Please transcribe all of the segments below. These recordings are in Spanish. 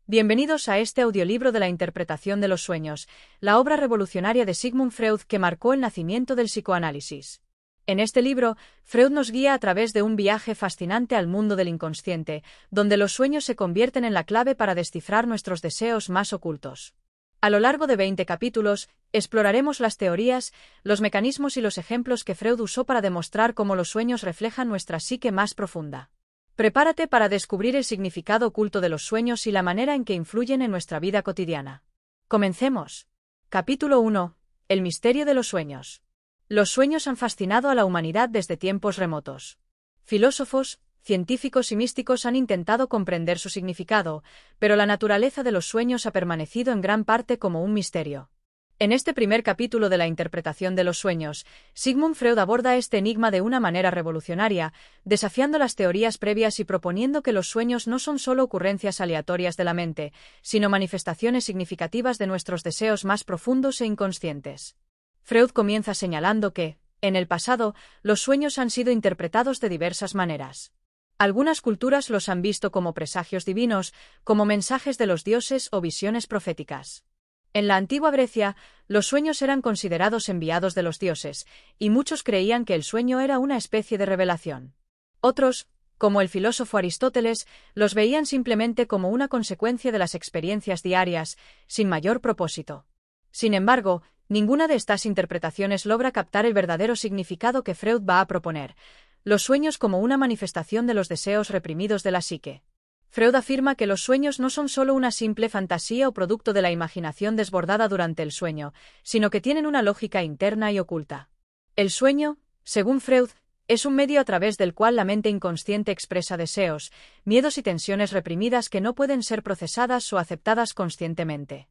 Bienvenidos a este audiolibro de la interpretación de los sueños, la obra revolucionaria de Sigmund Freud que marcó el nacimiento del psicoanálisis. En este libro, Freud nos guía a través de un viaje fascinante al mundo del inconsciente, donde los sueños se convierten en la clave para descifrar nuestros deseos más ocultos. A lo largo de 20 capítulos, exploraremos las teorías, los mecanismos y los ejemplos que Freud usó para demostrar cómo los sueños reflejan nuestra psique más profunda. Prepárate para descubrir el significado oculto de los sueños y la manera en que influyen en nuestra vida cotidiana. Comencemos. Capítulo 1. El misterio de los sueños. Los sueños han fascinado a la humanidad desde tiempos remotos. Filósofos, científicos y místicos han intentado comprender su significado, pero la naturaleza de los sueños ha permanecido en gran parte como un misterio. En este primer capítulo de la interpretación de los sueños, Sigmund Freud aborda este enigma de una manera revolucionaria, desafiando las teorías previas y proponiendo que los sueños no son solo ocurrencias aleatorias de la mente, sino manifestaciones significativas de nuestros deseos más profundos e inconscientes. Freud comienza señalando que, en el pasado, los sueños han sido interpretados de diversas maneras. Algunas culturas los han visto como presagios divinos, como mensajes de los dioses o visiones proféticas. En la antigua Grecia, los sueños eran considerados enviados de los dioses, y muchos creían que el sueño era una especie de revelación. Otros, como el filósofo Aristóteles, los veían simplemente como una consecuencia de las experiencias diarias, sin mayor propósito. Sin embargo, ninguna de estas interpretaciones logra captar el verdadero significado que Freud va a proponer: los sueños como una manifestación de los deseos reprimidos de la psique. Freud afirma que los sueños no son solo una simple fantasía o producto de la imaginación desbordada durante el sueño, sino que tienen una lógica interna y oculta. El sueño, según Freud, es un medio a través del cual la mente inconsciente expresa deseos, miedos y tensiones reprimidas que no pueden ser procesadas o aceptadas conscientemente.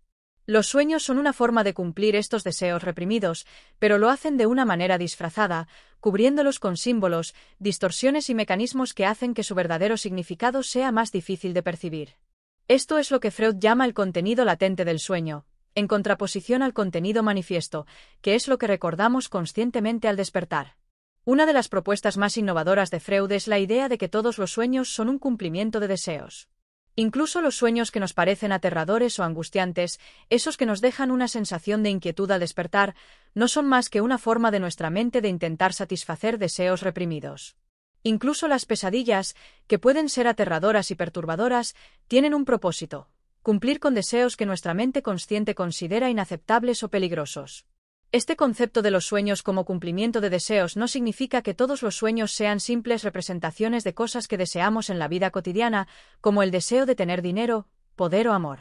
Los sueños son una forma de cumplir estos deseos reprimidos, pero lo hacen de una manera disfrazada, cubriéndolos con símbolos, distorsiones y mecanismos que hacen que su verdadero significado sea más difícil de percibir. Esto es lo que Freud llama el contenido latente del sueño, en contraposición al contenido manifiesto, que es lo que recordamos conscientemente al despertar. Una de las propuestas más innovadoras de Freud es la idea de que todos los sueños son un cumplimiento de deseos. Incluso los sueños que nos parecen aterradores o angustiantes, esos que nos dejan una sensación de inquietud al despertar, no son más que una forma de nuestra mente de intentar satisfacer deseos reprimidos. Incluso las pesadillas, que pueden ser aterradoras y perturbadoras, tienen un propósito: cumplir con deseos que nuestra mente consciente considera inaceptables o peligrosos. Este concepto de los sueños como cumplimiento de deseos no significa que todos los sueños sean simples representaciones de cosas que deseamos en la vida cotidiana, como el deseo de tener dinero, poder o amor.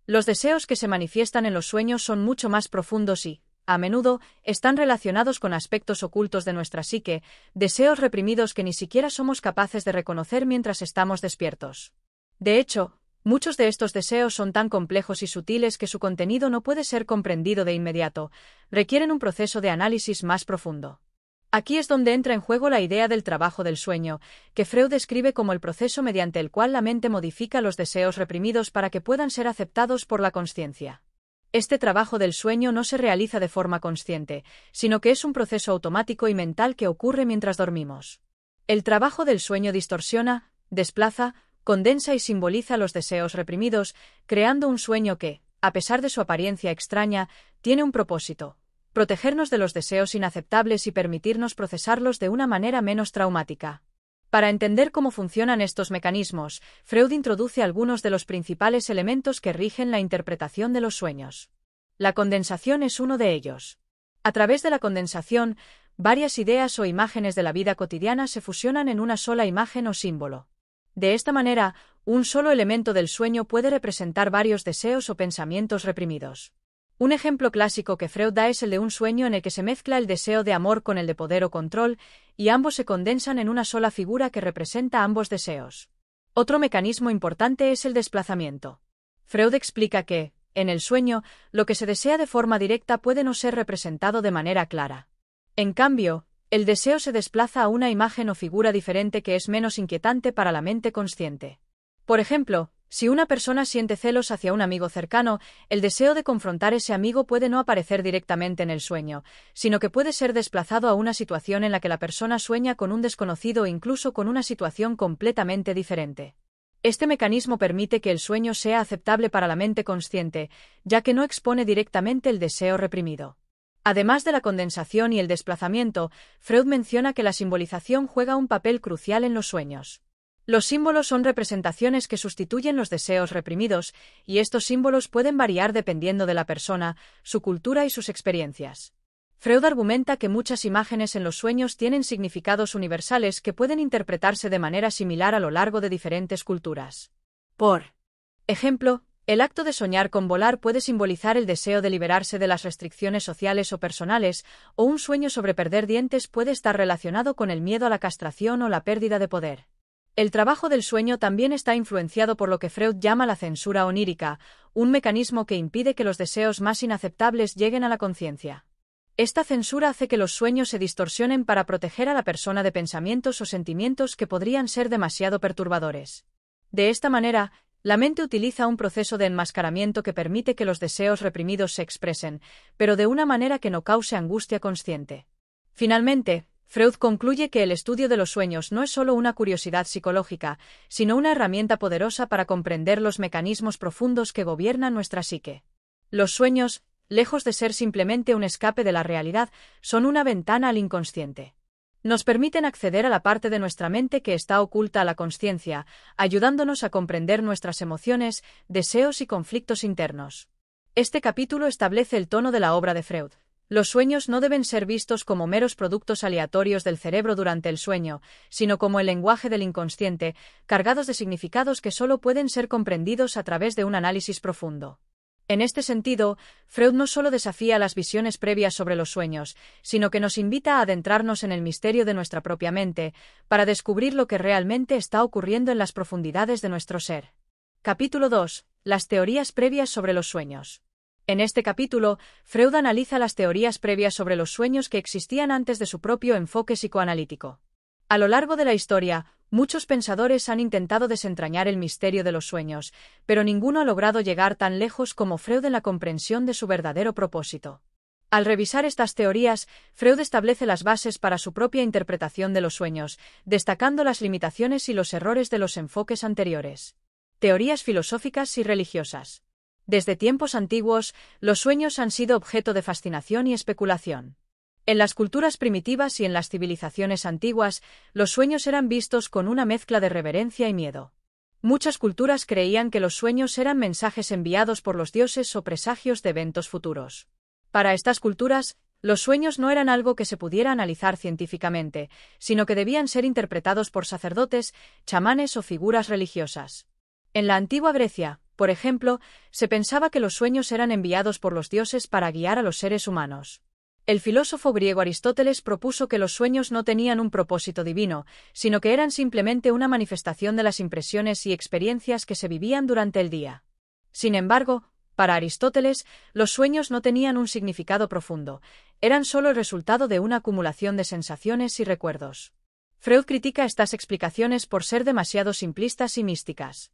Los deseos que se manifiestan en los sueños son mucho más profundos y, a menudo, están relacionados con aspectos ocultos de nuestra psique, deseos reprimidos que ni siquiera somos capaces de reconocer mientras estamos despiertos. De hecho, muchos de estos deseos son tan complejos y sutiles que su contenido no puede ser comprendido de inmediato, requieren un proceso de análisis más profundo. Aquí es donde entra en juego la idea del trabajo del sueño, que Freud describe como el proceso mediante el cual la mente modifica los deseos reprimidos para que puedan ser aceptados por la consciencia. Este trabajo del sueño no se realiza de forma consciente, sino que es un proceso automático y mental que ocurre mientras dormimos. El trabajo del sueño distorsiona, desplaza, condensa y simboliza los deseos reprimidos, creando un sueño que, a pesar de su apariencia extraña, tiene un propósito: protegernos de los deseos inaceptables y permitirnos procesarlos de una manera menos traumática. Para entender cómo funcionan estos mecanismos, Freud introduce algunos de los principales elementos que rigen la interpretación de los sueños. La condensación es uno de ellos. A través de la condensación, varias ideas o imágenes de la vida cotidiana se fusionan en una sola imagen o símbolo. De esta manera, un solo elemento del sueño puede representar varios deseos o pensamientos reprimidos. Un ejemplo clásico que Freud da es el de un sueño en el que se mezcla el deseo de amor con el de poder o control, y ambos se condensan en una sola figura que representa ambos deseos. Otro mecanismo importante es el desplazamiento. Freud explica que, en el sueño, lo que se desea de forma directa puede no ser representado de manera clara. En cambio, el deseo se desplaza a una imagen o figura diferente que es menos inquietante para la mente consciente. Por ejemplo, si una persona siente celos hacia un amigo cercano, el deseo de confrontar ese amigo puede no aparecer directamente en el sueño, sino que puede ser desplazado a una situación en la que la persona sueña con un desconocido o incluso con una situación completamente diferente. Este mecanismo permite que el sueño sea aceptable para la mente consciente, ya que no expone directamente el deseo reprimido. Además de la condensación y el desplazamiento, Freud menciona que la simbolización juega un papel crucial en los sueños. Los símbolos son representaciones que sustituyen los deseos reprimidos, y estos símbolos pueden variar dependiendo de la persona, su cultura y sus experiencias. Freud argumenta que muchas imágenes en los sueños tienen significados universales que pueden interpretarse de manera similar a lo largo de diferentes culturas. Por ejemplo, el acto de soñar con volar puede simbolizar el deseo de liberarse de las restricciones sociales o personales, o un sueño sobre perder dientes puede estar relacionado con el miedo a la castración o la pérdida de poder. El trabajo del sueño también está influenciado por lo que Freud llama la censura onírica, un mecanismo que impide que los deseos más inaceptables lleguen a la conciencia. Esta censura hace que los sueños se distorsionen para proteger a la persona de pensamientos o sentimientos que podrían ser demasiado perturbadores. De esta manera, la mente utiliza un proceso de enmascaramiento que permite que los deseos reprimidos se expresen, pero de una manera que no cause angustia consciente. Finalmente, Freud concluye que el estudio de los sueños no es solo una curiosidad psicológica, sino una herramienta poderosa para comprender los mecanismos profundos que gobiernan nuestra psique. Los sueños, lejos de ser simplemente un escape de la realidad, son una ventana al inconsciente. Nos permiten acceder a la parte de nuestra mente que está oculta a la consciencia, ayudándonos a comprender nuestras emociones, deseos y conflictos internos. Este capítulo establece el tono de la obra de Freud. Los sueños no deben ser vistos como meros productos aleatorios del cerebro durante el sueño, sino como el lenguaje del inconsciente, cargados de significados que solo pueden ser comprendidos a través de un análisis profundo. En este sentido, Freud no solo desafía las visiones previas sobre los sueños, sino que nos invita a adentrarnos en el misterio de nuestra propia mente, para descubrir lo que realmente está ocurriendo en las profundidades de nuestro ser. Capítulo 2. Las teorías previas sobre los sueños. En este capítulo, Freud analiza las teorías previas sobre los sueños que existían antes de su propio enfoque psicoanalítico. A lo largo de la historia, muchos pensadores han intentado desentrañar el misterio de los sueños, pero ninguno ha logrado llegar tan lejos como Freud en la comprensión de su verdadero propósito. Al revisar estas teorías, Freud establece las bases para su propia interpretación de los sueños, destacando las limitaciones y los errores de los enfoques anteriores. Teorías filosóficas y religiosas. Desde tiempos antiguos, los sueños han sido objeto de fascinación y especulación. En las culturas primitivas y en las civilizaciones antiguas, los sueños eran vistos con una mezcla de reverencia y miedo. Muchas culturas creían que los sueños eran mensajes enviados por los dioses o presagios de eventos futuros. Para estas culturas, los sueños no eran algo que se pudiera analizar científicamente, sino que debían ser interpretados por sacerdotes, chamanes o figuras religiosas. En la antigua Grecia, por ejemplo, se pensaba que los sueños eran enviados por los dioses para guiar a los seres humanos. El filósofo griego Aristóteles propuso que los sueños no tenían un propósito divino, sino que eran simplemente una manifestación de las impresiones y experiencias que se vivían durante el día. Sin embargo, para Aristóteles, los sueños no tenían un significado profundo, eran solo el resultado de una acumulación de sensaciones y recuerdos. Freud critica estas explicaciones por ser demasiado simplistas y místicas.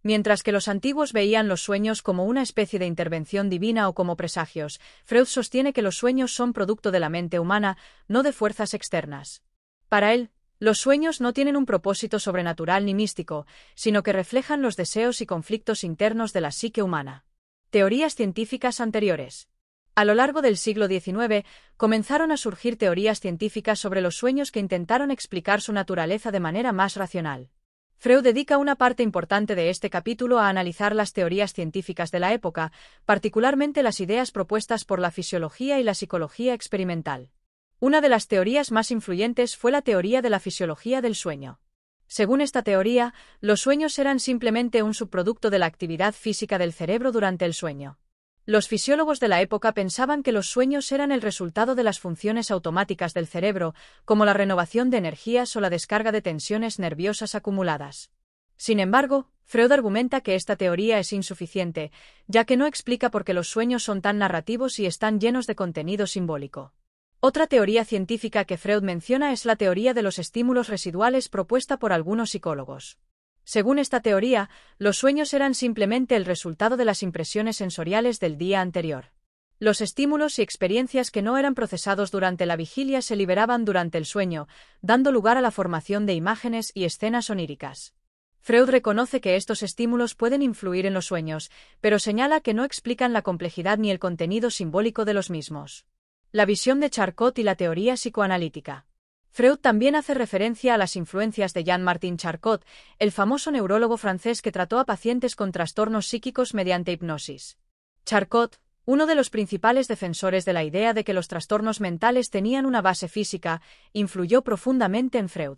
Mientras que los antiguos veían los sueños como una especie de intervención divina o como presagios, Freud sostiene que los sueños son producto de la mente humana, no de fuerzas externas. Para él, los sueños no tienen un propósito sobrenatural ni místico, sino que reflejan los deseos y conflictos internos de la psique humana. Teorías científicas anteriores. A lo largo del siglo XIX, comenzaron a surgir teorías científicas sobre los sueños que intentaron explicar su naturaleza de manera más racional. Freud dedica una parte importante de este capítulo a analizar las teorías científicas de la época, particularmente las ideas propuestas por la fisiología y la psicología experimental. Una de las teorías más influyentes fue la teoría de la fisiología del sueño. Según esta teoría, los sueños eran simplemente un subproducto de la actividad física del cerebro durante el sueño. Los fisiólogos de la época pensaban que los sueños eran el resultado de las funciones automáticas del cerebro, como la renovación de energías o la descarga de tensiones nerviosas acumuladas. Sin embargo, Freud argumenta que esta teoría es insuficiente, ya que no explica por qué los sueños son tan narrativos y están llenos de contenido simbólico. Otra teoría científica que Freud menciona es la teoría de los estímulos residuales propuesta por algunos psicólogos. Según esta teoría, los sueños eran simplemente el resultado de las impresiones sensoriales del día anterior. Los estímulos y experiencias que no eran procesados durante la vigilia se liberaban durante el sueño, dando lugar a la formación de imágenes y escenas oníricas. Freud reconoce que estos estímulos pueden influir en los sueños, pero señala que no explican la complejidad ni el contenido simbólico de los mismos. La visión de Charcot y la teoría psicoanalítica. Freud también hace referencia a las influencias de Jean-Martin Charcot, el famoso neurólogo francés que trató a pacientes con trastornos psíquicos mediante hipnosis. Charcot, uno de los principales defensores de la idea de que los trastornos mentales tenían una base física, influyó profundamente en Freud.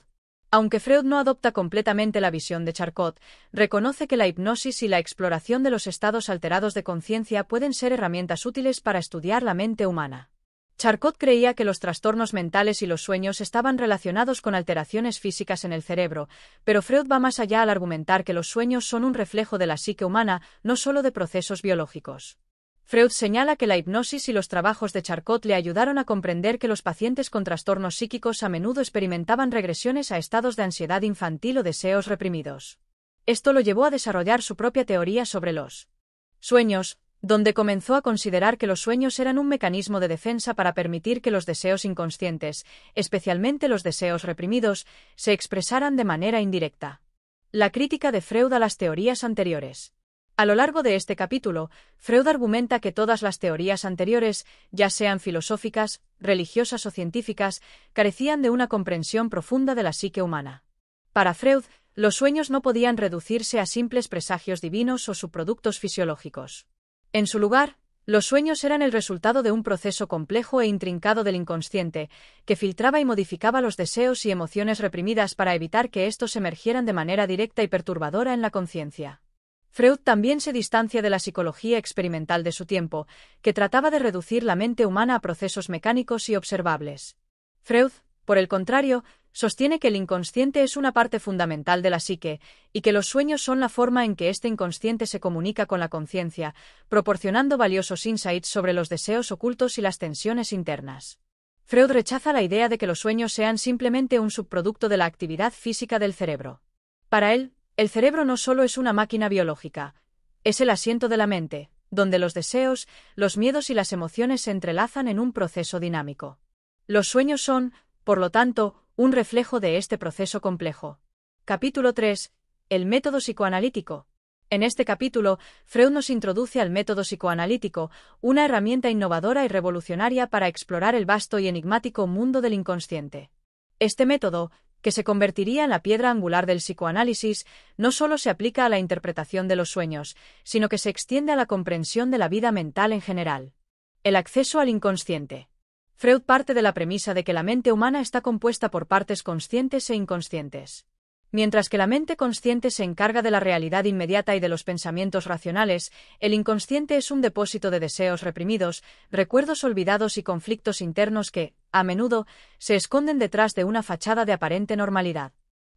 Aunque Freud no adopta completamente la visión de Charcot, reconoce que la hipnosis y la exploración de los estados alterados de conciencia pueden ser herramientas útiles para estudiar la mente humana. Charcot creía que los trastornos mentales y los sueños estaban relacionados con alteraciones físicas en el cerebro, pero Freud va más allá al argumentar que los sueños son un reflejo de la psique humana, no solo de procesos biológicos. Freud señala que la hipnosis y los trabajos de Charcot le ayudaron a comprender que los pacientes con trastornos psíquicos a menudo experimentaban regresiones a estados de ansiedad infantil o deseos reprimidos. Esto lo llevó a desarrollar su propia teoría sobre los sueños, donde comenzó a considerar que los sueños eran un mecanismo de defensa para permitir que los deseos inconscientes, especialmente los deseos reprimidos, se expresaran de manera indirecta. La crítica de Freud a las teorías anteriores. A lo largo de este capítulo, Freud argumenta que todas las teorías anteriores, ya sean filosóficas, religiosas o científicas, carecían de una comprensión profunda de la psique humana. Para Freud, los sueños no podían reducirse a simples presagios divinos o subproductos fisiológicos. En su lugar, los sueños eran el resultado de un proceso complejo e intrincado del inconsciente, que filtraba y modificaba los deseos y emociones reprimidas para evitar que estos emergieran de manera directa y perturbadora en la conciencia. Freud también se distancia de la psicología experimental de su tiempo, que trataba de reducir la mente humana a procesos mecánicos y observables. Freud, por el contrario, sostiene que el inconsciente es una parte fundamental de la psique, y que los sueños son la forma en que este inconsciente se comunica con la conciencia, proporcionando valiosos insights sobre los deseos ocultos y las tensiones internas. Freud rechaza la idea de que los sueños sean simplemente un subproducto de la actividad física del cerebro. Para él, el cerebro no solo es una máquina biológica, es el asiento de la mente, donde los deseos, los miedos y las emociones se entrelazan en un proceso dinámico. Los sueños son, por lo tanto, un reflejo de este proceso complejo. Capítulo 3. El método psicoanalítico. En este capítulo, Freud nos introduce al método psicoanalítico, una herramienta innovadora y revolucionaria para explorar el vasto y enigmático mundo del inconsciente. Este método, que se convertiría en la piedra angular del psicoanálisis, no solo se aplica a la interpretación de los sueños, sino que se extiende a la comprensión de la vida mental en general. El acceso al inconsciente. Freud parte de la premisa de que la mente humana está compuesta por partes conscientes e inconscientes. Mientras que la mente consciente se encarga de la realidad inmediata y de los pensamientos racionales, el inconsciente es un depósito de deseos reprimidos, recuerdos olvidados y conflictos internos que, a menudo, se esconden detrás de una fachada de aparente normalidad.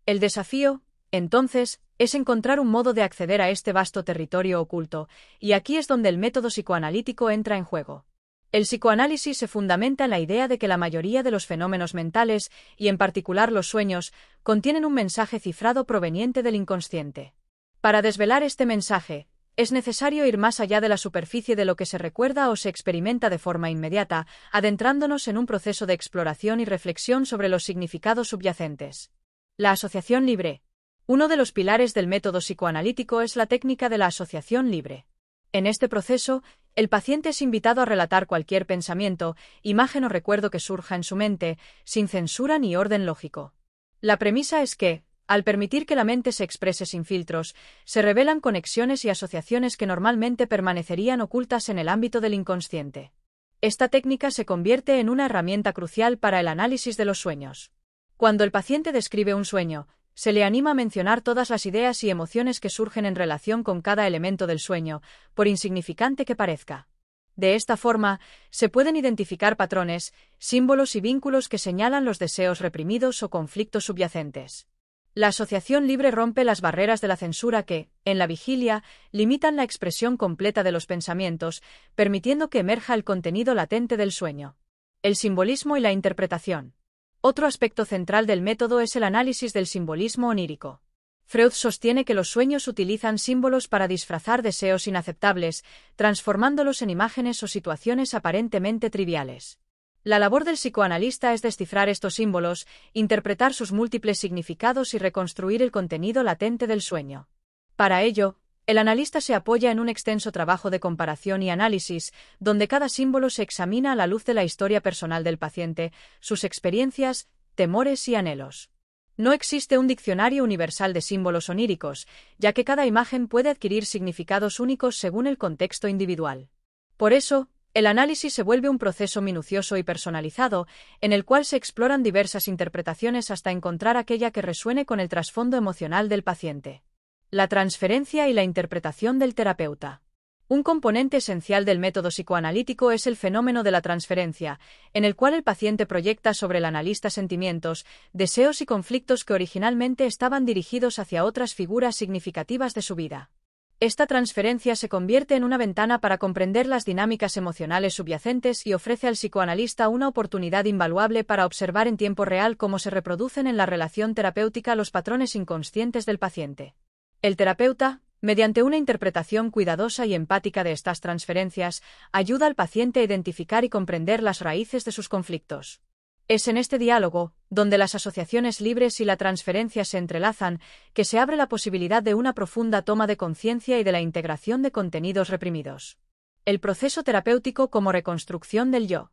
El desafío, entonces, es encontrar un modo de acceder a este vasto territorio oculto, y aquí es donde el método psicoanalítico entra en juego. El psicoanálisis se fundamenta en la idea de que la mayoría de los fenómenos mentales, y en particular los sueños, contienen un mensaje cifrado proveniente del inconsciente. Para desvelar este mensaje, es necesario ir más allá de la superficie de lo que se recuerda o se experimenta de forma inmediata, adentrándonos en un proceso de exploración y reflexión sobre los significados subyacentes. La asociación libre. Uno de los pilares del método psicoanalítico es la técnica de la asociación libre. En este proceso, el paciente es invitado a relatar cualquier pensamiento, imagen o recuerdo que surja en su mente, sin censura ni orden lógico. La premisa es que, al permitir que la mente se exprese sin filtros, se revelan conexiones y asociaciones que normalmente permanecerían ocultas en el ámbito del inconsciente. Esta técnica se convierte en una herramienta crucial para el análisis de los sueños. Cuando el paciente describe un sueño, se le anima a mencionar todas las ideas y emociones que surgen en relación con cada elemento del sueño, por insignificante que parezca. De esta forma, se pueden identificar patrones, símbolos y vínculos que señalan los deseos reprimidos o conflictos subyacentes. La asociación libre rompe las barreras de la censura que, en la vigilia, limitan la expresión completa de los pensamientos, permitiendo que emerja el contenido latente del sueño. El simbolismo y la interpretación. Otro aspecto central del método es el análisis del simbolismo onírico. Freud sostiene que los sueños utilizan símbolos para disfrazar deseos inaceptables, transformándolos en imágenes o situaciones aparentemente triviales. La labor del psicoanalista es descifrar estos símbolos, interpretar sus múltiples significados y reconstruir el contenido latente del sueño. Para ello, el analista se apoya en un extenso trabajo de comparación y análisis, donde cada símbolo se examina a la luz de la historia personal del paciente, sus experiencias, temores y anhelos. No existe un diccionario universal de símbolos oníricos, ya que cada imagen puede adquirir significados únicos según el contexto individual. Por eso, el análisis se vuelve un proceso minucioso y personalizado, en el cual se exploran diversas interpretaciones hasta encontrar aquella que resuene con el trasfondo emocional del paciente. La transferencia y la interpretación del terapeuta. Un componente esencial del método psicoanalítico es el fenómeno de la transferencia, en el cual el paciente proyecta sobre el analista sentimientos, deseos y conflictos que originalmente estaban dirigidos hacia otras figuras significativas de su vida. Esta transferencia se convierte en una ventana para comprender las dinámicas emocionales subyacentes y ofrece al psicoanalista una oportunidad invaluable para observar en tiempo real cómo se reproducen en la relación terapéutica los patrones inconscientes del paciente. El terapeuta, mediante una interpretación cuidadosa y empática de estas transferencias, ayuda al paciente a identificar y comprender las raíces de sus conflictos. Es en este diálogo, donde las asociaciones libres y la transferencia se entrelazan, que se abre la posibilidad de una profunda toma de conciencia y de la integración de contenidos reprimidos. El proceso terapéutico como reconstrucción del yo.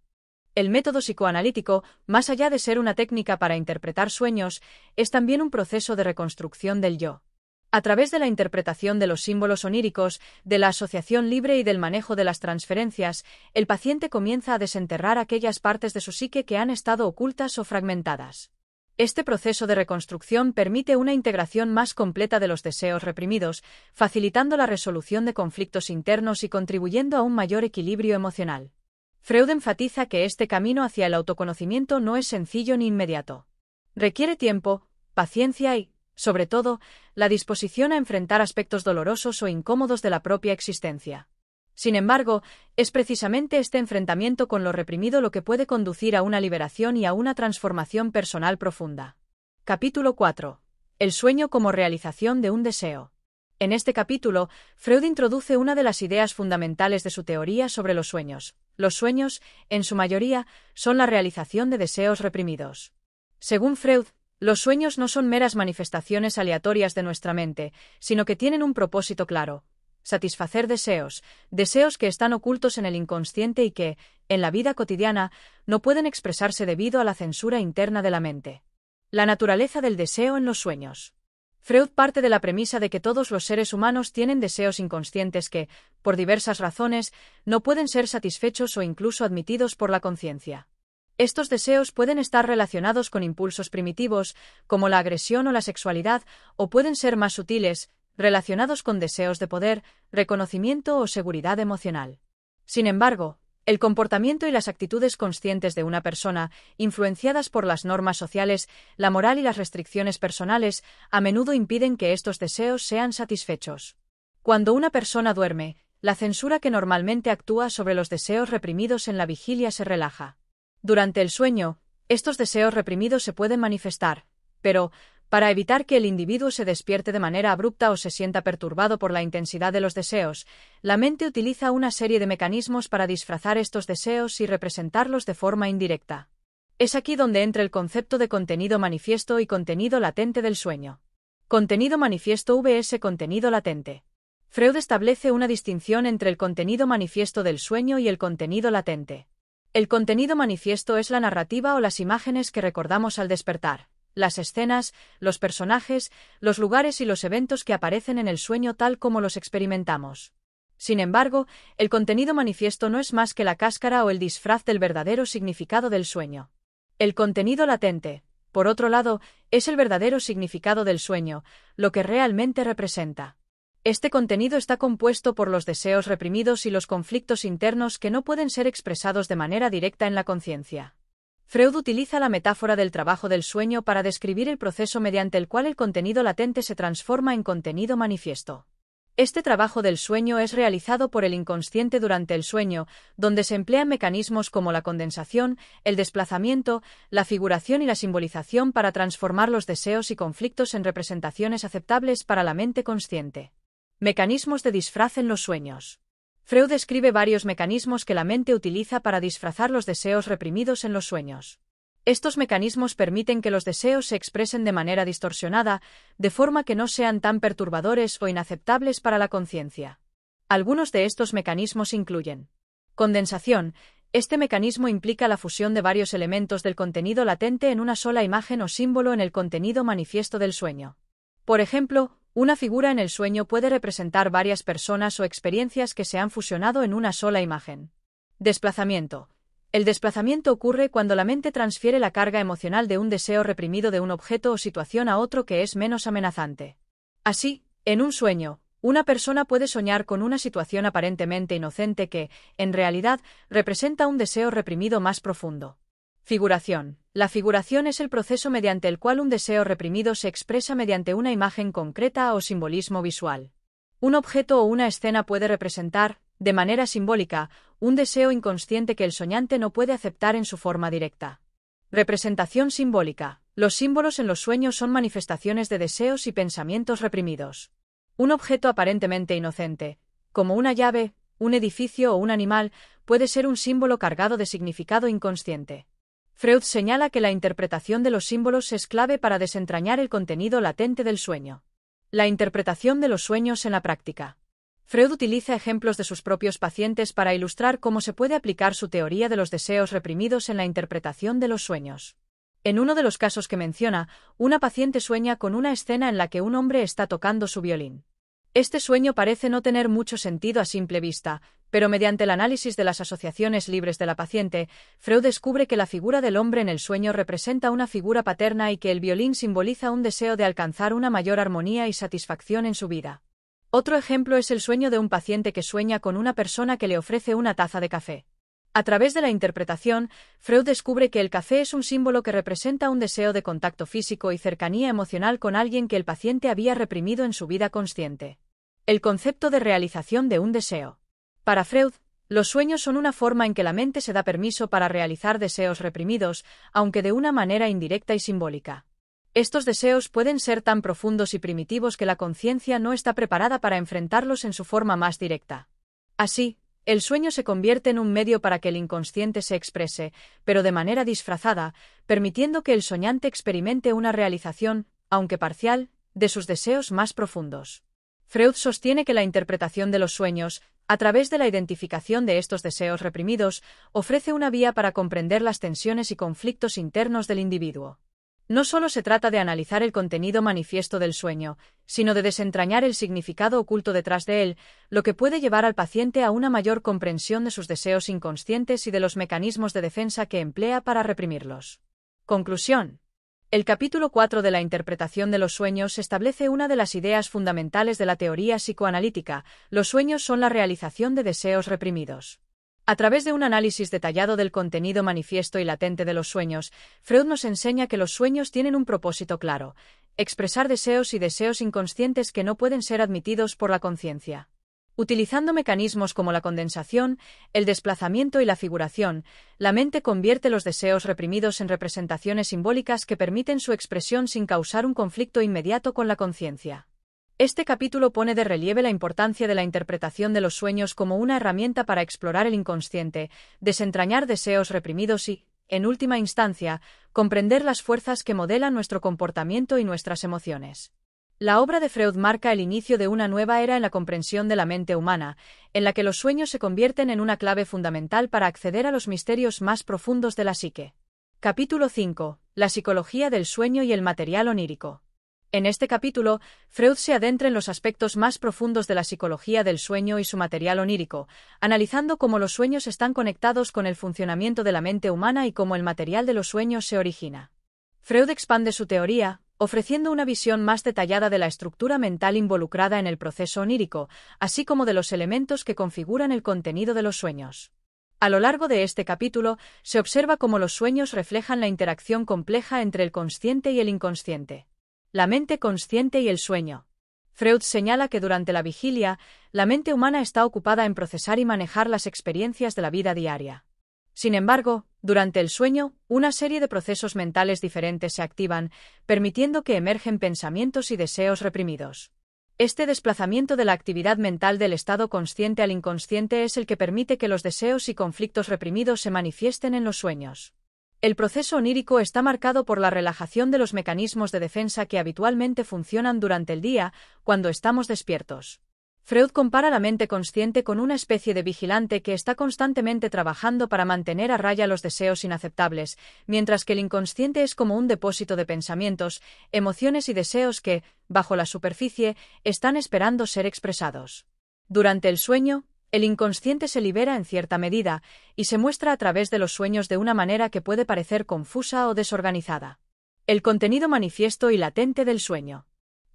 El método psicoanalítico, más allá de ser una técnica para interpretar sueños, es también un proceso de reconstrucción del yo. A través de la interpretación de los símbolos oníricos, de la asociación libre y del manejo de las transferencias, el paciente comienza a desenterrar aquellas partes de su psique que han estado ocultas o fragmentadas. Este proceso de reconstrucción permite una integración más completa de los deseos reprimidos, facilitando la resolución de conflictos internos y contribuyendo a un mayor equilibrio emocional. Freud enfatiza que este camino hacia el autoconocimiento no es sencillo ni inmediato. Requiere tiempo, paciencia y, sobre todo, la disposición a enfrentar aspectos dolorosos o incómodos de la propia existencia. Sin embargo, es precisamente este enfrentamiento con lo reprimido lo que puede conducir a una liberación y a una transformación personal profunda. Capítulo 4. El sueño como realización de un deseo. En este capítulo, Freud introduce una de las ideas fundamentales de su teoría sobre los sueños. Los sueños, en su mayoría, son la realización de deseos reprimidos. Según Freud, los sueños no son meras manifestaciones aleatorias de nuestra mente, sino que tienen un propósito claro: satisfacer deseos que están ocultos en el inconsciente y que, en la vida cotidiana, no pueden expresarse debido a la censura interna de la mente. La naturaleza del deseo en los sueños. Freud parte de la premisa de que todos los seres humanos tienen deseos inconscientes que, por diversas razones, no pueden ser satisfechos o incluso admitidos por la conciencia. Estos deseos pueden estar relacionados con impulsos primitivos, como la agresión o la sexualidad, o pueden ser más sutiles, relacionados con deseos de poder, reconocimiento o seguridad emocional. Sin embargo, el comportamiento y las actitudes conscientes de una persona, influenciadas por las normas sociales, la moral y las restricciones personales, a menudo impiden que estos deseos sean satisfechos. Cuando una persona duerme, la censura que normalmente actúa sobre los deseos reprimidos en la vigilia se relaja. Durante el sueño, estos deseos reprimidos se pueden manifestar, pero, para evitar que el individuo se despierte de manera abrupta o se sienta perturbado por la intensidad de los deseos, la mente utiliza una serie de mecanismos para disfrazar estos deseos y representarlos de forma indirecta. Es aquí donde entra el concepto de contenido manifiesto y contenido latente del sueño. Contenido manifiesto vs contenido latente. Freud establece una distinción entre el contenido manifiesto del sueño y el contenido latente. El contenido manifiesto es la narrativa o las imágenes que recordamos al despertar, las escenas, los personajes, los lugares y los eventos que aparecen en el sueño tal como los experimentamos. Sin embargo, el contenido manifiesto no es más que la cáscara o el disfraz del verdadero significado del sueño. El contenido latente, por otro lado, es el verdadero significado del sueño, lo que realmente representa. Este contenido está compuesto por los deseos reprimidos y los conflictos internos que no pueden ser expresados de manera directa en la conciencia. Freud utiliza la metáfora del trabajo del sueño para describir el proceso mediante el cual el contenido latente se transforma en contenido manifiesto. Este trabajo del sueño es realizado por el inconsciente durante el sueño, donde se emplean mecanismos como la condensación, el desplazamiento, la figuración y la simbolización para transformar los deseos y conflictos en representaciones aceptables para la mente consciente. Mecanismos de disfraz en los sueños. Freud describe varios mecanismos que la mente utiliza para disfrazar los deseos reprimidos en los sueños. Estos mecanismos permiten que los deseos se expresen de manera distorsionada, de forma que no sean tan perturbadores o inaceptables para la conciencia. Algunos de estos mecanismos incluyen: condensación. Este mecanismo implica la fusión de varios elementos del contenido latente en una sola imagen o símbolo en el contenido manifiesto del sueño. Por ejemplo, una figura en el sueño puede representar varias personas o experiencias que se han fusionado en una sola imagen. Desplazamiento. El desplazamiento ocurre cuando la mente transfiere la carga emocional de un deseo reprimido de un objeto o situación a otro que es menos amenazante. Así, en un sueño, una persona puede soñar con una situación aparentemente inocente que, en realidad, representa un deseo reprimido más profundo. Figuración. La figuración es el proceso mediante el cual un deseo reprimido se expresa mediante una imagen concreta o simbolismo visual. Un objeto o una escena puede representar, de manera simbólica, un deseo inconsciente que el soñante no puede aceptar en su forma directa. Representación simbólica. Los símbolos en los sueños son manifestaciones de deseos y pensamientos reprimidos. Un objeto aparentemente inocente, como una llave, un edificio o un animal, puede ser un símbolo cargado de significado inconsciente. Freud señala que la interpretación de los símbolos es clave para desentrañar el contenido latente del sueño. La interpretación de los sueños en la práctica. Freud utiliza ejemplos de sus propios pacientes para ilustrar cómo se puede aplicar su teoría de los deseos reprimidos en la interpretación de los sueños. En uno de los casos que menciona, una paciente sueña con una escena en la que un hombre está tocando su violín. Este sueño parece no tener mucho sentido a simple vista, pero mediante el análisis de las asociaciones libres de la paciente, Freud descubre que la figura del hombre en el sueño representa una figura paterna y que el violín simboliza un deseo de alcanzar una mayor armonía y satisfacción en su vida. Otro ejemplo es el sueño de un paciente que sueña con una persona que le ofrece una taza de café. A través de la interpretación, Freud descubre que el café es un símbolo que representa un deseo de contacto físico y cercanía emocional con alguien que el paciente había reprimido en su vida consciente. El concepto de realización de un deseo. Para Freud, los sueños son una forma en que la mente se da permiso para realizar deseos reprimidos, aunque de una manera indirecta y simbólica. Estos deseos pueden ser tan profundos y primitivos que la conciencia no está preparada para enfrentarlos en su forma más directa. Así, el sueño se convierte en un medio para que el inconsciente se exprese, pero de manera disfrazada, permitiendo que el soñante experimente una realización, aunque parcial, de sus deseos más profundos. Freud sostiene que la interpretación de los sueños, a través de la identificación de estos deseos reprimidos, ofrece una vía para comprender las tensiones y conflictos internos del individuo. No solo se trata de analizar el contenido manifiesto del sueño, sino de desentrañar el significado oculto detrás de él, lo que puede llevar al paciente a una mayor comprensión de sus deseos inconscientes y de los mecanismos de defensa que emplea para reprimirlos. Conclusión. El capítulo 4 de la interpretación de los sueños establece una de las ideas fundamentales de la teoría psicoanalítica: los sueños son la realización de deseos reprimidos. A través de un análisis detallado del contenido manifiesto y latente de los sueños, Freud nos enseña que los sueños tienen un propósito claro: expresar deseos y deseos inconscientes que no pueden ser admitidos por la conciencia. Utilizando mecanismos como la condensación, el desplazamiento y la figuración, la mente convierte los deseos reprimidos en representaciones simbólicas que permiten su expresión sin causar un conflicto inmediato con la conciencia. Este capítulo pone de relieve la importancia de la interpretación de los sueños como una herramienta para explorar el inconsciente, desentrañar deseos reprimidos y, en última instancia, comprender las fuerzas que modelan nuestro comportamiento y nuestras emociones. La obra de Freud marca el inicio de una nueva era en la comprensión de la mente humana, en la que los sueños se convierten en una clave fundamental para acceder a los misterios más profundos de la psique. Capítulo 5. La psicología del sueño y el material onírico. En este capítulo, Freud se adentra en los aspectos más profundos de la psicología del sueño y su material onírico, analizando cómo los sueños están conectados con el funcionamiento de la mente humana y cómo el material de los sueños se origina. Freud expande su teoría, ofreciendo una visión más detallada de la estructura mental involucrada en el proceso onírico, así como de los elementos que configuran el contenido de los sueños. A lo largo de este capítulo, se observa cómo los sueños reflejan la interacción compleja entre el consciente y el inconsciente. La mente consciente y el sueño. Freud señala que durante la vigilia, la mente humana está ocupada en procesar y manejar las experiencias de la vida diaria. Sin embargo, durante el sueño, una serie de procesos mentales diferentes se activan, permitiendo que emergen pensamientos y deseos reprimidos. Este desplazamiento de la actividad mental del estado consciente al inconsciente es el que permite que los deseos y conflictos reprimidos se manifiesten en los sueños. El proceso onírico está marcado por la relajación de los mecanismos de defensa que habitualmente funcionan durante el día, cuando estamos despiertos. Freud compara la mente consciente con una especie de vigilante que está constantemente trabajando para mantener a raya los deseos inaceptables, mientras que el inconsciente es como un depósito de pensamientos, emociones y deseos que, bajo la superficie, están esperando ser expresados. Durante el sueño, el inconsciente se libera en cierta medida, y se muestra a través de los sueños de una manera que puede parecer confusa o desorganizada. El contenido manifiesto y latente del sueño.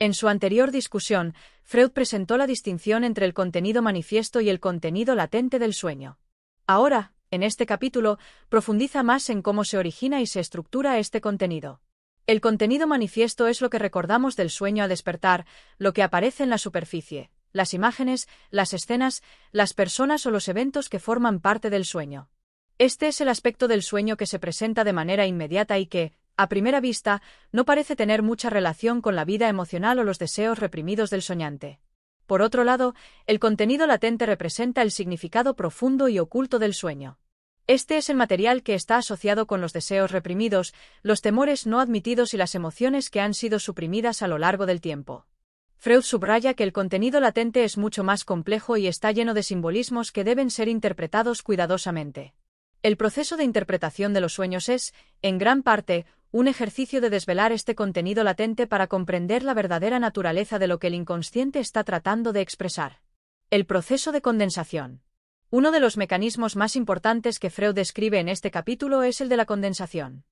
En su anterior discusión, Freud presentó la distinción entre el contenido manifiesto y el contenido latente del sueño. Ahora, en este capítulo, profundiza más en cómo se origina y se estructura este contenido. El contenido manifiesto es lo que recordamos del sueño al despertar, lo que aparece en la superficie, las imágenes, las escenas, las personas o los eventos que forman parte del sueño. Este es el aspecto del sueño que se presenta de manera inmediata y que, a primera vista, no parece tener mucha relación con la vida emocional o los deseos reprimidos del soñante. Por otro lado, el contenido latente representa el significado profundo y oculto del sueño. Este es el material que está asociado con los deseos reprimidos, los temores no admitidos y las emociones que han sido suprimidas a lo largo del tiempo. Freud subraya que el contenido latente es mucho más complejo y está lleno de simbolismos que deben ser interpretados cuidadosamente. El proceso de interpretación de los sueños es, en gran parte, un ejercicio de desvelar este contenido latente para comprender la verdadera naturaleza de lo que el inconsciente está tratando de expresar. El proceso de condensación. Uno de los mecanismos más importantes que Freud describe en este capítulo es el de la condensación.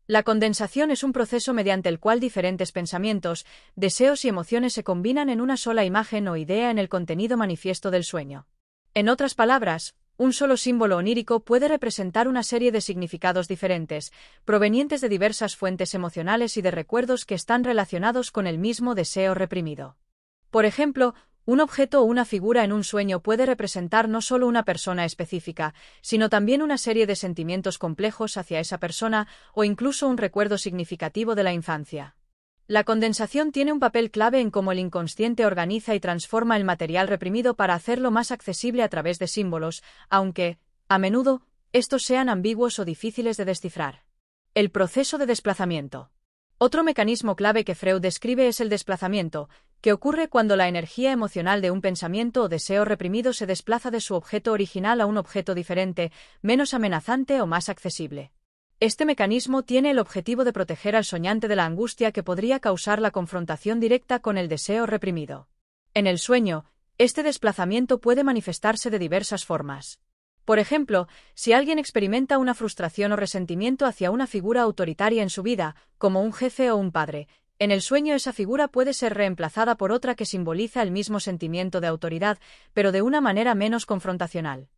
La condensación es un proceso mediante el cual diferentes pensamientos, deseos y emociones se combinan en una sola imagen o idea en el contenido manifiesto del sueño. En otras palabras, un solo símbolo onírico puede representar una serie de significados diferentes, provenientes de diversas fuentes emocionales y de recuerdos que están relacionados con el mismo deseo reprimido. Por ejemplo, un objeto o una figura en un sueño puede representar no solo una persona específica, sino también una serie de sentimientos complejos hacia esa persona o incluso un recuerdo significativo de la infancia. La condensación tiene un papel clave en cómo el inconsciente organiza y transforma el material reprimido para hacerlo más accesible a través de símbolos, aunque, a menudo, estos sean ambiguos o difíciles de descifrar. El proceso de desplazamiento. Otro mecanismo clave que Freud describe es el desplazamiento, que ocurre cuando la energía emocional de un pensamiento o deseo reprimido se desplaza de su objeto original a un objeto diferente, menos amenazante o más accesible. Este mecanismo tiene el objetivo de proteger al soñante de la angustia que podría causar la confrontación directa con el deseo reprimido. En el sueño, este desplazamiento puede manifestarse de diversas formas. Por ejemplo, si alguien experimenta una frustración o resentimiento hacia una figura autoritaria en su vida, como un jefe o un padre, en el sueño esa figura puede ser reemplazada por otra que simboliza el mismo sentimiento de autoridad, pero de una manera menos confrontacional.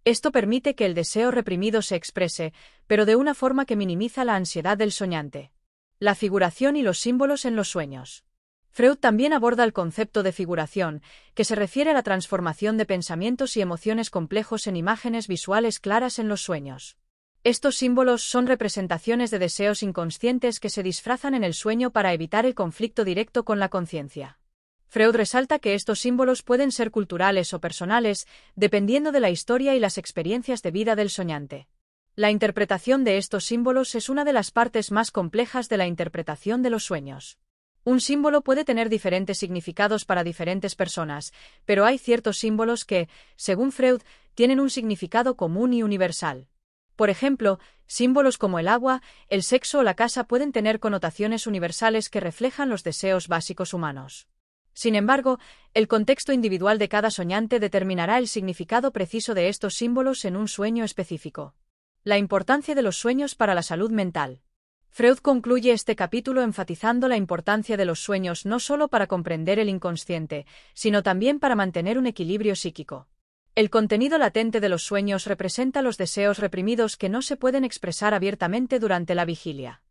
Esto permite que el deseo reprimido se exprese, pero de una forma que minimiza la ansiedad del soñante. La figuración y los símbolos en los sueños. Freud también aborda el concepto de figuración, que se refiere a la transformación de pensamientos y emociones complejos en imágenes visuales claras en los sueños. Estos símbolos son representaciones de deseos inconscientes que se disfrazan en el sueño para evitar el conflicto directo con la conciencia. Freud resalta que estos símbolos pueden ser culturales o personales, dependiendo de la historia y las experiencias de vida del soñante. La interpretación de estos símbolos es una de las partes más complejas de la interpretación de los sueños. Un símbolo puede tener diferentes significados para diferentes personas, pero hay ciertos símbolos que, según Freud, tienen un significado común y universal. Por ejemplo, símbolos como el agua, el sexo o la casa pueden tener connotaciones universales que reflejan los deseos básicos humanos. Sin embargo, el contexto individual de cada soñante determinará el significado preciso de estos símbolos en un sueño específico. La importancia de los sueños para la salud mental. Freud concluye este capítulo enfatizando la importancia de los sueños no solo para comprender el inconsciente, sino también para mantener un equilibrio psíquico. El contenido latente de los sueños representa los deseos reprimidos que no se pueden expresar abiertamente durante la vigilia.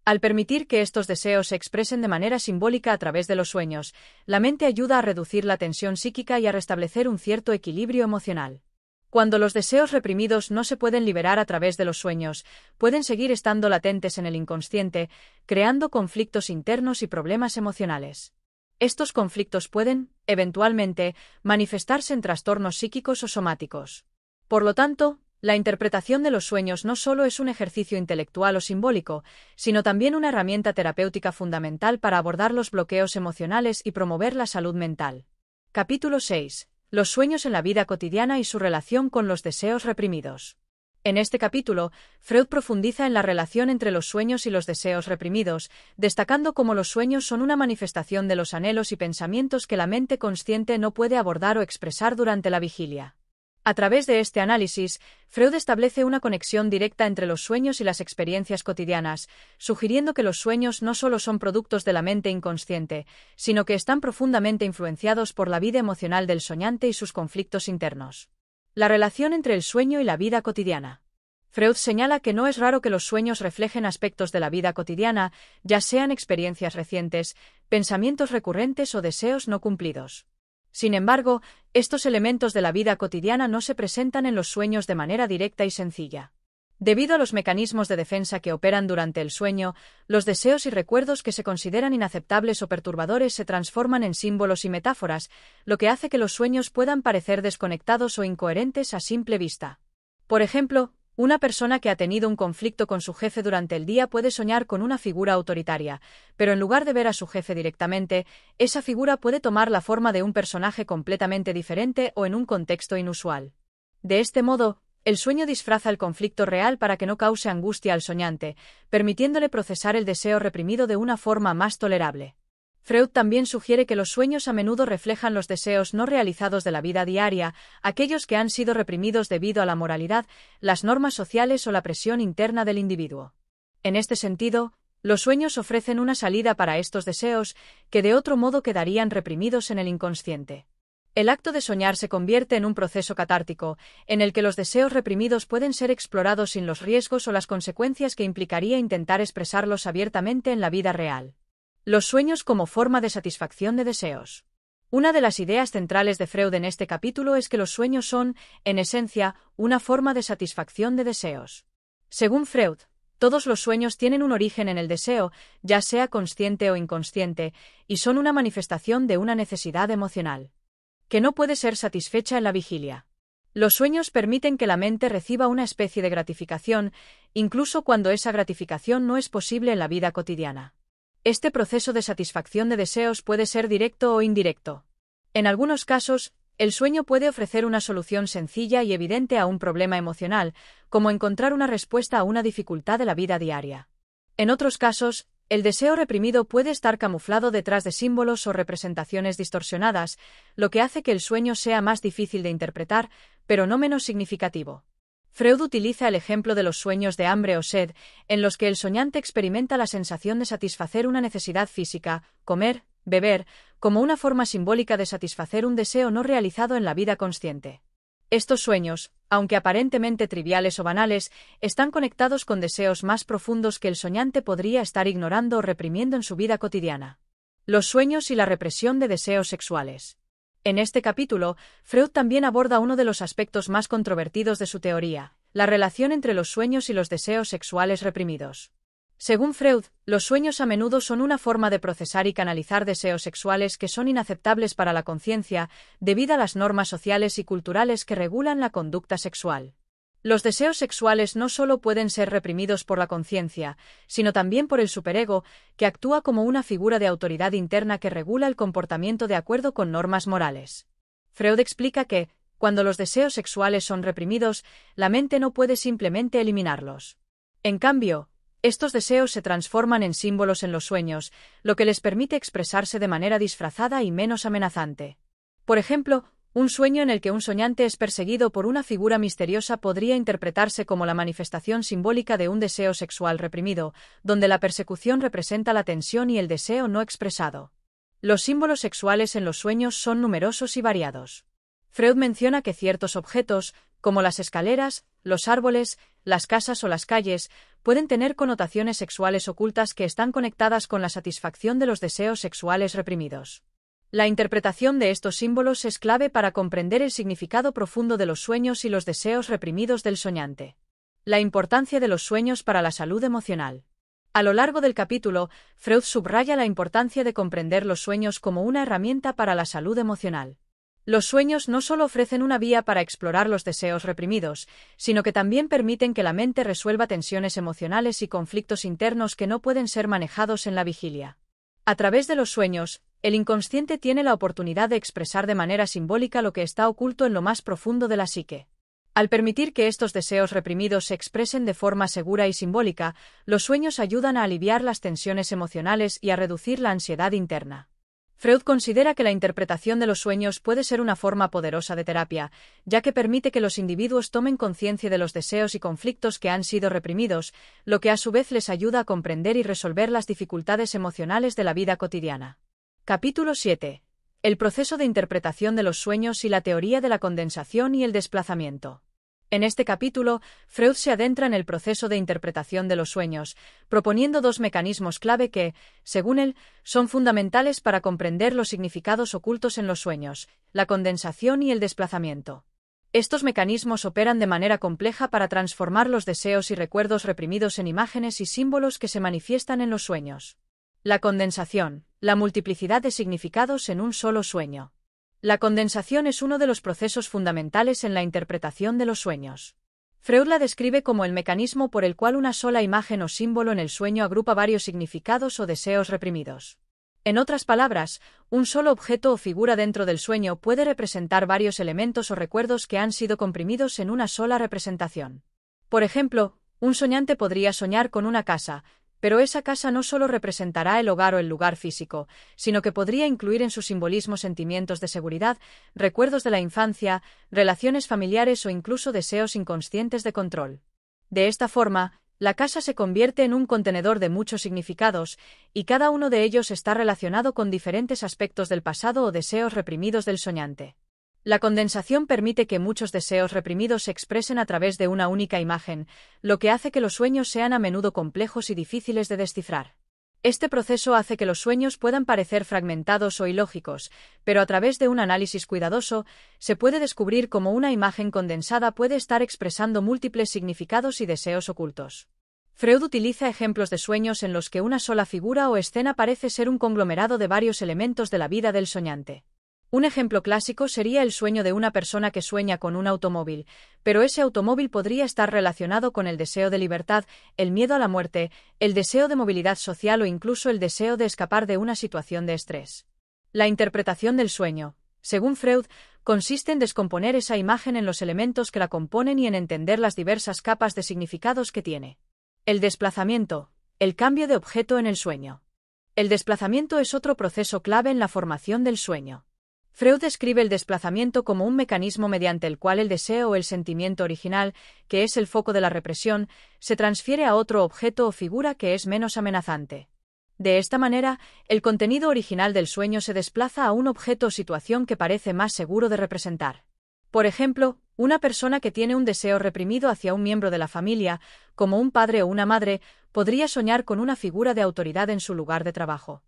Al permitir que estos deseos se expresen de manera simbólica a través de los sueños, la mente ayuda a reducir la tensión psíquica y a restablecer un cierto equilibrio emocional. Cuando los deseos reprimidos no se pueden liberar a través de los sueños, pueden seguir estando latentes en el inconsciente, creando conflictos internos y problemas emocionales. Estos conflictos pueden, eventualmente, manifestarse en trastornos psíquicos o somáticos. Por lo tanto, la interpretación de los sueños no solo es un ejercicio intelectual o simbólico, sino también una herramienta terapéutica fundamental para abordar los bloqueos emocionales y promover la salud mental. Capítulo 6. Los sueños en la vida cotidiana y su relación con los deseos reprimidos. En este capítulo, Freud profundiza en la relación entre los sueños y los deseos reprimidos, destacando cómo los sueños son una manifestación de los anhelos y pensamientos que la mente consciente no puede abordar o expresar durante la vigilia. A través de este análisis, Freud establece una conexión directa entre los sueños y las experiencias cotidianas, sugiriendo que los sueños no solo son productos de la mente inconsciente, sino que están profundamente influenciados por la vida emocional del soñante y sus conflictos internos. La relación entre el sueño y la vida cotidiana. Freud señala que no es raro que los sueños reflejen aspectos de la vida cotidiana, ya sean experiencias recientes, pensamientos recurrentes o deseos no cumplidos. Sin embargo, estos elementos de la vida cotidiana no se presentan en los sueños de manera directa y sencilla. Debido a los mecanismos de defensa que operan durante el sueño, los deseos y recuerdos que se consideran inaceptables o perturbadores se transforman en símbolos y metáforas, lo que hace que los sueños puedan parecer desconectados o incoherentes a simple vista. Por ejemplo, una persona que ha tenido un conflicto con su jefe durante el día puede soñar con una figura autoritaria, pero en lugar de ver a su jefe directamente, esa figura puede tomar la forma de un personaje completamente diferente o en un contexto inusual. De este modo, el sueño disfraza el conflicto real para que no cause angustia al soñante, permitiéndole procesar el deseo reprimido de una forma más tolerable. Freud también sugiere que los sueños a menudo reflejan los deseos no realizados de la vida diaria, aquellos que han sido reprimidos debido a la moralidad, las normas sociales o la presión interna del individuo. En este sentido, los sueños ofrecen una salida para estos deseos que de otro modo quedarían reprimidos en el inconsciente. El acto de soñar se convierte en un proceso catártico, en el que los deseos reprimidos pueden ser explorados sin los riesgos o las consecuencias que implicaría intentar expresarlos abiertamente en la vida real. Los sueños como forma de satisfacción de deseos. Una de las ideas centrales de Freud en este capítulo es que los sueños son, en esencia, una forma de satisfacción de deseos. Según Freud, todos los sueños tienen un origen en el deseo, ya sea consciente o inconsciente, y son una manifestación de una necesidad emocional que no puede ser satisfecha en la vigilia. Los sueños permiten que la mente reciba una especie de gratificación, incluso cuando esa gratificación no es posible en la vida cotidiana. Este proceso de satisfacción de deseos puede ser directo o indirecto. En algunos casos, el sueño puede ofrecer una solución sencilla y evidente a un problema emocional, como encontrar una respuesta a una dificultad de la vida diaria. En otros casos, el deseo reprimido puede estar camuflado detrás de símbolos o representaciones distorsionadas, lo que hace que el sueño sea más difícil de interpretar, pero no menos significativo. Freud utiliza el ejemplo de los sueños de hambre o sed, en los que el soñante experimenta la sensación de satisfacer una necesidad física, comer, beber, como una forma simbólica de satisfacer un deseo no realizado en la vida consciente. Estos sueños, aunque aparentemente triviales o banales, están conectados con deseos más profundos que el soñante podría estar ignorando o reprimiendo en su vida cotidiana. Los sueños y la represión de deseos sexuales. En este capítulo, Freud también aborda uno de los aspectos más controvertidos de su teoría, la relación entre los sueños y los deseos sexuales reprimidos. Según Freud, los sueños a menudo son una forma de procesar y canalizar deseos sexuales que son inaceptables para la conciencia, debido a las normas sociales y culturales que regulan la conducta sexual. Los deseos sexuales no solo pueden ser reprimidos por la conciencia, sino también por el superego, que actúa como una figura de autoridad interna que regula el comportamiento de acuerdo con normas morales. Freud explica que, cuando los deseos sexuales son reprimidos, la mente no puede simplemente eliminarlos. En cambio, estos deseos se transforman en símbolos en los sueños, lo que les permite expresarse de manera disfrazada y menos amenazante. Por ejemplo, un sueño en el que un soñante es perseguido por una figura misteriosa podría interpretarse como la manifestación simbólica de un deseo sexual reprimido, donde la persecución representa la tensión y el deseo no expresado. Los símbolos sexuales en los sueños son numerosos y variados. Freud menciona que ciertos objetos, como las escaleras, los árboles, las casas o las calles, pueden tener connotaciones sexuales ocultas que están conectadas con la satisfacción de los deseos sexuales reprimidos. La interpretación de estos símbolos es clave para comprender el significado profundo de los sueños y los deseos reprimidos del soñante. La importancia de los sueños para la salud emocional. A lo largo del capítulo, Freud subraya la importancia de comprender los sueños como una herramienta para la salud emocional. Los sueños no solo ofrecen una vía para explorar los deseos reprimidos, sino que también permiten que la mente resuelva tensiones emocionales y conflictos internos que no pueden ser manejados en la vigilia. A través de los sueños, el inconsciente tiene la oportunidad de expresar de manera simbólica lo que está oculto en lo más profundo de la psique. Al permitir que estos deseos reprimidos se expresen de forma segura y simbólica, los sueños ayudan a aliviar las tensiones emocionales y a reducir la ansiedad interna. Freud considera que la interpretación de los sueños puede ser una forma poderosa de terapia, ya que permite que los individuos tomen conciencia de los deseos y conflictos que han sido reprimidos, lo que a su vez les ayuda a comprender y resolver las dificultades emocionales de la vida cotidiana. Capítulo 7. El proceso de interpretación de los sueños y la teoría de la condensación y el desplazamiento. En este capítulo, Freud se adentra en el proceso de interpretación de los sueños, proponiendo dos mecanismos clave que, según él, son fundamentales para comprender los significados ocultos en los sueños: la condensación y el desplazamiento. Estos mecanismos operan de manera compleja para transformar los deseos y recuerdos reprimidos en imágenes y símbolos que se manifiestan en los sueños. La condensación, la multiplicidad de significados en un solo sueño. La condensación es uno de los procesos fundamentales en la interpretación de los sueños. Freud la describe como el mecanismo por el cual una sola imagen o símbolo en el sueño agrupa varios significados o deseos reprimidos. En otras palabras, un solo objeto o figura dentro del sueño puede representar varios elementos o recuerdos que han sido comprimidos en una sola representación. Por ejemplo, un soñante podría soñar con una casa, pero esa casa no solo representará el hogar o el lugar físico, sino que podría incluir en su simbolismo sentimientos de seguridad, recuerdos de la infancia, relaciones familiares o incluso deseos inconscientes de control. De esta forma, la casa se convierte en un contenedor de muchos significados, y cada uno de ellos está relacionado con diferentes aspectos del pasado o deseos reprimidos del soñante. La condensación permite que muchos deseos reprimidos se expresen a través de una única imagen, lo que hace que los sueños sean a menudo complejos y difíciles de descifrar. Este proceso hace que los sueños puedan parecer fragmentados o ilógicos, pero a través de un análisis cuidadoso, se puede descubrir cómo una imagen condensada puede estar expresando múltiples significados y deseos ocultos. Freud utiliza ejemplos de sueños en los que una sola figura o escena parece ser un conglomerado de varios elementos de la vida del soñante. Un ejemplo clásico sería el sueño de una persona que sueña con un automóvil, pero ese automóvil podría estar relacionado con el deseo de libertad, el miedo a la muerte, el deseo de movilidad social o incluso el deseo de escapar de una situación de estrés. La interpretación del sueño, según Freud, consiste en descomponer esa imagen en los elementos que la componen y en entender las diversas capas de significados que tiene. El desplazamiento, el cambio de objeto en el sueño. El desplazamiento es otro proceso clave en la formación del sueño. Freud describe el desplazamiento como un mecanismo mediante el cual el deseo o el sentimiento original, que es el foco de la represión, se transfiere a otro objeto o figura que es menos amenazante. De esta manera, el contenido original del sueño se desplaza a un objeto o situación que parece más seguro de representar. Por ejemplo, una persona que tiene un deseo reprimido hacia un miembro de la familia, como un padre o una madre, podría soñar con una figura de autoridad en su lugar de trabajo.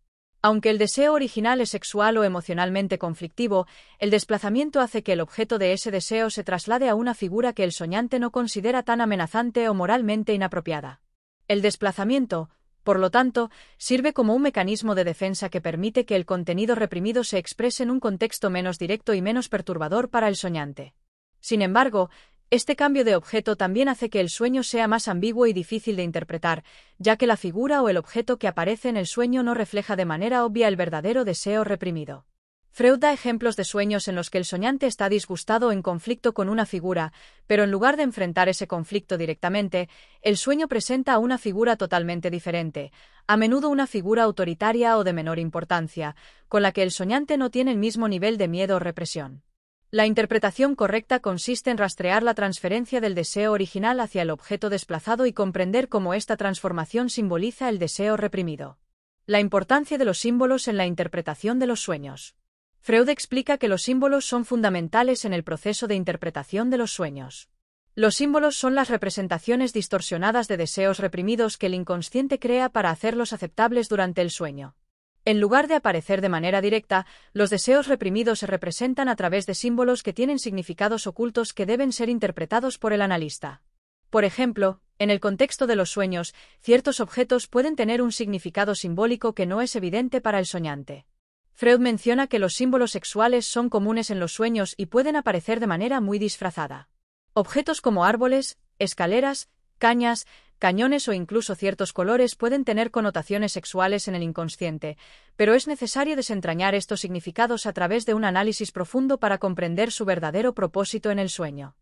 Aunque el deseo original es sexual o emocionalmente conflictivo, el desplazamiento hace que el objeto de ese deseo se traslade a una figura que el soñante no considera tan amenazante o moralmente inapropiada. El desplazamiento, por lo tanto, sirve como un mecanismo de defensa que permite que el contenido reprimido se exprese en un contexto menos directo y menos perturbador para el soñante. Sin embargo, este cambio de objeto también hace que el sueño sea más ambiguo y difícil de interpretar, ya que la figura o el objeto que aparece en el sueño no refleja de manera obvia el verdadero deseo reprimido. Freud da ejemplos de sueños en los que el soñante está disgustado o en conflicto con una figura, pero en lugar de enfrentar ese conflicto directamente, el sueño presenta a una figura totalmente diferente, a menudo una figura autoritaria o de menor importancia, con la que el soñante no tiene el mismo nivel de miedo o represión. La interpretación correcta consiste en rastrear la transferencia del deseo original hacia el objeto desplazado y comprender cómo esta transformación simboliza el deseo reprimido. La importancia de los símbolos en la interpretación de los sueños. Freud explica que los símbolos son fundamentales en el proceso de interpretación de los sueños. Los símbolos son las representaciones distorsionadas de deseos reprimidos que el inconsciente crea para hacerlos aceptables durante el sueño. En lugar de aparecer de manera directa, los deseos reprimidos se representan a través de símbolos que tienen significados ocultos que deben ser interpretados por el analista. Por ejemplo, en el contexto de los sueños, ciertos objetos pueden tener un significado simbólico que no es evidente para el soñante. Freud menciona que los símbolos sexuales son comunes en los sueños y pueden aparecer de manera muy disfrazada. Objetos como árboles, escaleras, cañas, cañones o incluso ciertos colores pueden tener connotaciones sexuales en el inconsciente, pero es necesario desentrañar estos significados a través de un análisis profundo para comprender su verdadero propósito en el sueño.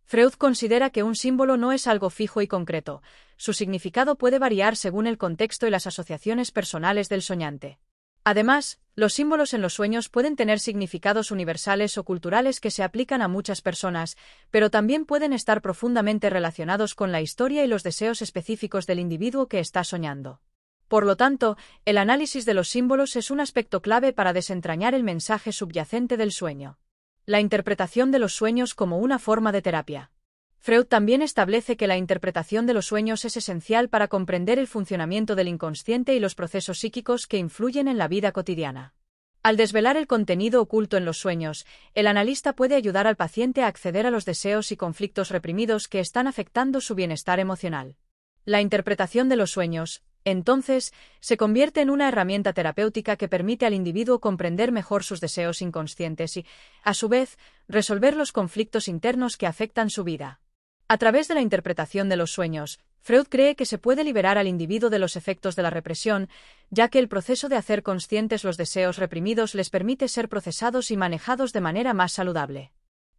Freud considera que un símbolo no es algo fijo y concreto, su significado puede variar según el contexto y las asociaciones personales del soñante. Además, los símbolos en los sueños pueden tener significados universales o culturales que se aplican a muchas personas, pero también pueden estar profundamente relacionados con la historia y los deseos específicos del individuo que está soñando. Por lo tanto, el análisis de los símbolos es un aspecto clave para desentrañar el mensaje subyacente del sueño. La interpretación de los sueños como una forma de terapia. Freud también establece que la interpretación de los sueños es esencial para comprender el funcionamiento del inconsciente y los procesos psíquicos que influyen en la vida cotidiana. Al desvelar el contenido oculto en los sueños, el analista puede ayudar al paciente a acceder a los deseos y conflictos reprimidos que están afectando su bienestar emocional. La interpretación de los sueños, entonces, se convierte en una herramienta terapéutica que permite al individuo comprender mejor sus deseos inconscientes y, a su vez, resolver los conflictos internos que afectan su vida. A través de la interpretación de los sueños, Freud cree que se puede liberar al individuo de los efectos de la represión, ya que el proceso de hacer conscientes los deseos reprimidos les permite ser procesados y manejados de manera más saludable.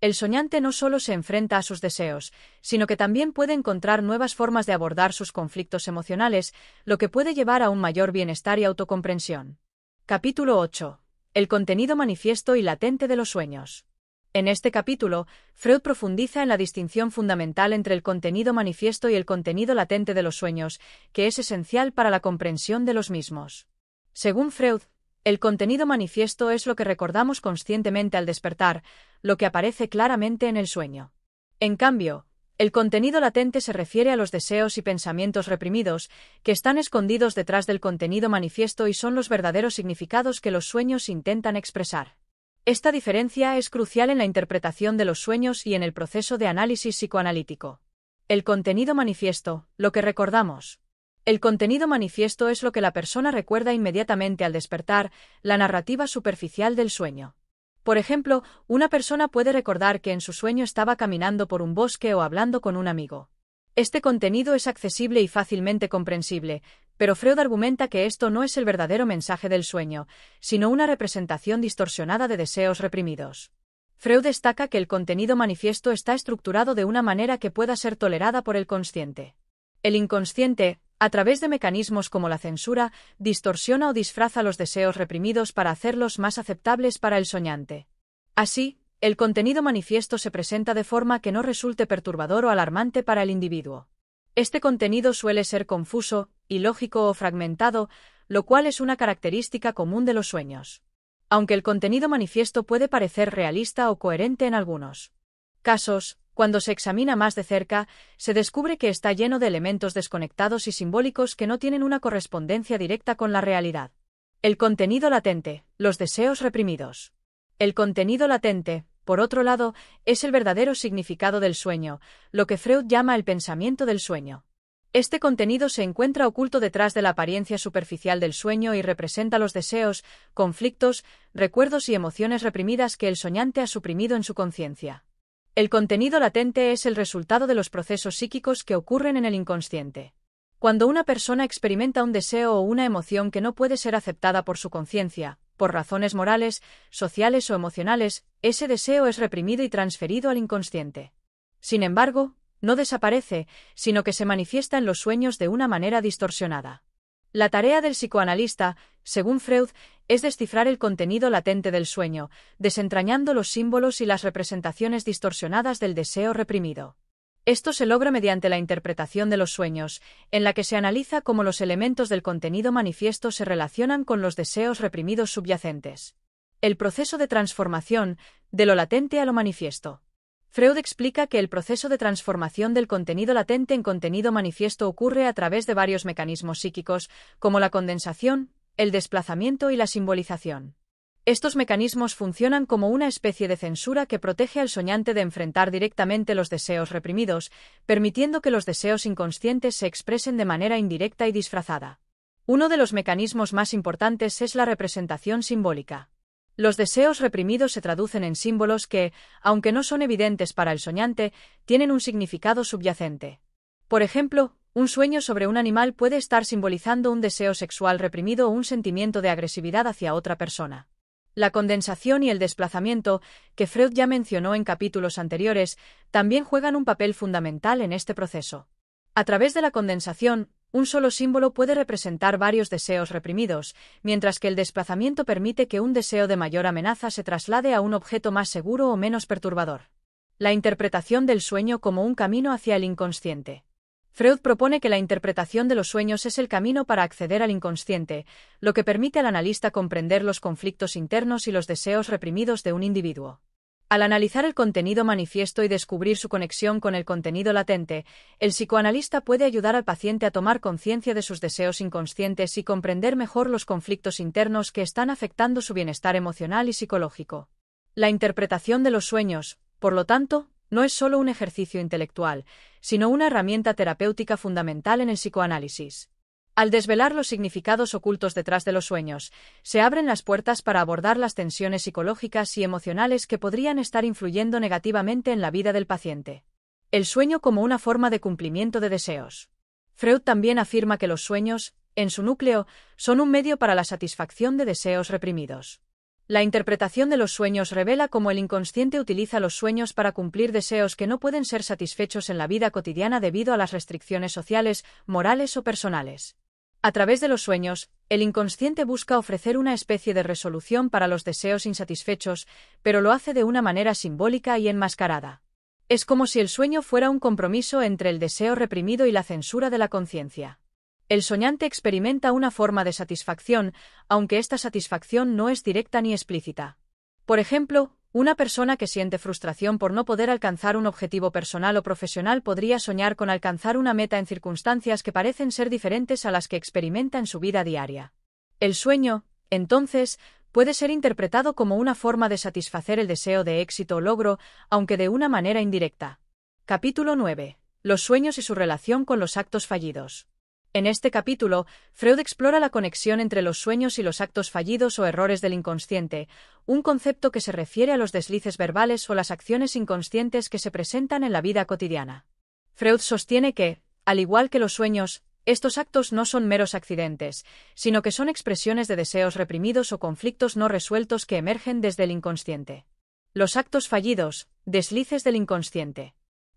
El soñante no solo se enfrenta a sus deseos, sino que también puede encontrar nuevas formas de abordar sus conflictos emocionales, lo que puede llevar a un mayor bienestar y autocomprensión. Capítulo 8. El contenido manifiesto y latente de los sueños. En este capítulo, Freud profundiza en la distinción fundamental entre el contenido manifiesto y el contenido latente de los sueños, que es esencial para la comprensión de los mismos. Según Freud, el contenido manifiesto es lo que recordamos conscientemente al despertar, lo que aparece claramente en el sueño. En cambio, el contenido latente se refiere a los deseos y pensamientos reprimidos, que están escondidos detrás del contenido manifiesto y son los verdaderos significados que los sueños intentan expresar. Esta diferencia es crucial en la interpretación de los sueños y en el proceso de análisis psicoanalítico. El contenido manifiesto, lo que recordamos. El contenido manifiesto es lo que la persona recuerda inmediatamente al despertar, la narrativa superficial del sueño. Por ejemplo, una persona puede recordar que en su sueño estaba caminando por un bosque o hablando con un amigo. Este contenido es accesible y fácilmente comprensible, pero Freud argumenta que esto no es el verdadero mensaje del sueño, sino una representación distorsionada de deseos reprimidos. Freud destaca que el contenido manifiesto está estructurado de una manera que pueda ser tolerada por el consciente. El inconsciente, a través de mecanismos como la censura, distorsiona o disfraza los deseos reprimidos para hacerlos más aceptables para el soñante. Así, el contenido manifiesto se presenta de forma que no resulte perturbador o alarmante para el individuo. Este contenido suele ser confuso, ilógico o fragmentado, lo cual es una característica común de los sueños. Aunque el contenido manifiesto puede parecer realista o coherente en algunos casos, cuando se examina más de cerca, se descubre que está lleno de elementos desconectados y simbólicos que no tienen una correspondencia directa con la realidad. El contenido latente, los deseos reprimidos. El contenido latente, por otro lado, es el verdadero significado del sueño, lo que Freud llama el pensamiento del sueño. Este contenido se encuentra oculto detrás de la apariencia superficial del sueño y representa los deseos, conflictos, recuerdos y emociones reprimidas que el soñante ha suprimido en su conciencia. El contenido latente es el resultado de los procesos psíquicos que ocurren en el inconsciente. Cuando una persona experimenta un deseo o una emoción que no puede ser aceptada por su conciencia, por razones morales, sociales o emocionales, ese deseo es reprimido y transferido al inconsciente. Sin embargo, no desaparece, sino que se manifiesta en los sueños de una manera distorsionada. La tarea del psicoanalista, según Freud, es descifrar el contenido latente del sueño, desentrañando los símbolos y las representaciones distorsionadas del deseo reprimido. Esto se logra mediante la interpretación de los sueños, en la que se analiza cómo los elementos del contenido manifiesto se relacionan con los deseos reprimidos subyacentes. El proceso de transformación, de lo latente a lo manifiesto. Freud explica que el proceso de transformación del contenido latente en contenido manifiesto ocurre a través de varios mecanismos psíquicos, como la condensación, el desplazamiento y la simbolización. Estos mecanismos funcionan como una especie de censura que protege al soñante de enfrentar directamente los deseos reprimidos, permitiendo que los deseos inconscientes se expresen de manera indirecta y disfrazada. Uno de los mecanismos más importantes es la representación simbólica. Los deseos reprimidos se traducen en símbolos que, aunque no son evidentes para el soñante, tienen un significado subyacente. Por ejemplo, un sueño sobre un animal puede estar simbolizando un deseo sexual reprimido o un sentimiento de agresividad hacia otra persona. La condensación y el desplazamiento, que Freud ya mencionó en capítulos anteriores, también juegan un papel fundamental en este proceso. A través de la condensación, un solo símbolo puede representar varios deseos reprimidos, mientras que el desplazamiento permite que un deseo de mayor amenaza se traslade a un objeto más seguro o menos perturbador. La interpretación del sueño como un camino hacia el inconsciente. Freud propone que la interpretación de los sueños es el camino para acceder al inconsciente, lo que permite al analista comprender los conflictos internos y los deseos reprimidos de un individuo. Al analizar el contenido manifiesto y descubrir su conexión con el contenido latente, el psicoanalista puede ayudar al paciente a tomar conciencia de sus deseos inconscientes y comprender mejor los conflictos internos que están afectando su bienestar emocional y psicológico. La interpretación de los sueños, por lo tanto, no es solo un ejercicio intelectual, sino una herramienta terapéutica fundamental en el psicoanálisis. Al desvelar los significados ocultos detrás de los sueños, se abren las puertas para abordar las tensiones psicológicas y emocionales que podrían estar influyendo negativamente en la vida del paciente. El sueño como una forma de cumplimiento de deseos. Freud también afirma que los sueños, en su núcleo, son un medio para la satisfacción de deseos reprimidos. La interpretación de los sueños revela cómo el inconsciente utiliza los sueños para cumplir deseos que no pueden ser satisfechos en la vida cotidiana debido a las restricciones sociales, morales o personales. A través de los sueños, el inconsciente busca ofrecer una especie de resolución para los deseos insatisfechos, pero lo hace de una manera simbólica y enmascarada. Es como si el sueño fuera un compromiso entre el deseo reprimido y la censura de la conciencia. El soñante experimenta una forma de satisfacción, aunque esta satisfacción no es directa ni explícita. Por ejemplo, una persona que siente frustración por no poder alcanzar un objetivo personal o profesional podría soñar con alcanzar una meta en circunstancias que parecen ser diferentes a las que experimenta en su vida diaria. El sueño, entonces, puede ser interpretado como una forma de satisfacer el deseo de éxito o logro, aunque de una manera indirecta. Capítulo 9. Los sueños y su relación con los actos fallidos. En este capítulo, Freud explora la conexión entre los sueños y los actos fallidos o errores del inconsciente, un concepto que se refiere a los deslices verbales o las acciones inconscientes que se presentan en la vida cotidiana. Freud sostiene que, al igual que los sueños, estos actos no son meros accidentes, sino que son expresiones de deseos reprimidos o conflictos no resueltos que emergen desde el inconsciente. Los actos fallidos, deslices del inconsciente.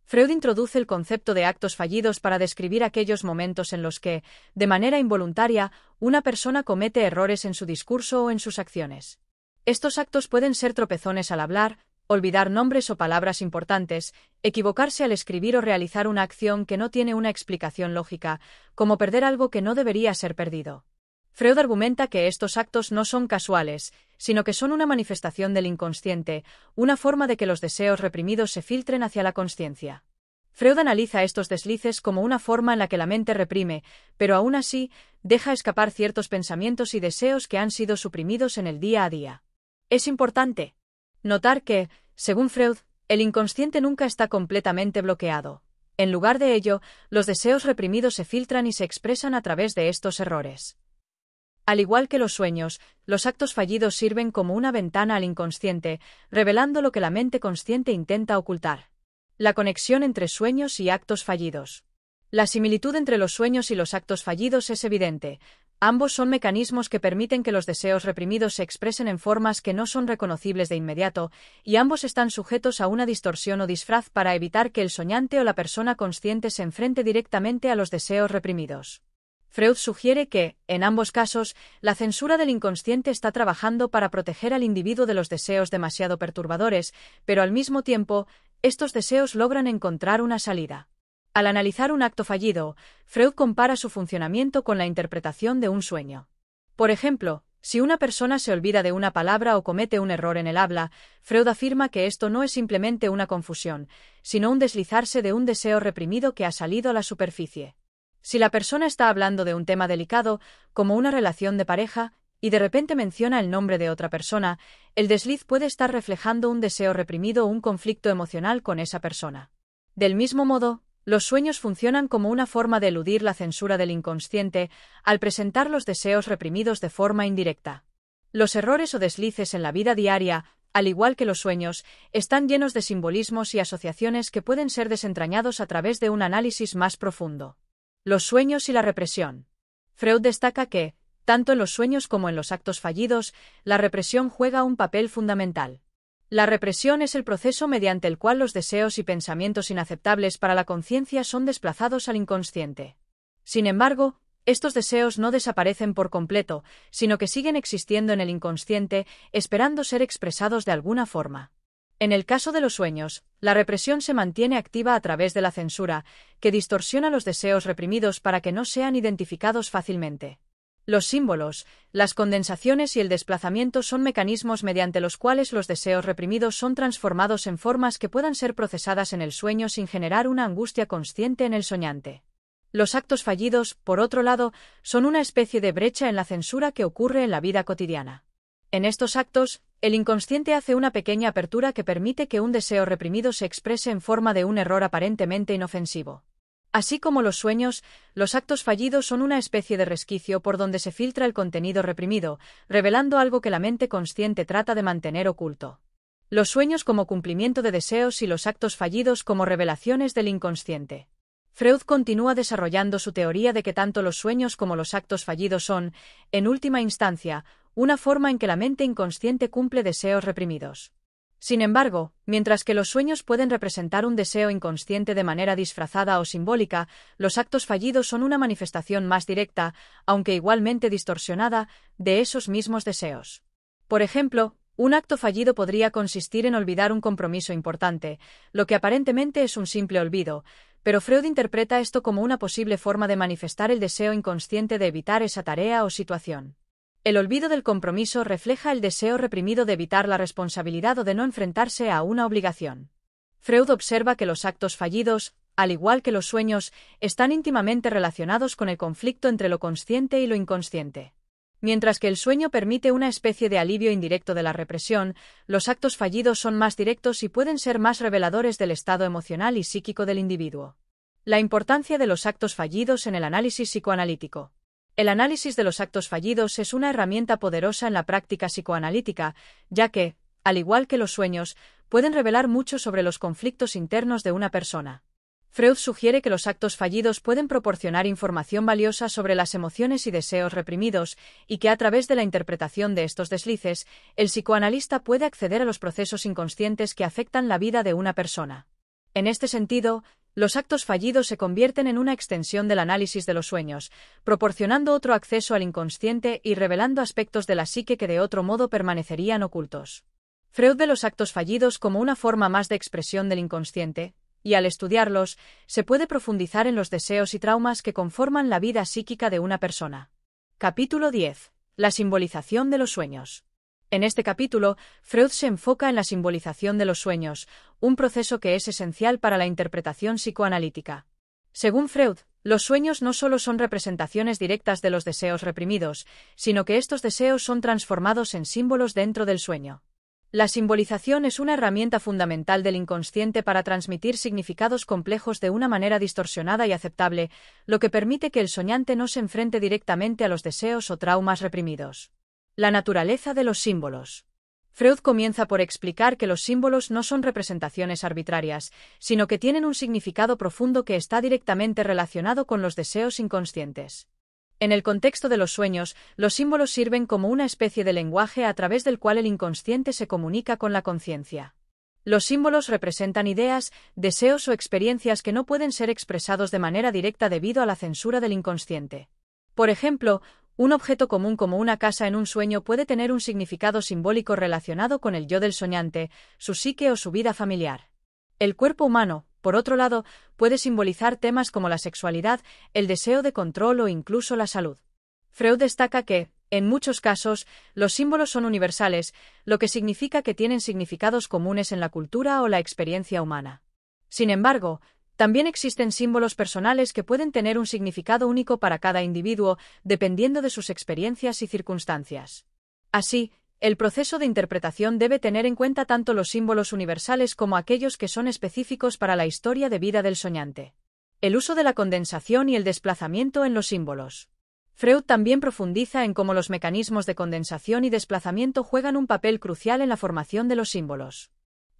Freud introduce el concepto de actos fallidos para describir aquellos momentos en los que, de manera involuntaria, una persona comete errores en su discurso o en sus acciones. Estos actos pueden ser tropezones al hablar, olvidar nombres o palabras importantes, equivocarse al escribir o realizar una acción que no tiene una explicación lógica, como perder algo que no debería ser perdido. Freud argumenta que estos actos no son casuales, sino que son una manifestación del inconsciente, una forma de que los deseos reprimidos se filtren hacia la consciencia. Freud analiza estos deslices como una forma en la que la mente reprime, pero aún así, deja escapar ciertos pensamientos y deseos que han sido suprimidos en el día a día. Es importante notar que, según Freud, el inconsciente nunca está completamente bloqueado. En lugar de ello, los deseos reprimidos se filtran y se expresan a través de estos errores. Al igual que los sueños, los actos fallidos sirven como una ventana al inconsciente, revelando lo que la mente consciente intenta ocultar. La conexión entre sueños y actos fallidos. La similitud entre los sueños y los actos fallidos es evidente. Ambos son mecanismos que permiten que los deseos reprimidos se expresen en formas que no son reconocibles de inmediato, y ambos están sujetos a una distorsión o disfraz para evitar que el soñante o la persona consciente se enfrente directamente a los deseos reprimidos. Freud sugiere que, en ambos casos, la censura del inconsciente está trabajando para proteger al individuo de los deseos demasiado perturbadores, pero al mismo tiempo, estos deseos logran encontrar una salida. Al analizar un acto fallido, Freud compara su funcionamiento con la interpretación de un sueño. Por ejemplo, si una persona se olvida de una palabra o comete un error en el habla, Freud afirma que esto no es simplemente una confusión, sino un deslizarse de un deseo reprimido que ha salido a la superficie. Si la persona está hablando de un tema delicado, como una relación de pareja, y de repente menciona el nombre de otra persona, el desliz puede estar reflejando un deseo reprimido o un conflicto emocional con esa persona. Del mismo modo, los sueños funcionan como una forma de eludir la censura del inconsciente al presentar los deseos reprimidos de forma indirecta. Los errores o deslices en la vida diaria, al igual que los sueños, están llenos de simbolismos y asociaciones que pueden ser desentrañados a través de un análisis más profundo. Los sueños y la represión. Freud destaca que, tanto en los sueños como en los actos fallidos, la represión juega un papel fundamental. La represión es el proceso mediante el cual los deseos y pensamientos inaceptables para la conciencia son desplazados al inconsciente. Sin embargo, estos deseos no desaparecen por completo, sino que siguen existiendo en el inconsciente, esperando ser expresados de alguna forma. En el caso de los sueños, la represión se mantiene activa a través de la censura, que distorsiona los deseos reprimidos para que no sean identificados fácilmente. Los símbolos, las condensaciones y el desplazamiento son mecanismos mediante los cuales los deseos reprimidos son transformados en formas que puedan ser procesadas en el sueño sin generar una angustia consciente en el soñante. Los actos fallidos, por otro lado, son una especie de brecha en la censura que ocurre en la vida cotidiana. En estos actos, el inconsciente hace una pequeña apertura que permite que un deseo reprimido se exprese en forma de un error aparentemente inofensivo. Así como los sueños, los actos fallidos son una especie de resquicio por donde se filtra el contenido reprimido, revelando algo que la mente consciente trata de mantener oculto. Los sueños como cumplimiento de deseos y los actos fallidos como revelaciones del inconsciente. Freud continúa desarrollando su teoría de que tanto los sueños como los actos fallidos son, en última instancia, una forma en que la mente inconsciente cumple deseos reprimidos. Sin embargo, mientras que los sueños pueden representar un deseo inconsciente de manera disfrazada o simbólica, los actos fallidos son una manifestación más directa, aunque igualmente distorsionada, de esos mismos deseos. Por ejemplo, un acto fallido podría consistir en olvidar un compromiso importante, lo que aparentemente es un simple olvido, pero Freud interpreta esto como una posible forma de manifestar el deseo inconsciente de evitar esa tarea o situación. El olvido del compromiso refleja el deseo reprimido de evitar la responsabilidad o de no enfrentarse a una obligación. Freud observa que los actos fallidos, al igual que los sueños, están íntimamente relacionados con el conflicto entre lo consciente y lo inconsciente. Mientras que el sueño permite una especie de alivio indirecto de la represión, los actos fallidos son más directos y pueden ser más reveladores del estado emocional y psíquico del individuo. La importancia de los actos fallidos en el análisis psicoanalítico. El análisis de los actos fallidos es una herramienta poderosa en la práctica psicoanalítica, ya que, al igual que los sueños, pueden revelar mucho sobre los conflictos internos de una persona. Freud sugiere que los actos fallidos pueden proporcionar información valiosa sobre las emociones y deseos reprimidos, y que a través de la interpretación de estos deslices, el psicoanalista puede acceder a los procesos inconscientes que afectan la vida de una persona. En este sentido, los actos fallidos se convierten en una extensión del análisis de los sueños, proporcionando otro acceso al inconsciente y revelando aspectos de la psique que de otro modo permanecerían ocultos. Freud ve los actos fallidos como una forma más de expresión del inconsciente, y al estudiarlos, se puede profundizar en los deseos y traumas que conforman la vida psíquica de una persona. Capítulo 10. La simbolización de los sueños. En este capítulo, Freud se enfoca en la simbolización de los sueños, un proceso que es esencial para la interpretación psicoanalítica. Según Freud, los sueños no solo son representaciones directas de los deseos reprimidos, sino que estos deseos son transformados en símbolos dentro del sueño. La simbolización es una herramienta fundamental del inconsciente para transmitir significados complejos de una manera distorsionada y aceptable, lo que permite que el soñante no se enfrente directamente a los deseos o traumas reprimidos. La naturaleza de los símbolos. Freud comienza por explicar que los símbolos no son representaciones arbitrarias, sino que tienen un significado profundo que está directamente relacionado con los deseos inconscientes. En el contexto de los sueños, los símbolos sirven como una especie de lenguaje a través del cual el inconsciente se comunica con la conciencia. Los símbolos representan ideas, deseos o experiencias que no pueden ser expresados de manera directa debido a la censura del inconsciente. Por ejemplo, un objeto común como una casa en un sueño puede tener un significado simbólico relacionado con el yo del soñante, su psique o su vida familiar. El cuerpo humano, por otro lado, puede simbolizar temas como la sexualidad, el deseo de control o incluso la salud. Freud destaca que, en muchos casos, los símbolos son universales, lo que significa que tienen significados comunes en la cultura o la experiencia humana. Sin embargo, También existen símbolos personales que pueden tener un significado único para cada individuo, dependiendo de sus experiencias y circunstancias. Así, el proceso de interpretación debe tener en cuenta tanto los símbolos universales como aquellos que son específicos para la historia de vida del soñante. El uso de la condensación y el desplazamiento en los símbolos. Freud también profundiza en cómo los mecanismos de condensación y desplazamiento juegan un papel crucial en la formación de los símbolos.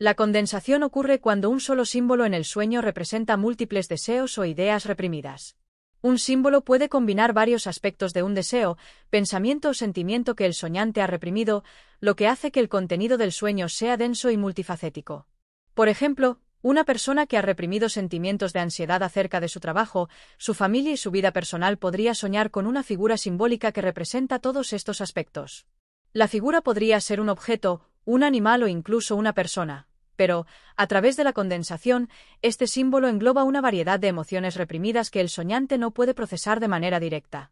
La condensación ocurre cuando un solo símbolo en el sueño representa múltiples deseos o ideas reprimidas. Un símbolo puede combinar varios aspectos de un deseo, pensamiento o sentimiento que el soñante ha reprimido, lo que hace que el contenido del sueño sea denso y multifacético. Por ejemplo, una persona que ha reprimido sentimientos de ansiedad acerca de su trabajo, su familia y su vida personal podría soñar con una figura simbólica que representa todos estos aspectos. La figura podría ser un objeto, un animal o incluso una persona. Pero, a través de la condensación, este símbolo engloba una variedad de emociones reprimidas que el soñante no puede procesar de manera directa.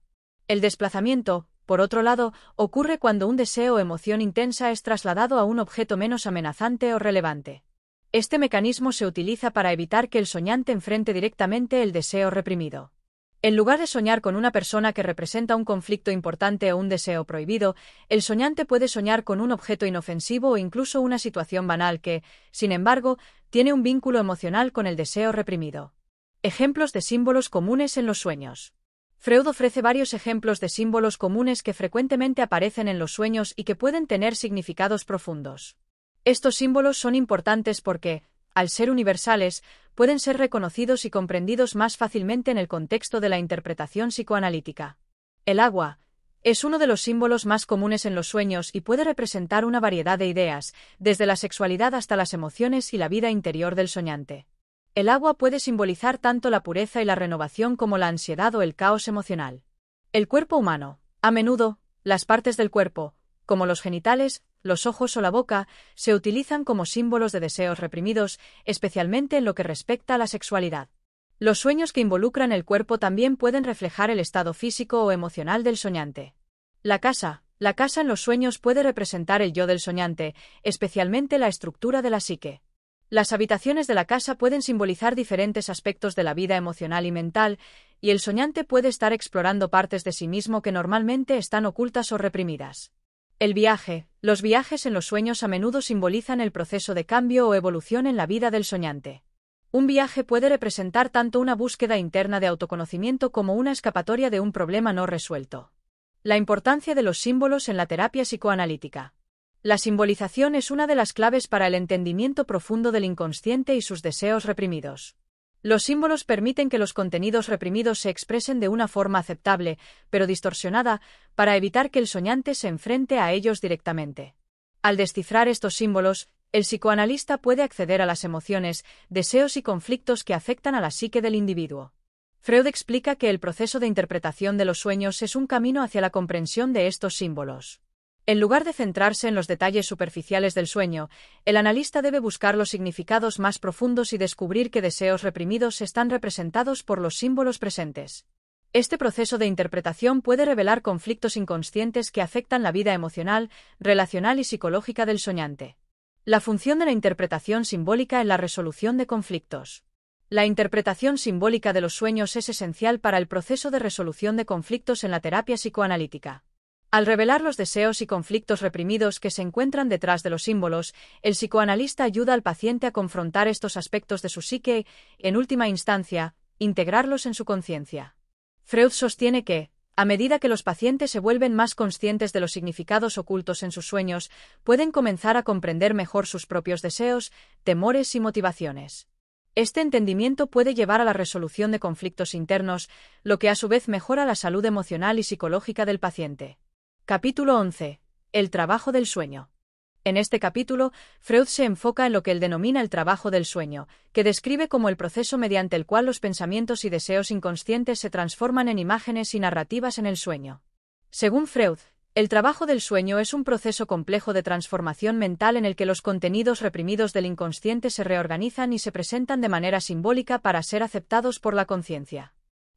El desplazamiento, por otro lado, ocurre cuando un deseo o emoción intensa es trasladado a un objeto menos amenazante o relevante. Este mecanismo se utiliza para evitar que el soñante enfrente directamente el deseo reprimido. En lugar de soñar con una persona que representa un conflicto importante o un deseo prohibido, el soñante puede soñar con un objeto inofensivo o incluso una situación banal que, sin embargo, tiene un vínculo emocional con el deseo reprimido. Ejemplos de símbolos comunes en los sueños. Freud ofrece varios ejemplos de símbolos comunes que frecuentemente aparecen en los sueños y que pueden tener significados profundos. Estos símbolos son importantes porque, al ser universales, pueden ser reconocidos y comprendidos más fácilmente en el contexto de la interpretación psicoanalítica. El agua es uno de los símbolos más comunes en los sueños y puede representar una variedad de ideas, desde la sexualidad hasta las emociones y la vida interior del soñante. El agua puede simbolizar tanto la pureza y la renovación como la ansiedad o el caos emocional. El cuerpo humano. A menudo, las partes del cuerpo, como los genitales, los ojos o la boca, se utilizan como símbolos de deseos reprimidos, especialmente en lo que respecta a la sexualidad. Los sueños que involucran el cuerpo también pueden reflejar el estado físico o emocional del soñante. La casa en los sueños puede representar el yo del soñante, especialmente la estructura de la psique. Las habitaciones de la casa pueden simbolizar diferentes aspectos de la vida emocional y mental, y el soñante puede estar explorando partes de sí mismo que normalmente están ocultas o reprimidas. El viaje. Los viajes en los sueños a menudo simbolizan el proceso de cambio o evolución en la vida del soñante. Un viaje puede representar tanto una búsqueda interna de autoconocimiento como una escapatoria de un problema no resuelto. La importancia de los símbolos en la terapia psicoanalítica. La simbolización es una de las claves para el entendimiento profundo del inconsciente y sus deseos reprimidos. Los símbolos permiten que los contenidos reprimidos se expresen de una forma aceptable, pero distorsionada, para evitar que el soñante se enfrente a ellos directamente. Al descifrar estos símbolos, el psicoanalista puede acceder a las emociones, deseos y conflictos que afectan a la psique del individuo. Freud explica que el proceso de interpretación de los sueños es un camino hacia la comprensión de estos símbolos. En lugar de centrarse en los detalles superficiales del sueño, el analista debe buscar los significados más profundos y descubrir qué deseos reprimidos están representados por los símbolos presentes. Este proceso de interpretación puede revelar conflictos inconscientes que afectan la vida emocional, relacional y psicológica del soñante. La función de la interpretación simbólica en la resolución de conflictos. La interpretación simbólica de los sueños es esencial para el proceso de resolución de conflictos en la terapia psicoanalítica. Al revelar los deseos y conflictos reprimidos que se encuentran detrás de los símbolos, el psicoanalista ayuda al paciente a confrontar estos aspectos de su psique y, en última instancia, integrarlos en su conciencia. Freud sostiene que, a medida que los pacientes se vuelven más conscientes de los significados ocultos en sus sueños, pueden comenzar a comprender mejor sus propios deseos, temores y motivaciones. Este entendimiento puede llevar a la resolución de conflictos internos, lo que a su vez mejora la salud emocional y psicológica del paciente. Capítulo 11. El trabajo del sueño. En este capítulo, Freud se enfoca en lo que él denomina el trabajo del sueño, que describe como el proceso mediante el cual los pensamientos y deseos inconscientes se transforman en imágenes y narrativas en el sueño. Según Freud, el trabajo del sueño es un proceso complejo de transformación mental en el que los contenidos reprimidos del inconsciente se reorganizan y se presentan de manera simbólica para ser aceptados por la conciencia.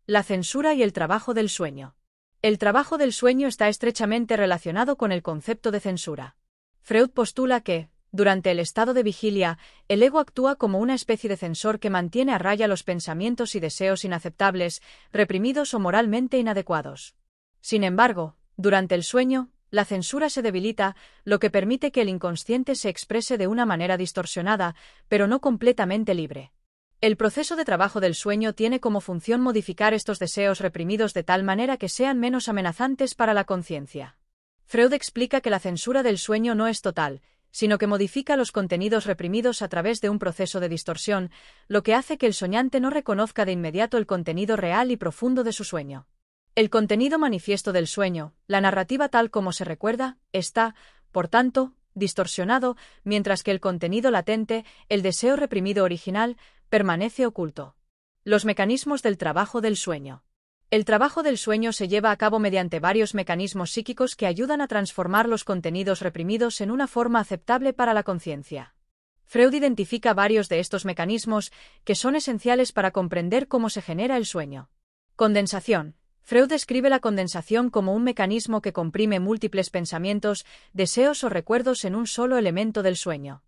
La censura y el trabajo del sueño. El trabajo del sueño está estrechamente relacionado con el concepto de censura. Freud postula que, Durante el estado de vigilia, el ego actúa como una especie de censor que mantiene a raya los pensamientos y deseos inaceptables, reprimidos o moralmente inadecuados. Sin embargo, durante el sueño, la censura se debilita, lo que permite que el inconsciente se exprese de una manera distorsionada, pero no completamente libre. El proceso de trabajo del sueño tiene como función modificar estos deseos reprimidos de tal manera que sean menos amenazantes para la conciencia. Freud explica que la censura del sueño no es total, sino que modifica los contenidos reprimidos a través de un proceso de distorsión, lo que hace que el soñante no reconozca de inmediato el contenido real y profundo de su sueño. El contenido manifiesto del sueño, la narrativa tal como se recuerda, está, por tanto, distorsionado, mientras que el contenido latente, el deseo reprimido original, permanece oculto. Los mecanismos del trabajo del sueño. El trabajo del sueño se lleva a cabo mediante varios mecanismos psíquicos que ayudan a transformar los contenidos reprimidos en una forma aceptable para la conciencia. Freud identifica varios de estos mecanismos que son esenciales para comprender cómo se genera el sueño. Condensación. Freud describe la condensación como un mecanismo que comprime múltiples pensamientos, deseos o recuerdos en un solo elemento del sueño.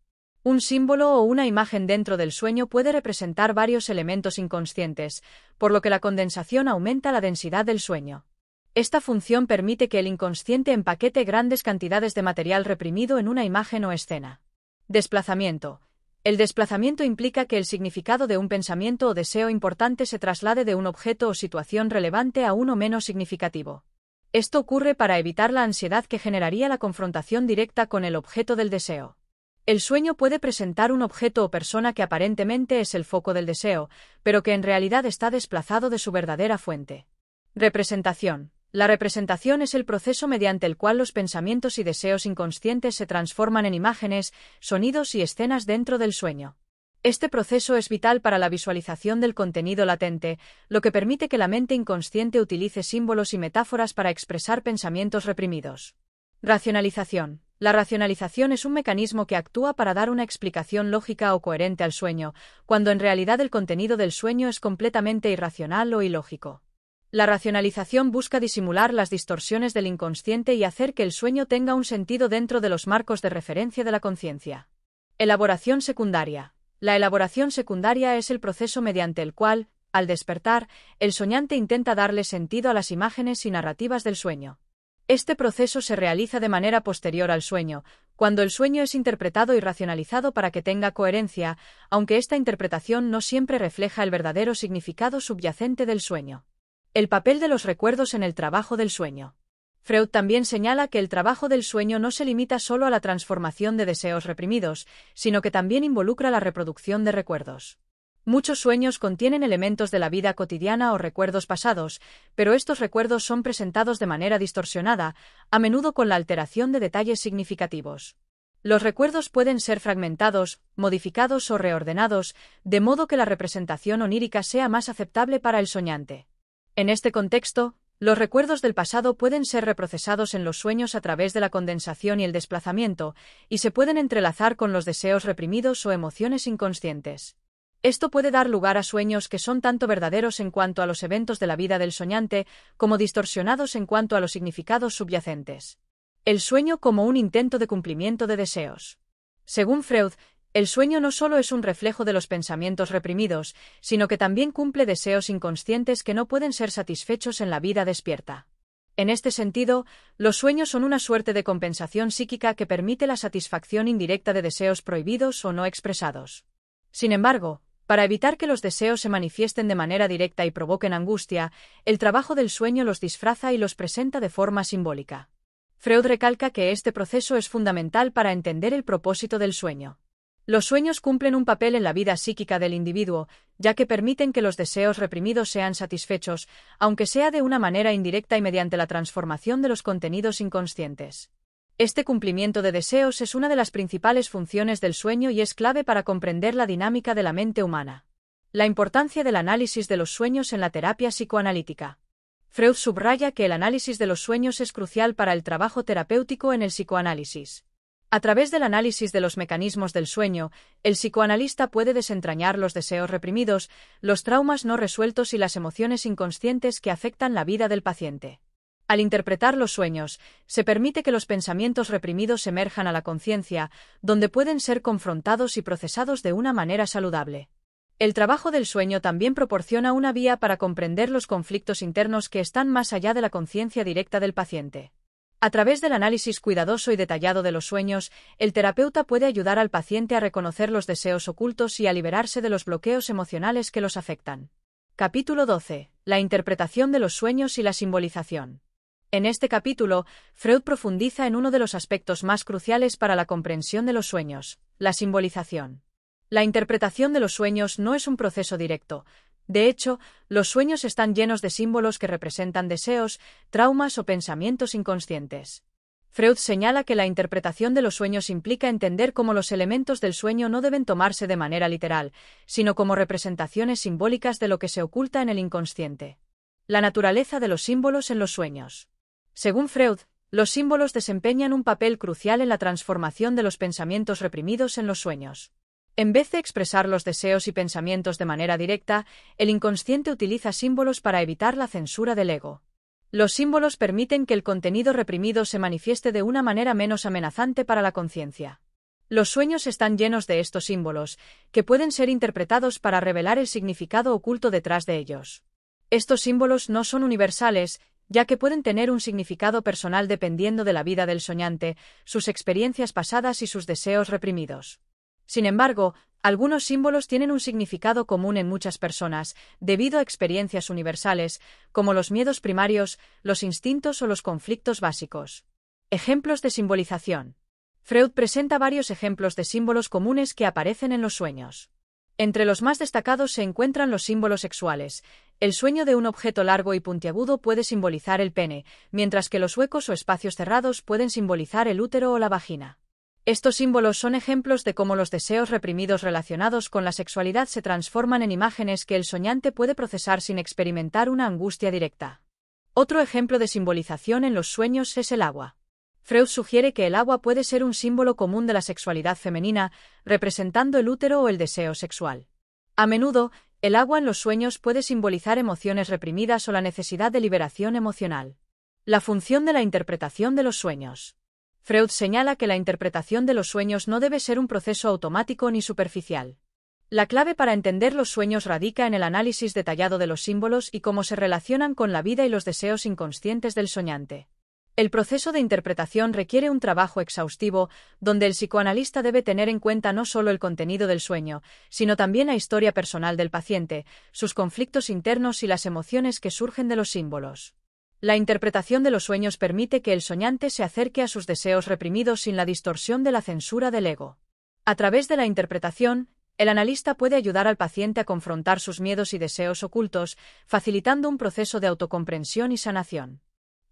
Un símbolo o una imagen dentro del sueño puede representar varios elementos inconscientes, por lo que la condensación aumenta la densidad del sueño. Esta función permite que el inconsciente empaquete grandes cantidades de material reprimido en una imagen o escena. Desplazamiento. El desplazamiento implica que el significado de un pensamiento o deseo importante se traslade de un objeto o situación relevante a uno menos significativo. Esto ocurre para evitar la ansiedad que generaría la confrontación directa con el objeto del deseo. El sueño puede presentar un objeto o persona que aparentemente es el foco del deseo, pero que en realidad está desplazado de su verdadera fuente. Representación. La representación es el proceso mediante el cual los pensamientos y deseos inconscientes se transforman en imágenes, sonidos y escenas dentro del sueño. Este proceso es vital para la visualización del contenido latente, lo que permite que la mente inconsciente utilice símbolos y metáforas para expresar pensamientos reprimidos. Racionalización. La racionalización es un mecanismo que actúa para dar una explicación lógica o coherente al sueño, cuando en realidad el contenido del sueño es completamente irracional o ilógico. La racionalización busca disimular las distorsiones del inconsciente y hacer que el sueño tenga un sentido dentro de los marcos de referencia de la conciencia. Elaboración secundaria. La elaboración secundaria es el proceso mediante el cual, al despertar, el soñante intenta darle sentido a las imágenes y narrativas del sueño. Este proceso se realiza de manera posterior al sueño, cuando el sueño es interpretado y racionalizado para que tenga coherencia, aunque esta interpretación no siempre refleja el verdadero significado subyacente del sueño. El papel de los recuerdos en el trabajo del sueño. Freud también señala que el trabajo del sueño no se limita solo a la transformación de deseos reprimidos, sino que también involucra la reproducción de recuerdos. Muchos sueños contienen elementos de la vida cotidiana o recuerdos pasados, pero estos recuerdos son presentados de manera distorsionada, a menudo con la alteración de detalles significativos. Los recuerdos pueden ser fragmentados, modificados o reordenados, de modo que la representación onírica sea más aceptable para el soñante. En este contexto, los recuerdos del pasado pueden ser reprocesados en los sueños a través de la condensación y el desplazamiento, y se pueden entrelazar con los deseos reprimidos o emociones inconscientes. Esto puede dar lugar a sueños que son tanto verdaderos en cuanto a los eventos de la vida del soñante, como distorsionados en cuanto a los significados subyacentes. El sueño como un intento de cumplimiento de deseos. Según Freud, el sueño no solo es un reflejo de los pensamientos reprimidos, sino que también cumple deseos inconscientes que no pueden ser satisfechos en la vida despierta. En este sentido, los sueños son una suerte de compensación psíquica que permite la satisfacción indirecta de deseos prohibidos o no expresados. Sin embargo, para evitar que los deseos se manifiesten de manera directa y provoquen angustia, el trabajo del sueño los disfraza y los presenta de forma simbólica. Freud recalca que este proceso es fundamental para entender el propósito del sueño. Los sueños cumplen un papel en la vida psíquica del individuo, ya que permiten que los deseos reprimidos sean satisfechos, aunque sea de una manera indirecta y mediante la transformación de los contenidos inconscientes. Este cumplimiento de deseos es una de las principales funciones del sueño y es clave para comprender la dinámica de la mente humana. La importancia del análisis de los sueños en la terapia psicoanalítica. Freud subraya que el análisis de los sueños es crucial para el trabajo terapéutico en el psicoanálisis. A través del análisis de los mecanismos del sueño, el psicoanalista puede desentrañar los deseos reprimidos, los traumas no resueltos y las emociones inconscientes que afectan la vida del paciente. Al interpretar los sueños, se permite que los pensamientos reprimidos emerjan a la conciencia, donde pueden ser confrontados y procesados de una manera saludable. El trabajo del sueño también proporciona una vía para comprender los conflictos internos que están más allá de la conciencia directa del paciente. A través del análisis cuidadoso y detallado de los sueños, el terapeuta puede ayudar al paciente a reconocer los deseos ocultos y a liberarse de los bloqueos emocionales que los afectan. Capítulo 12. La interpretación de los sueños y la simbolización. En este capítulo, Freud profundiza en uno de los aspectos más cruciales para la comprensión de los sueños, la simbolización. La interpretación de los sueños no es un proceso directo. De hecho, los sueños están llenos de símbolos que representan deseos, traumas o pensamientos inconscientes. Freud señala que la interpretación de los sueños implica entender cómo los elementos del sueño no deben tomarse de manera literal, sino como representaciones simbólicas de lo que se oculta en el inconsciente. La naturaleza de los símbolos en los sueños. Según Freud, los símbolos desempeñan un papel crucial en la transformación de los pensamientos reprimidos en los sueños. En vez de expresar los deseos y pensamientos de manera directa, el inconsciente utiliza símbolos para evitar la censura del ego. Los símbolos permiten que el contenido reprimido se manifieste de una manera menos amenazante para la conciencia. Los sueños están llenos de estos símbolos, que pueden ser interpretados para revelar el significado oculto detrás de ellos. Estos símbolos no son universales, ya que pueden tener un significado personal dependiendo de la vida del soñante, sus experiencias pasadas y sus deseos reprimidos. Sin embargo, algunos símbolos tienen un significado común en muchas personas, debido a experiencias universales, como los miedos primarios, los instintos o los conflictos básicos. Ejemplos de simbolización. Freud presenta varios ejemplos de símbolos comunes que aparecen en los sueños. Entre los más destacados se encuentran los símbolos sexuales. El sueño de un objeto largo y puntiagudo puede simbolizar el pene, mientras que los huecos o espacios cerrados pueden simbolizar el útero o la vagina. Estos símbolos son ejemplos de cómo los deseos reprimidos relacionados con la sexualidad se transforman en imágenes que el soñante puede procesar sin experimentar una angustia directa. Otro ejemplo de simbolización en los sueños es el agua. Freud sugiere que el agua puede ser un símbolo común de la sexualidad femenina, representando el útero o el deseo sexual. A menudo, el agua en los sueños puede simbolizar emociones reprimidas o la necesidad de liberación emocional. La función de la interpretación de los sueños. Freud señala que la interpretación de los sueños no debe ser un proceso automático ni superficial. La clave para entender los sueños radica en el análisis detallado de los símbolos y cómo se relacionan con la vida y los deseos inconscientes del soñante. El proceso de interpretación requiere un trabajo exhaustivo, donde el psicoanalista debe tener en cuenta no solo el contenido del sueño, sino también la historia personal del paciente, sus conflictos internos y las emociones que surgen de los símbolos. La interpretación de los sueños permite que el soñante se acerque a sus deseos reprimidos sin la distorsión de la censura del ego. A través de la interpretación, el analista puede ayudar al paciente a confrontar sus miedos y deseos ocultos, facilitando un proceso de autocomprensión y sanación.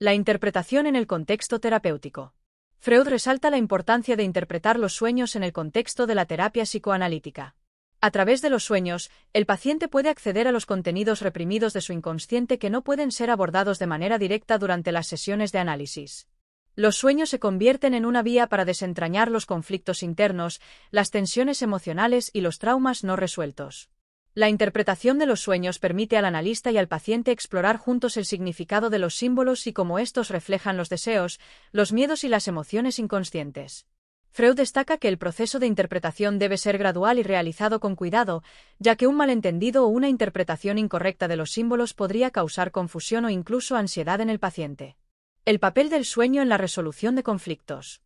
La interpretación en el contexto terapéutico. Freud resalta la importancia de interpretar los sueños en el contexto de la terapia psicoanalítica. A través de los sueños, el paciente puede acceder a los contenidos reprimidos de su inconsciente que no pueden ser abordados de manera directa durante las sesiones de análisis. Los sueños se convierten en una vía para desentrañar los conflictos internos, las tensiones emocionales y los traumas no resueltos. La interpretación de los sueños permite al analista y al paciente explorar juntos el significado de los símbolos y cómo estos reflejan los deseos, los miedos y las emociones inconscientes. Freud destaca que el proceso de interpretación debe ser gradual y realizado con cuidado, ya que un malentendido o una interpretación incorrecta de los símbolos podría causar confusión o incluso ansiedad en el paciente. El papel del sueño en la resolución de conflictos.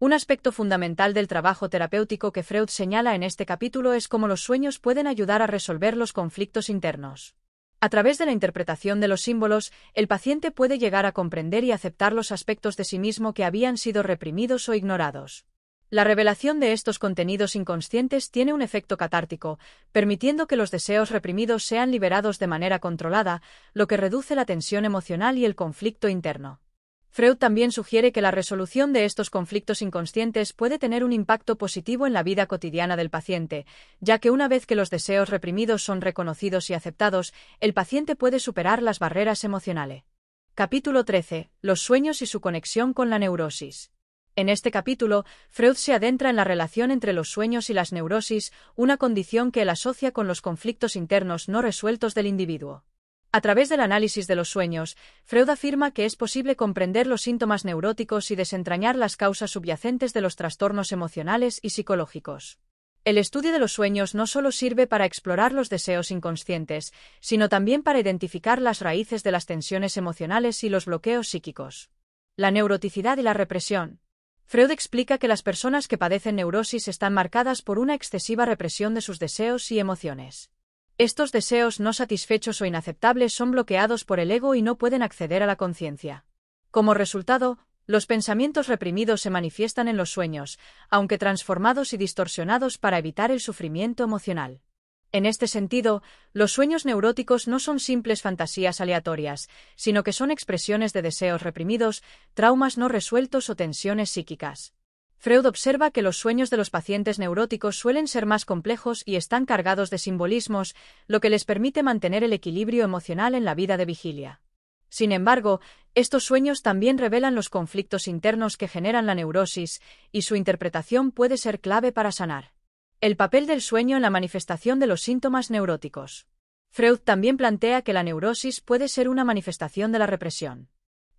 Un aspecto fundamental del trabajo terapéutico que Freud señala en este capítulo es cómo los sueños pueden ayudar a resolver los conflictos internos. A través de la interpretación de los símbolos, el paciente puede llegar a comprender y aceptar los aspectos de sí mismo que habían sido reprimidos o ignorados. La revelación de estos contenidos inconscientes tiene un efecto catártico, permitiendo que los deseos reprimidos sean liberados de manera controlada, lo que reduce la tensión emocional y el conflicto interno. Freud también sugiere que la resolución de estos conflictos inconscientes puede tener un impacto positivo en la vida cotidiana del paciente, ya que una vez que los deseos reprimidos son reconocidos y aceptados, el paciente puede superar las barreras emocionales. Capítulo 13. Los sueños y su conexión con la neurosis. En este capítulo, Freud se adentra en la relación entre los sueños y las neurosis, una condición que él asocia con los conflictos internos no resueltos del individuo. A través del análisis de los sueños, Freud afirma que es posible comprender los síntomas neuróticos y desentrañar las causas subyacentes de los trastornos emocionales y psicológicos. El estudio de los sueños no solo sirve para explorar los deseos inconscientes, sino también para identificar las raíces de las tensiones emocionales y los bloqueos psíquicos. La neuroticidad y la represión. Freud explica que las personas que padecen neurosis están marcadas por una excesiva represión de sus deseos y emociones. Estos deseos no satisfechos o inaceptables son bloqueados por el ego y no pueden acceder a la conciencia. Como resultado, los pensamientos reprimidos se manifiestan en los sueños, aunque transformados y distorsionados para evitar el sufrimiento emocional. En este sentido, los sueños neuróticos no son simples fantasías aleatorias, sino que son expresiones de deseos reprimidos, traumas no resueltos o tensiones psíquicas. Freud observa que los sueños de los pacientes neuróticos suelen ser más complejos y están cargados de simbolismos, lo que les permite mantener el equilibrio emocional en la vida de vigilia. Sin embargo, estos sueños también revelan los conflictos internos que generan la neurosis, y su interpretación puede ser clave para sanar. El papel del sueño en la manifestación de los síntomas neuróticos. Freud también plantea que la neurosis puede ser una manifestación de la represión.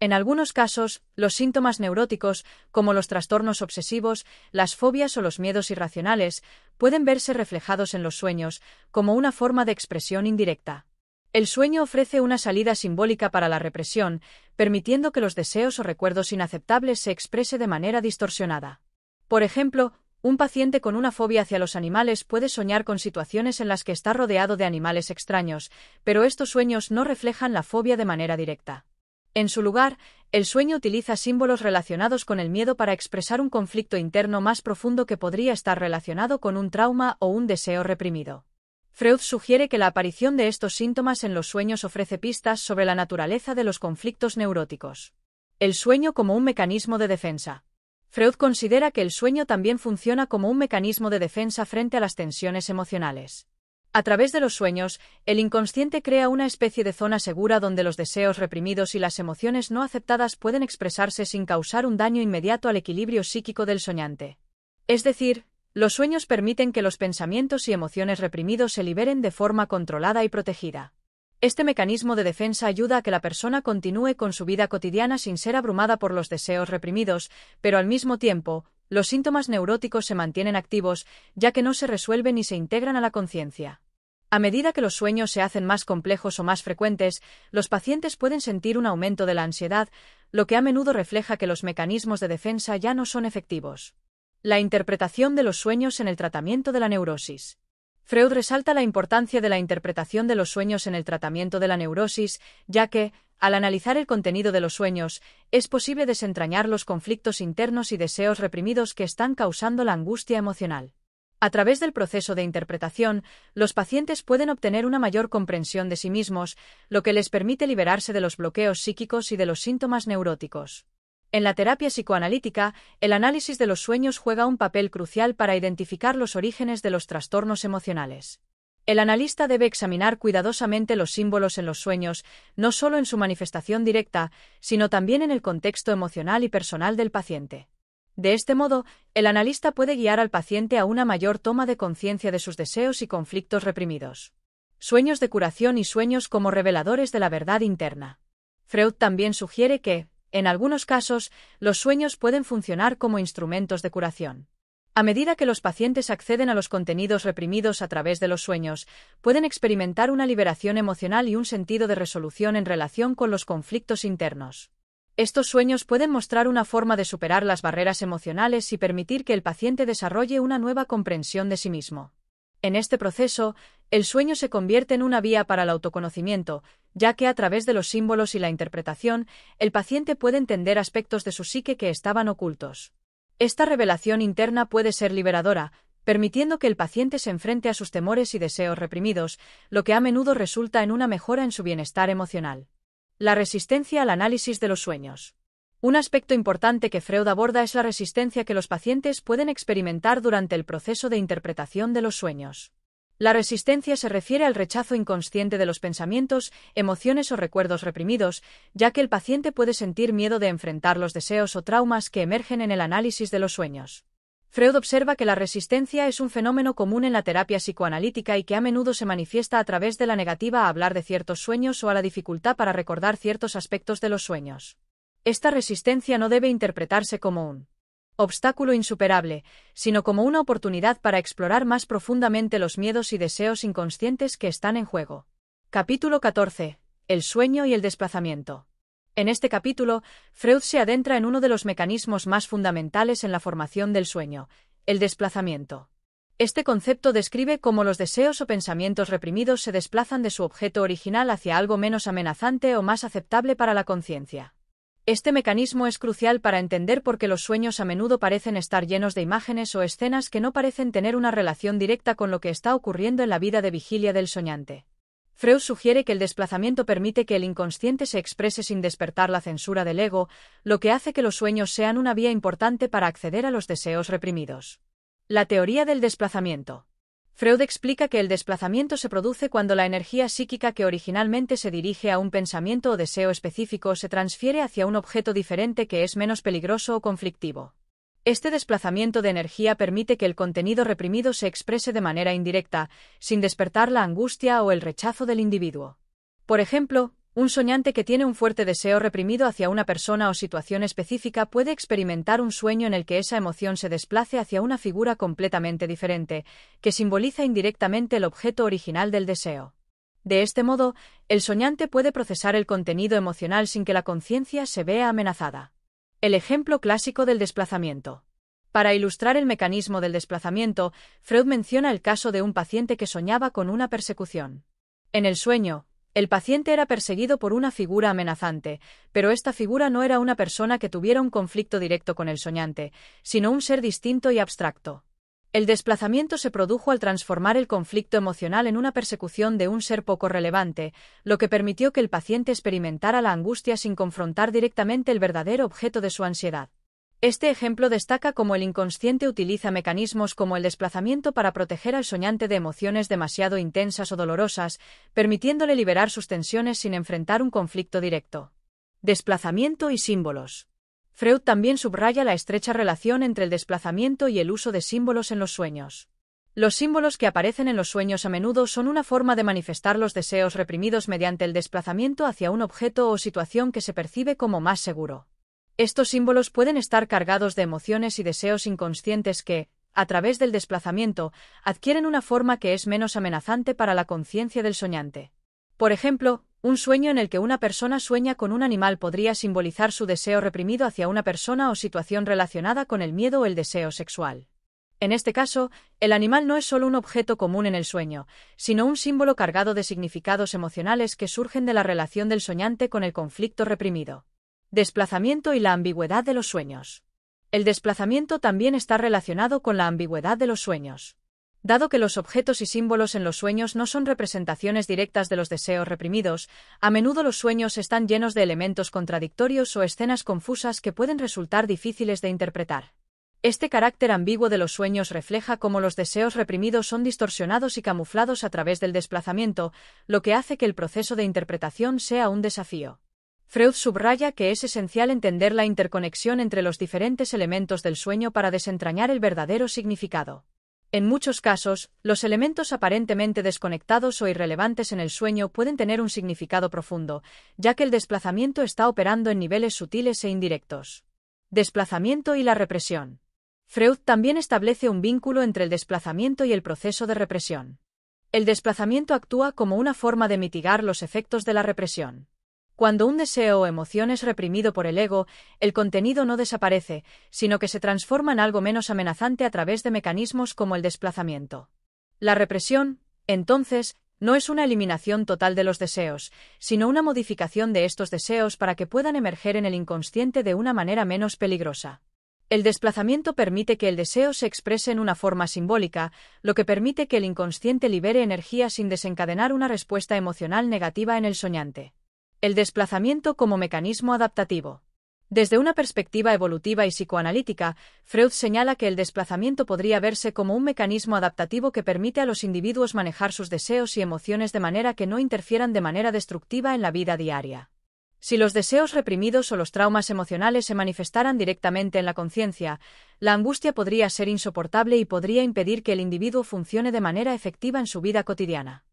En algunos casos, los síntomas neuróticos, como los trastornos obsesivos, las fobias o los miedos irracionales, pueden verse reflejados en los sueños, como una forma de expresión indirecta. El sueño ofrece una salida simbólica para la represión, permitiendo que los deseos o recuerdos inaceptables se exprese de manera distorsionada. Por ejemplo, un paciente con una fobia hacia los animales puede soñar con situaciones en las que está rodeado de animales extraños, pero estos sueños no reflejan la fobia de manera directa. En su lugar, el sueño utiliza símbolos relacionados con el miedo para expresar un conflicto interno más profundo que podría estar relacionado con un trauma o un deseo reprimido. Freud sugiere que la aparición de estos síntomas en los sueños ofrece pistas sobre la naturaleza de los conflictos neuróticos. El sueño como un mecanismo de defensa. Freud considera que el sueño también funciona como un mecanismo de defensa frente a las tensiones emocionales. A través de los sueños, el inconsciente crea una especie de zona segura donde los deseos reprimidos y las emociones no aceptadas pueden expresarse sin causar un daño inmediato al equilibrio psíquico del soñante. Es decir, los sueños permiten que los pensamientos y emociones reprimidos se liberen de forma controlada y protegida. Este mecanismo de defensa ayuda a que la persona continúe con su vida cotidiana sin ser abrumada por los deseos reprimidos, pero al mismo tiempo, los síntomas neuróticos se mantienen activos, ya que no se resuelven y se integran a la conciencia. A medida que los sueños se hacen más complejos o más frecuentes, los pacientes pueden sentir un aumento de la ansiedad, lo que a menudo refleja que los mecanismos de defensa ya no son efectivos. La interpretación de los sueños en el tratamiento de la neurosis. Freud resalta la importancia de la interpretación de los sueños en el tratamiento de la neurosis, ya que, al analizar el contenido de los sueños, es posible desentrañar los conflictos internos y deseos reprimidos que están causando la angustia emocional. A través del proceso de interpretación, los pacientes pueden obtener una mayor comprensión de sí mismos, lo que les permite liberarse de los bloqueos psíquicos y de los síntomas neuróticos. En la terapia psicoanalítica, el análisis de los sueños juega un papel crucial para identificar los orígenes de los trastornos emocionales. El analista debe examinar cuidadosamente los símbolos en los sueños, no solo en su manifestación directa, sino también en el contexto emocional y personal del paciente. De este modo, el analista puede guiar al paciente a una mayor toma de conciencia de sus deseos y conflictos reprimidos. Sueños de curación y sueños como reveladores de la verdad interna. Freud también sugiere que, en algunos casos, los sueños pueden funcionar como instrumentos de curación. A medida que los pacientes acceden a los contenidos reprimidos a través de los sueños, pueden experimentar una liberación emocional y un sentido de resolución en relación con los conflictos internos. Estos sueños pueden mostrar una forma de superar las barreras emocionales y permitir que el paciente desarrolle una nueva comprensión de sí mismo. En este proceso, el sueño se convierte en una vía para el autoconocimiento, ya que a través de los símbolos y la interpretación, el paciente puede entender aspectos de su psique que estaban ocultos. Esta revelación interna puede ser liberadora, permitiendo que el paciente se enfrente a sus temores y deseos reprimidos, lo que a menudo resulta en una mejora en su bienestar emocional. La resistencia al análisis de los sueños. Un aspecto importante que Freud aborda es la resistencia que los pacientes pueden experimentar durante el proceso de interpretación de los sueños. La resistencia se refiere al rechazo inconsciente de los pensamientos, emociones o recuerdos reprimidos, ya que el paciente puede sentir miedo de enfrentar los deseos o traumas que emergen en el análisis de los sueños. Freud observa que la resistencia es un fenómeno común en la terapia psicoanalítica y que a menudo se manifiesta a través de la negativa a hablar de ciertos sueños o a la dificultad para recordar ciertos aspectos de los sueños. Esta resistencia no debe interpretarse como un obstáculo insuperable, sino como una oportunidad para explorar más profundamente los miedos y deseos inconscientes que están en juego. Capítulo 14. El sueño y el desplazamiento. En este capítulo, Freud se adentra en uno de los mecanismos más fundamentales en la formación del sueño, el desplazamiento. Este concepto describe cómo los deseos o pensamientos reprimidos se desplazan de su objeto original hacia algo menos amenazante o más aceptable para la conciencia. Este mecanismo es crucial para entender por qué los sueños a menudo parecen estar llenos de imágenes o escenas que no parecen tener una relación directa con lo que está ocurriendo en la vida de vigilia del soñante. Freud sugiere que el desplazamiento permite que el inconsciente se exprese sin despertar la censura del ego, lo que hace que los sueños sean una vía importante para acceder a los deseos reprimidos. La teoría del desplazamiento. Freud explica que el desplazamiento se produce cuando la energía psíquica que originalmente se dirige a un pensamiento o deseo específico se transfiere hacia un objeto diferente que es menos peligroso o conflictivo. Este desplazamiento de energía permite que el contenido reprimido se exprese de manera indirecta, sin despertar la angustia o el rechazo del individuo. Por ejemplo, un soñante que tiene un fuerte deseo reprimido hacia una persona o situación específica puede experimentar un sueño en el que esa emoción se desplace hacia una figura completamente diferente, que simboliza indirectamente el objeto original del deseo. De este modo, el soñante puede procesar el contenido emocional sin que la conciencia se vea amenazada. El ejemplo clásico del desplazamiento. Para ilustrar el mecanismo del desplazamiento, Freud menciona el caso de un paciente que soñaba con una persecución. En el sueño, el paciente era perseguido por una figura amenazante, pero esta figura no era una persona que tuviera un conflicto directo con el soñante, sino un ser distinto y abstracto. El desplazamiento se produjo al transformar el conflicto emocional en una persecución de un ser poco relevante, lo que permitió que el paciente experimentara la angustia sin confrontar directamente el verdadero objeto de su ansiedad. Este ejemplo destaca cómo el inconsciente utiliza mecanismos como el desplazamiento para proteger al soñante de emociones demasiado intensas o dolorosas, permitiéndole liberar sus tensiones sin enfrentar un conflicto directo. Desplazamiento y símbolos. Freud también subraya la estrecha relación entre el desplazamiento y el uso de símbolos en los sueños. Los símbolos que aparecen en los sueños a menudo son una forma de manifestar los deseos reprimidos mediante el desplazamiento hacia un objeto o situación que se percibe como más seguro. Estos símbolos pueden estar cargados de emociones y deseos inconscientes que, a través del desplazamiento, adquieren una forma que es menos amenazante para la conciencia del soñante. Por ejemplo, un sueño en el que una persona sueña con un animal podría simbolizar su deseo reprimido hacia una persona o situación relacionada con el miedo o el deseo sexual. En este caso, el animal no es solo un objeto común en el sueño, sino un símbolo cargado de significados emocionales que surgen de la relación del soñante con el conflicto reprimido. Desplazamiento y la ambigüedad de los sueños. El desplazamiento también está relacionado con la ambigüedad de los sueños. Dado que los objetos y símbolos en los sueños no son representaciones directas de los deseos reprimidos, a menudo los sueños están llenos de elementos contradictorios o escenas confusas que pueden resultar difíciles de interpretar. Este carácter ambiguo de los sueños refleja cómo los deseos reprimidos son distorsionados y camuflados a través del desplazamiento, lo que hace que el proceso de interpretación sea un desafío. Freud subraya que es esencial entender la interconexión entre los diferentes elementos del sueño para desentrañar el verdadero significado. En muchos casos, los elementos aparentemente desconectados o irrelevantes en el sueño pueden tener un significado profundo, ya que el desplazamiento está operando en niveles sutiles e indirectos. Desplazamiento y la represión. Freud también establece un vínculo entre el desplazamiento y el proceso de represión. El desplazamiento actúa como una forma de mitigar los efectos de la represión. Cuando un deseo o emoción es reprimido por el ego, el contenido no desaparece, sino que se transforma en algo menos amenazante a través de mecanismos como el desplazamiento. La represión, entonces, no es una eliminación total de los deseos, sino una modificación de estos deseos para que puedan emerger en el inconsciente de una manera menos peligrosa. El desplazamiento permite que el deseo se exprese en una forma simbólica, lo que permite que el inconsciente libere energía sin desencadenar una respuesta emocional negativa en el soñante. El desplazamiento como mecanismo adaptativo. Desde una perspectiva evolutiva y psicoanalítica, Freud señala que el desplazamiento podría verse como un mecanismo adaptativo que permite a los individuos manejar sus deseos y emociones de manera que no interfieran de manera destructiva en la vida diaria. Si los deseos reprimidos o los traumas emocionales se manifestaran directamente en la conciencia, la angustia podría ser insoportable y podría impedir que el individuo funcione de manera efectiva en su vida cotidiana.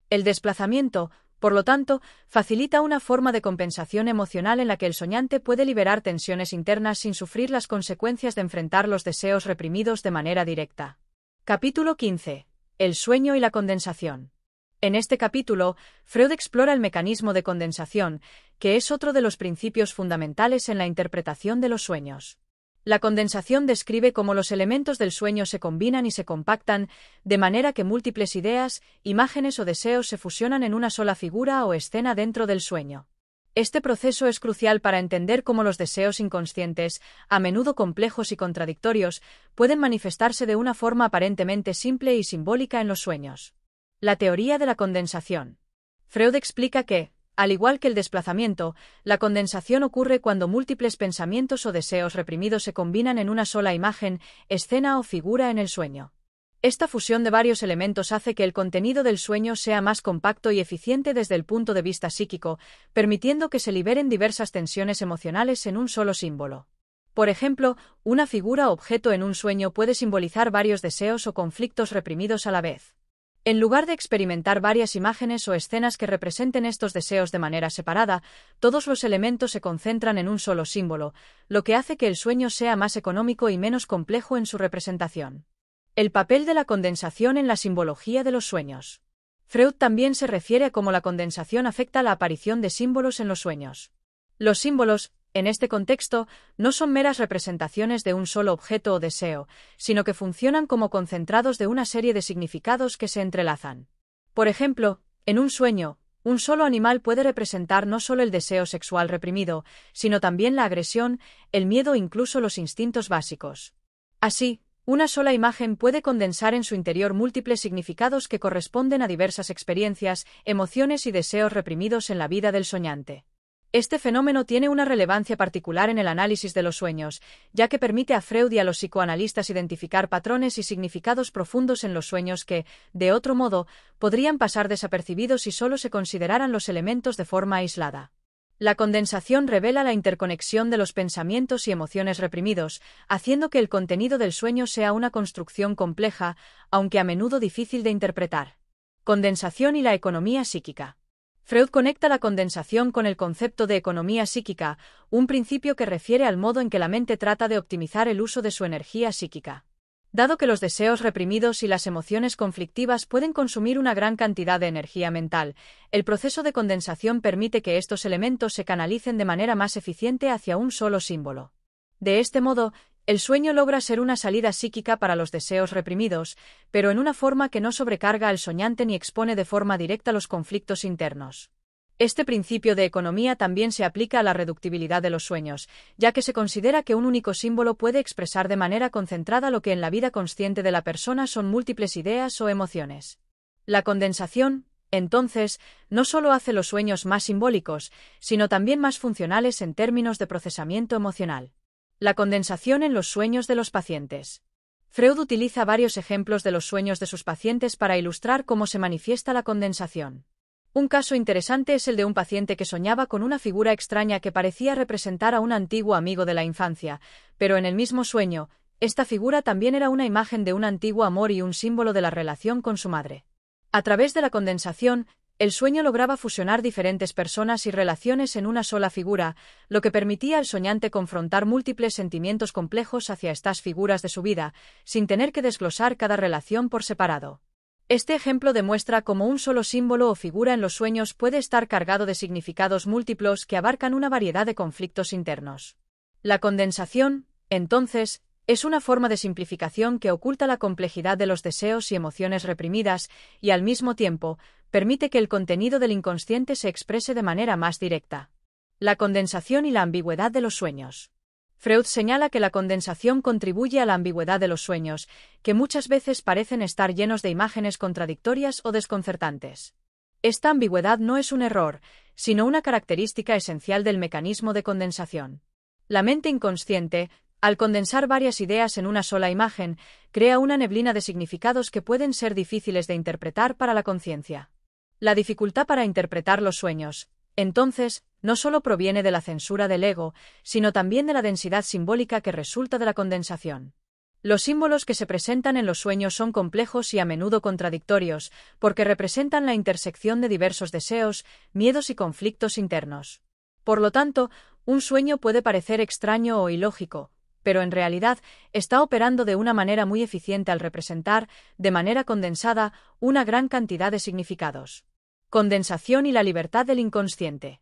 El desplazamiento, por lo tanto, facilita una forma de compensación emocional en la que el soñante puede liberar tensiones internas sin sufrir las consecuencias de enfrentar los deseos reprimidos de manera directa. Capítulo 15. El sueño y la condensación. En este capítulo, Freud explora el mecanismo de condensación, que es otro de los principios fundamentales en la interpretación de los sueños. La condensación describe cómo los elementos del sueño se combinan y se compactan, de manera que múltiples ideas, imágenes o deseos se fusionan en una sola figura o escena dentro del sueño. Este proceso es crucial para entender cómo los deseos inconscientes, a menudo complejos y contradictorios, pueden manifestarse de una forma aparentemente simple y simbólica en los sueños. La teoría de la condensación. Freud explica que, al igual que el desplazamiento, la condensación ocurre cuando múltiples pensamientos o deseos reprimidos se combinan en una sola imagen, escena o figura en el sueño. Esta fusión de varios elementos hace que el contenido del sueño sea más compacto y eficiente desde el punto de vista psíquico, permitiendo que se liberen diversas tensiones emocionales en un solo símbolo. Por ejemplo, una figura o objeto en un sueño puede simbolizar varios deseos o conflictos reprimidos a la vez. En lugar de experimentar varias imágenes o escenas que representen estos deseos de manera separada, todos los elementos se concentran en un solo símbolo, lo que hace que el sueño sea más económico y menos complejo en su representación. El papel de la condensación en la simbología de los sueños. Freud también se refiere a cómo la condensación afecta la aparición de símbolos en los sueños. Los símbolos, en este contexto, no son meras representaciones de un solo objeto o deseo, sino que funcionan como concentrados de una serie de significados que se entrelazan. Por ejemplo, en un sueño, un solo animal puede representar no solo el deseo sexual reprimido, sino también la agresión, el miedo e incluso los instintos básicos. Así, una sola imagen puede condensar en su interior múltiples significados que corresponden a diversas experiencias, emociones y deseos reprimidos en la vida del soñante. Este fenómeno tiene una relevancia particular en el análisis de los sueños, ya que permite a Freud y a los psicoanalistas identificar patrones y significados profundos en los sueños que, de otro modo, podrían pasar desapercibidos si solo se consideraran los elementos de forma aislada. La condensación revela la interconexión de los pensamientos y emociones reprimidos, haciendo que el contenido del sueño sea una construcción compleja, aunque a menudo difícil de interpretar. Condensación y la economía psíquica. Freud conecta la condensación con el concepto de economía psíquica, un principio que refiere al modo en que la mente trata de optimizar el uso de su energía psíquica. Dado que los deseos reprimidos y las emociones conflictivas pueden consumir una gran cantidad de energía mental, el proceso de condensación permite que estos elementos se canalicen de manera más eficiente hacia un solo símbolo. De este modo, el sueño logra ser una salida psíquica para los deseos reprimidos, pero en una forma que no sobrecarga al soñante ni expone de forma directa los conflictos internos. Este principio de economía también se aplica a la reductibilidad de los sueños, ya que se considera que un único símbolo puede expresar de manera concentrada lo que en la vida consciente de la persona son múltiples ideas o emociones. La condensación, entonces, no solo hace los sueños más simbólicos, sino también más funcionales en términos de procesamiento emocional. La condensación en los sueños de los pacientes. Freud utiliza varios ejemplos de los sueños de sus pacientes para ilustrar cómo se manifiesta la condensación. Un caso interesante es el de un paciente que soñaba con una figura extraña que parecía representar a un antiguo amigo de la infancia, pero en el mismo sueño, esta figura también era una imagen de un antiguo amor y un símbolo de la relación con su madre. A través de la condensación, el sueño lograba fusionar diferentes personas y relaciones en una sola figura, lo que permitía al soñante confrontar múltiples sentimientos complejos hacia estas figuras de su vida, sin tener que desglosar cada relación por separado. Este ejemplo demuestra cómo un solo símbolo o figura en los sueños puede estar cargado de significados múltiplos que abarcan una variedad de conflictos internos. La condensación, entonces, es una forma de simplificación que oculta la complejidad de los deseos y emociones reprimidas y, al mismo tiempo, permite que el contenido del inconsciente se exprese de manera más directa. La condensación y la ambigüedad de los sueños. Freud señala que la condensación contribuye a la ambigüedad de los sueños, que muchas veces parecen estar llenos de imágenes contradictorias o desconcertantes. Esta ambigüedad no es un error, sino una característica esencial del mecanismo de condensación. La mente inconsciente, al condensar varias ideas en una sola imagen, crea una neblina de significados que pueden ser difíciles de interpretar para la conciencia. La dificultad para interpretar los sueños, entonces, no solo proviene de la censura del ego, sino también de la densidad simbólica que resulta de la condensación. Los símbolos que se presentan en los sueños son complejos y a menudo contradictorios, porque representan la intersección de diversos deseos, miedos y conflictos internos. Por lo tanto, un sueño puede parecer extraño o ilógico, pero en realidad está operando de una manera muy eficiente al representar, de manera condensada, una gran cantidad de significados. Condensación y la libertad del inconsciente.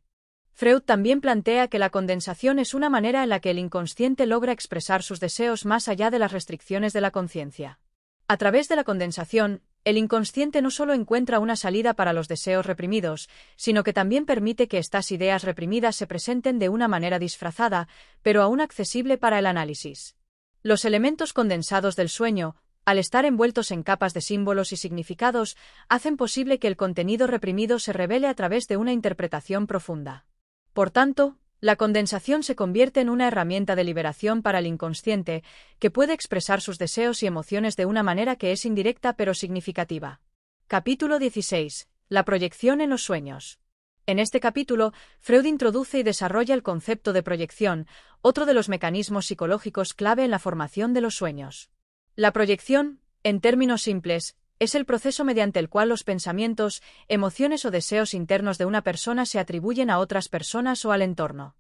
Freud también plantea que la condensación es una manera en la que el inconsciente logra expresar sus deseos más allá de las restricciones de la conciencia. A través de la condensación, el inconsciente no solo encuentra una salida para los deseos reprimidos, sino que también permite que estas ideas reprimidas se presenten de una manera disfrazada, pero aún accesible para el análisis. Los elementos condensados del sueño, al estar envueltos en capas de símbolos y significados, hacen posible que el contenido reprimido se revele a través de una interpretación profunda. Por tanto, la condensación se convierte en una herramienta de liberación para el inconsciente, que puede expresar sus deseos y emociones de una manera que es indirecta pero significativa. Capítulo 16. La proyección en los sueños. En este capítulo, Freud introduce y desarrolla el concepto de proyección, otro de los mecanismos psicológicos clave en la formación de los sueños. La proyección, en términos simples, es el proceso mediante el cual los pensamientos, emociones o deseos internos de una persona se atribuyen a otras personas o al entorno.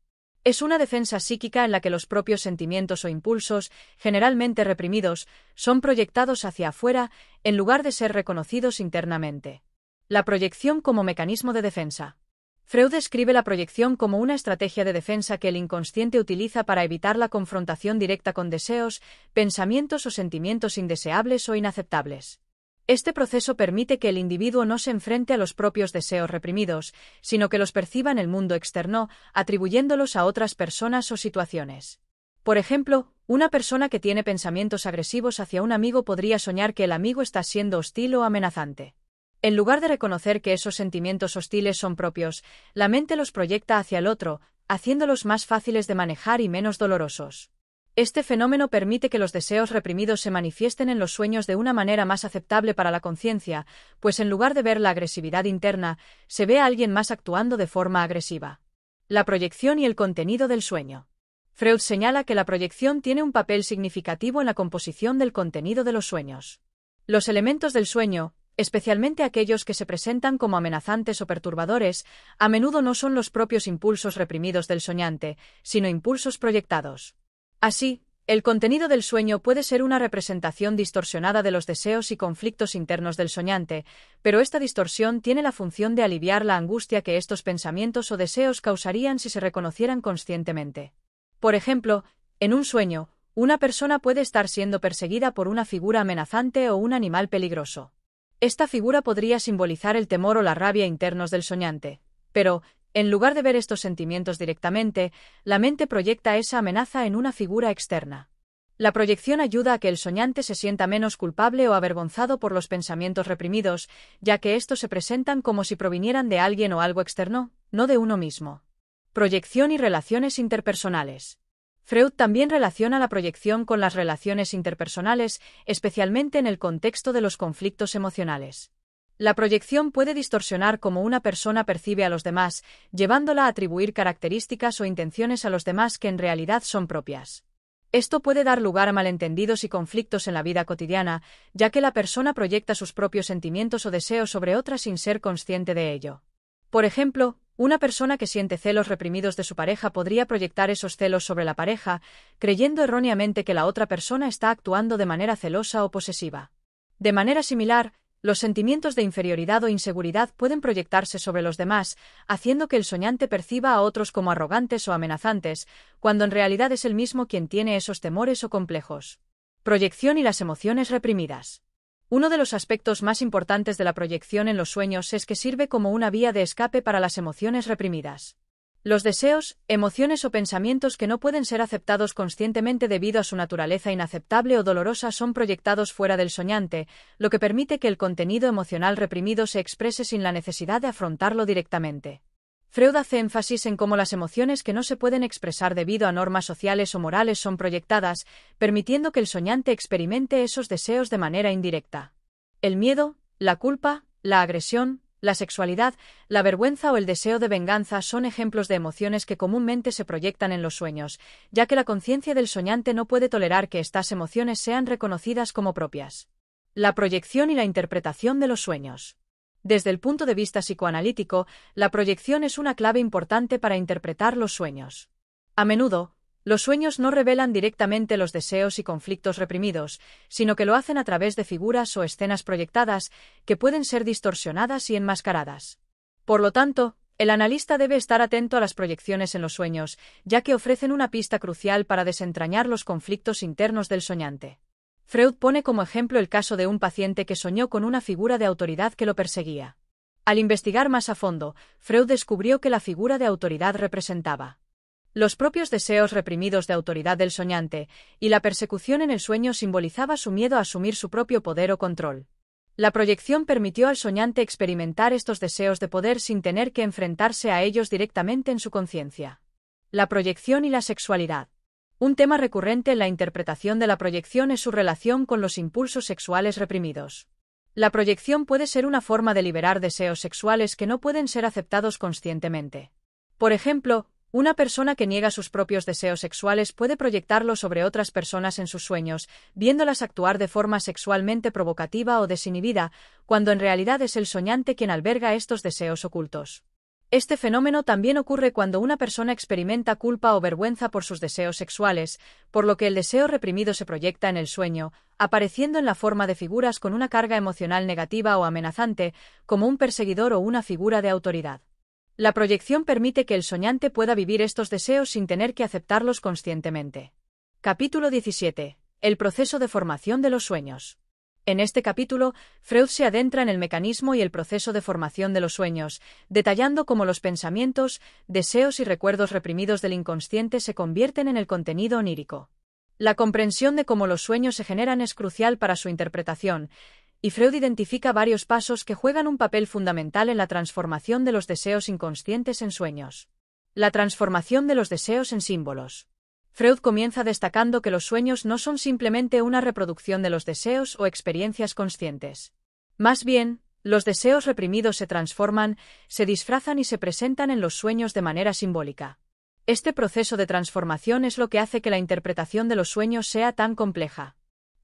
Es una defensa psíquica en la que los propios sentimientos o impulsos, generalmente reprimidos, son proyectados hacia afuera en lugar de ser reconocidos internamente. La proyección como mecanismo de defensa. Freud describe la proyección como una estrategia de defensa que el inconsciente utiliza para evitar la confrontación directa con deseos, pensamientos o sentimientos indeseables o inaceptables. Este proceso permite que el individuo no se enfrente a los propios deseos reprimidos, sino que los perciba en el mundo externo, atribuyéndolos a otras personas o situaciones. Por ejemplo, una persona que tiene pensamientos agresivos hacia un amigo podría soñar que el amigo está siendo hostil o amenazante. En lugar de reconocer que esos sentimientos hostiles son propios, la mente los proyecta hacia el otro, haciéndolos más fáciles de manejar y menos dolorosos. Este fenómeno permite que los deseos reprimidos se manifiesten en los sueños de una manera más aceptable para la conciencia, pues en lugar de ver la agresividad interna, se ve a alguien más actuando de forma agresiva. La proyección y el contenido del sueño. Freud señala que la proyección tiene un papel significativo en la composición del contenido de los sueños. Los elementos del sueño, especialmente aquellos que se presentan como amenazantes o perturbadores, a menudo no son los propios impulsos reprimidos del soñante, sino impulsos proyectados. Así, el contenido del sueño puede ser una representación distorsionada de los deseos y conflictos internos del soñante, pero esta distorsión tiene la función de aliviar la angustia que estos pensamientos o deseos causarían si se reconocieran conscientemente. Por ejemplo, en un sueño, una persona puede estar siendo perseguida por una figura amenazante o un animal peligroso. Esta figura podría simbolizar el temor o la rabia internos del soñante, pero, en lugar de ver estos sentimientos directamente, la mente proyecta esa amenaza en una figura externa. La proyección ayuda a que el soñante se sienta menos culpable o avergonzado por los pensamientos reprimidos, ya que estos se presentan como si provinieran de alguien o algo externo, no de uno mismo. Proyección y relaciones interpersonales. Freud también relaciona la proyección con las relaciones interpersonales, especialmente en el contexto de los conflictos emocionales. La proyección puede distorsionar cómo una persona percibe a los demás, llevándola a atribuir características o intenciones a los demás que en realidad son propias. Esto puede dar lugar a malentendidos y conflictos en la vida cotidiana, ya que la persona proyecta sus propios sentimientos o deseos sobre otra sin ser consciente de ello. Por ejemplo, una persona que siente celos reprimidos de su pareja podría proyectar esos celos sobre la pareja, creyendo erróneamente que la otra persona está actuando de manera celosa o posesiva. De manera similar, los sentimientos de inferioridad o inseguridad pueden proyectarse sobre los demás, haciendo que el soñante perciba a otros como arrogantes o amenazantes, cuando en realidad es él mismo quien tiene esos temores o complejos. Proyección y las emociones reprimidas. Uno de los aspectos más importantes de la proyección en los sueños es que sirve como una vía de escape para las emociones reprimidas. Los deseos, emociones o pensamientos que no pueden ser aceptados conscientemente debido a su naturaleza inaceptable o dolorosa son proyectados fuera del soñante, lo que permite que el contenido emocional reprimido se exprese sin la necesidad de afrontarlo directamente. Freud hace énfasis en cómo las emociones que no se pueden expresar debido a normas sociales o morales son proyectadas, permitiendo que el soñante experimente esos deseos de manera indirecta. El miedo, la culpa, la agresión, La sexualidad, la vergüenza o el deseo de venganza son ejemplos de emociones que comúnmente se proyectan en los sueños, ya que la conciencia del soñante no puede tolerar que estas emociones sean reconocidas como propias. La proyección y la interpretación de los sueños. Desde el punto de vista psicoanalítico, la proyección es una clave importante para interpretar los sueños. A menudo, los sueños no revelan directamente los deseos y conflictos reprimidos, sino que lo hacen a través de figuras o escenas proyectadas, que pueden ser distorsionadas y enmascaradas. Por lo tanto, el analista debe estar atento a las proyecciones en los sueños, ya que ofrecen una pista crucial para desentrañar los conflictos internos del soñante. Freud pone como ejemplo el caso de un paciente que soñó con una figura de autoridad que lo perseguía. Al investigar más a fondo, Freud descubrió que la figura de autoridad representaba los propios deseos reprimidos de autoridad del soñante, y la persecución en el sueño simbolizaba su miedo a asumir su propio poder o control. La proyección permitió al soñante experimentar estos deseos de poder sin tener que enfrentarse a ellos directamente en su conciencia. La proyección y la sexualidad. Un tema recurrente en la interpretación de la proyección es su relación con los impulsos sexuales reprimidos. La proyección puede ser una forma de liberar deseos sexuales que no pueden ser aceptados conscientemente. Por ejemplo, una persona que niega sus propios deseos sexuales puede proyectarlos sobre otras personas en sus sueños, viéndolas actuar de forma sexualmente provocativa o desinhibida, cuando en realidad es el soñante quien alberga estos deseos ocultos. Este fenómeno también ocurre cuando una persona experimenta culpa o vergüenza por sus deseos sexuales, por lo que el deseo reprimido se proyecta en el sueño, apareciendo en la forma de figuras con una carga emocional negativa o amenazante, como un perseguidor o una figura de autoridad. La proyección permite que el soñante pueda vivir estos deseos sin tener que aceptarlos conscientemente. Capítulo 17. El proceso de formación de los sueños. En este capítulo, Freud se adentra en el mecanismo y el proceso de formación de los sueños, detallando cómo los pensamientos, deseos y recuerdos reprimidos del inconsciente se convierten en el contenido onírico. La comprensión de cómo los sueños se generan es crucial para su interpretación, y Freud identifica varios pasos que juegan un papel fundamental en la transformación de los deseos inconscientes en sueños. La transformación de los deseos en símbolos. Freud comienza destacando que los sueños no son simplemente una reproducción de los deseos o experiencias conscientes. Más bien, los deseos reprimidos se transforman, se disfrazan y se presentan en los sueños de manera simbólica. Este proceso de transformación es lo que hace que la interpretación de los sueños sea tan compleja.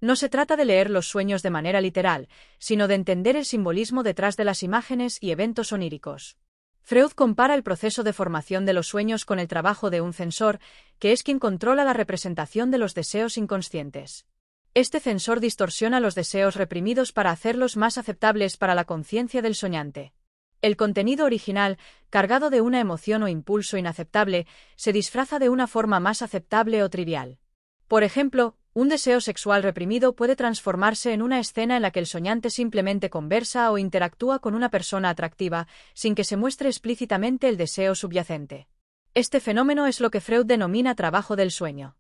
No se trata de leer los sueños de manera literal, sino de entender el simbolismo detrás de las imágenes y eventos oníricos. Freud compara el proceso de formación de los sueños con el trabajo de un censor, que es quien controla la representación de los deseos inconscientes. Este censor distorsiona los deseos reprimidos para hacerlos más aceptables para la conciencia del soñante. El contenido original, cargado de una emoción o impulso inaceptable, se disfraza de una forma más aceptable o trivial. Por ejemplo, un deseo sexual reprimido puede transformarse en una escena en la que el soñante simplemente conversa o interactúa con una persona atractiva, sin que se muestre explícitamente el deseo subyacente. Este fenómeno es lo que Freud denomina trabajo del sueño.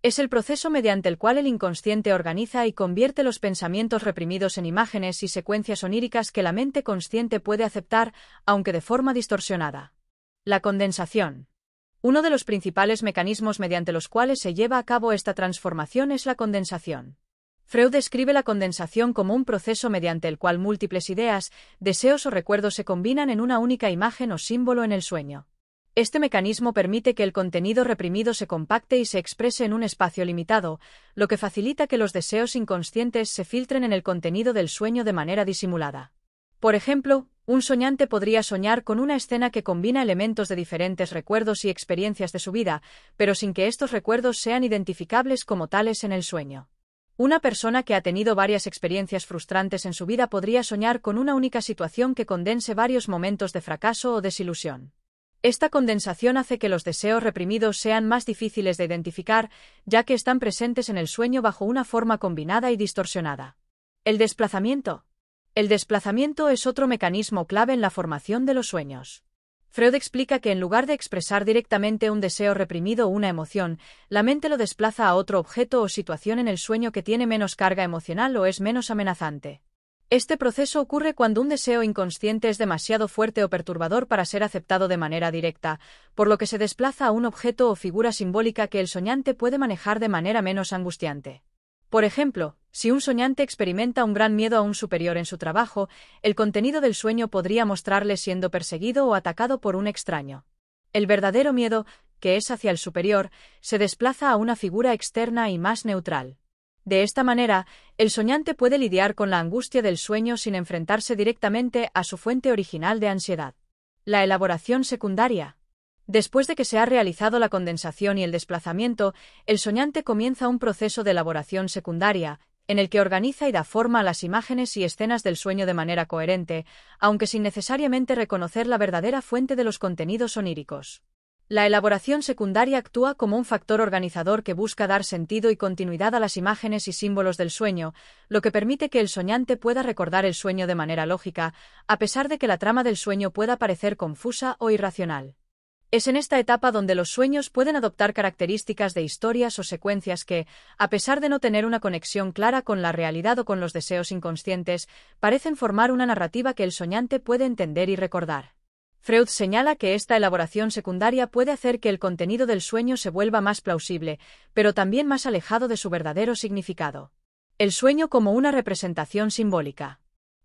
Es el proceso mediante el cual el inconsciente organiza y convierte los pensamientos reprimidos en imágenes y secuencias oníricas que la mente consciente puede aceptar, aunque de forma distorsionada. La condensación. Uno de los principales mecanismos mediante los cuales se lleva a cabo esta transformación es la condensación. Freud describe la condensación como un proceso mediante el cual múltiples ideas, deseos o recuerdos se combinan en una única imagen o símbolo en el sueño. Este mecanismo permite que el contenido reprimido se compacte y se exprese en un espacio limitado, lo que facilita que los deseos inconscientes se filtren en el contenido del sueño de manera disimulada. Por ejemplo, un soñante podría soñar con una escena que combina elementos de diferentes recuerdos y experiencias de su vida, pero sin que estos recuerdos sean identificables como tales en el sueño. Una persona que ha tenido varias experiencias frustrantes en su vida podría soñar con una única situación que condense varios momentos de fracaso o desilusión. Esta condensación hace que los deseos reprimidos sean más difíciles de identificar, ya que están presentes en el sueño bajo una forma combinada y distorsionada. El desplazamiento. El desplazamiento es otro mecanismo clave en la formación de los sueños. Freud explica que en lugar de expresar directamente un deseo reprimido o una emoción, la mente lo desplaza a otro objeto o situación en el sueño que tiene menos carga emocional o es menos amenazante. Este proceso ocurre cuando un deseo inconsciente es demasiado fuerte o perturbador para ser aceptado de manera directa, por lo que se desplaza a un objeto o figura simbólica que el soñante puede manejar de manera menos angustiante. Por ejemplo, si un soñante experimenta un gran miedo a un superior en su trabajo, el contenido del sueño podría mostrarle siendo perseguido o atacado por un extraño. El verdadero miedo, que es hacia el superior, se desplaza a una figura externa y más neutral. De esta manera, el soñante puede lidiar con la angustia del sueño sin enfrentarse directamente a su fuente original de ansiedad. La elaboración secundaria. Después de que se ha realizado la condensación y el desplazamiento, el soñante comienza un proceso de elaboración secundaria, en el que organiza y da forma a las imágenes y escenas del sueño de manera coherente, aunque sin necesariamente reconocer la verdadera fuente de los contenidos oníricos. La elaboración secundaria actúa como un factor organizador que busca dar sentido y continuidad a las imágenes y símbolos del sueño, lo que permite que el soñante pueda recordar el sueño de manera lógica, a pesar de que la trama del sueño pueda parecer confusa o irracional. Es en esta etapa donde los sueños pueden adoptar características de historias o secuencias que, a pesar de no tener una conexión clara con la realidad o con los deseos inconscientes, parecen formar una narrativa que el soñante puede entender y recordar. Freud señala que esta elaboración secundaria puede hacer que el contenido del sueño se vuelva más plausible, pero también más alejado de su verdadero significado. El sueño como una representación simbólica.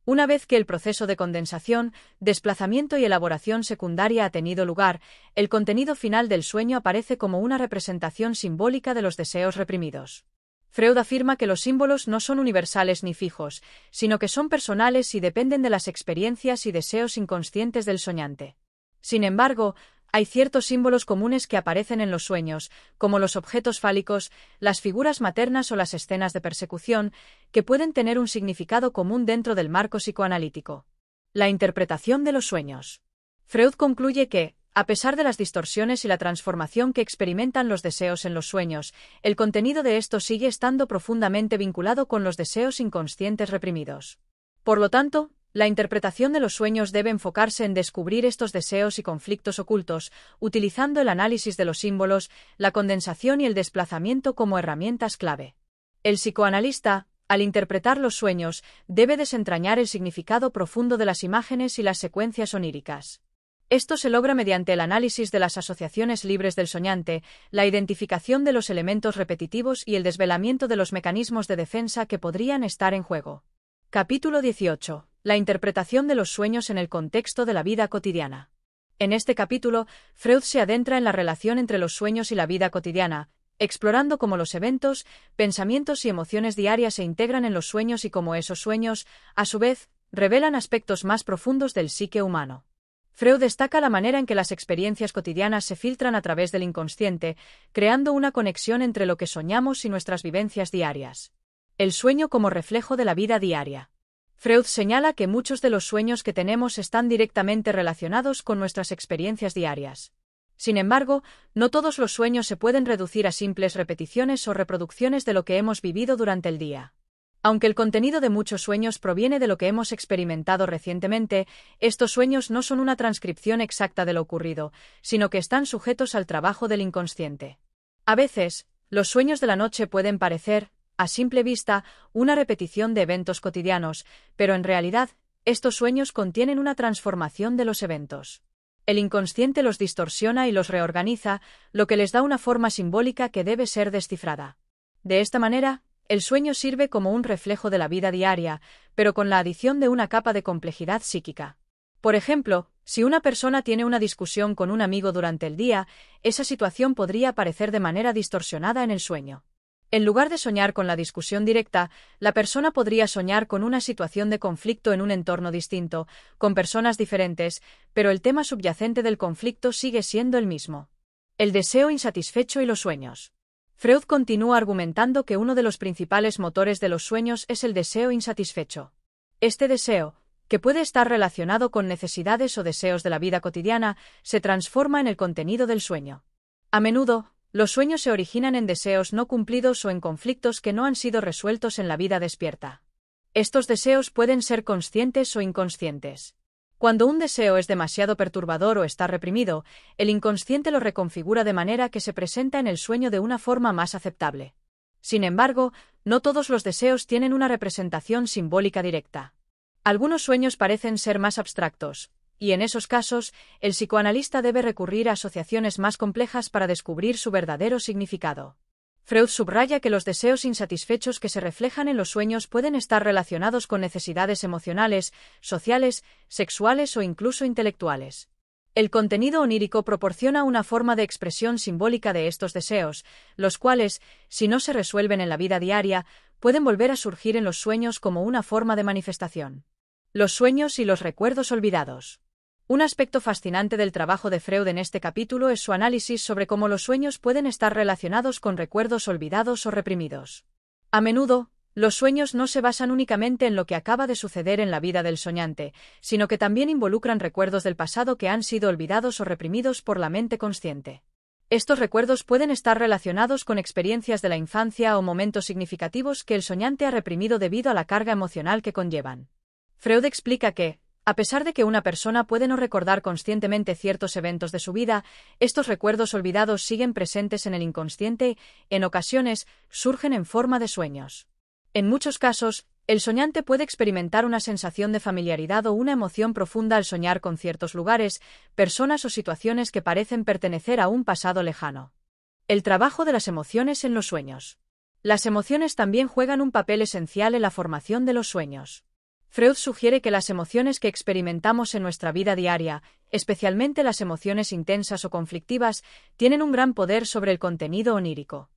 Una vez que el proceso de condensación, desplazamiento y elaboración secundaria ha tenido lugar, el contenido final del sueño aparece como una representación simbólica de los deseos reprimidos. Freud afirma que los símbolos no son universales ni fijos, sino que son personales y dependen de las experiencias y deseos inconscientes del soñante. Sin embargo, hay ciertos símbolos comunes que aparecen en los sueños, como los objetos fálicos, las figuras maternas o las escenas de persecución, que pueden tener un significado común dentro del marco psicoanalítico. La interpretación de los sueños. Freud concluye que, a pesar de las distorsiones y la transformación que experimentan los deseos en los sueños, el contenido de estos sigue estando profundamente vinculado con los deseos inconscientes reprimidos. Por lo tanto, la interpretación de los sueños debe enfocarse en descubrir estos deseos y conflictos ocultos, utilizando el análisis de los símbolos, la condensación y el desplazamiento como herramientas clave. El psicoanalista, al interpretar los sueños, debe desentrañar el significado profundo de las imágenes y las secuencias oníricas. Esto se logra mediante el análisis de las asociaciones libres del soñante, la identificación de los elementos repetitivos y el desvelamiento de los mecanismos de defensa que podrían estar en juego. Capítulo 18. La interpretación de los sueños en el contexto de la vida cotidiana. En este capítulo, Freud se adentra en la relación entre los sueños y la vida cotidiana, explorando cómo los eventos, pensamientos y emociones diarias se integran en los sueños y cómo esos sueños, a su vez, revelan aspectos más profundos del psique humano. Freud destaca la manera en que las experiencias cotidianas se filtran a través del inconsciente, creando una conexión entre lo que soñamos y nuestras vivencias diarias. El sueño como reflejo de la vida diaria. Freud señala que muchos de los sueños que tenemos están directamente relacionados con nuestras experiencias diarias. Sin embargo, no todos los sueños se pueden reducir a simples repeticiones o reproducciones de lo que hemos vivido durante el día. Aunque el contenido de muchos sueños proviene de lo que hemos experimentado recientemente, estos sueños no son una transcripción exacta de lo ocurrido, sino que están sujetos al trabajo del inconsciente. A veces, los sueños de la noche pueden parecer, a simple vista, una repetición de eventos cotidianos, pero en realidad, estos sueños contienen una transformación de los eventos. El inconsciente los distorsiona y los reorganiza, lo que les da una forma simbólica que debe ser descifrada. De esta manera, el sueño sirve como un reflejo de la vida diaria, pero con la adición de una capa de complejidad psíquica. Por ejemplo, si una persona tiene una discusión con un amigo durante el día, esa situación podría aparecer de manera distorsionada en el sueño. En lugar de soñar con la discusión directa, la persona podría soñar con una situación de conflicto en un entorno distinto, con personas diferentes, pero el tema subyacente del conflicto sigue siendo el mismo. El deseo insatisfecho y los sueños. Freud continúa argumentando que uno de los principales motores de los sueños es el deseo insatisfecho. Este deseo, que puede estar relacionado con necesidades o deseos de la vida cotidiana, se transforma en el contenido del sueño. A menudo, los sueños se originan en deseos no cumplidos o en conflictos que no han sido resueltos en la vida despierta. Estos deseos pueden ser conscientes o inconscientes. Cuando un deseo es demasiado perturbador o está reprimido, el inconsciente lo reconfigura de manera que se presenta en el sueño de una forma más aceptable. Sin embargo, no todos los deseos tienen una representación simbólica directa. Algunos sueños parecen ser más abstractos, y en esos casos, el psicoanalista debe recurrir a asociaciones más complejas para descubrir su verdadero significado. Freud subraya que los deseos insatisfechos que se reflejan en los sueños pueden estar relacionados con necesidades emocionales, sociales, sexuales o incluso intelectuales. El contenido onírico proporciona una forma de expresión simbólica de estos deseos, los cuales, si no se resuelven en la vida diaria, pueden volver a surgir en los sueños como una forma de manifestación. Los sueños y los recuerdos olvidados. Un aspecto fascinante del trabajo de Freud en este capítulo es su análisis sobre cómo los sueños pueden estar relacionados con recuerdos olvidados o reprimidos. A menudo, los sueños no se basan únicamente en lo que acaba de suceder en la vida del soñante, sino que también involucran recuerdos del pasado que han sido olvidados o reprimidos por la mente consciente. Estos recuerdos pueden estar relacionados con experiencias de la infancia o momentos significativos que el soñante ha reprimido debido a la carga emocional que conllevan. Freud explica que, a pesar de que una persona puede no recordar conscientemente ciertos eventos de su vida, estos recuerdos olvidados siguen presentes en el inconsciente y, en ocasiones, surgen en forma de sueños. En muchos casos, el soñante puede experimentar una sensación de familiaridad o una emoción profunda al soñar con ciertos lugares, personas o situaciones que parecen pertenecer a un pasado lejano. El trabajo de las emociones en los sueños. Las emociones también juegan un papel esencial en la formación de los sueños. Freud sugiere que las emociones que experimentamos en nuestra vida diaria, especialmente las emociones intensas o conflictivas, tienen un gran poder sobre el contenido onírico.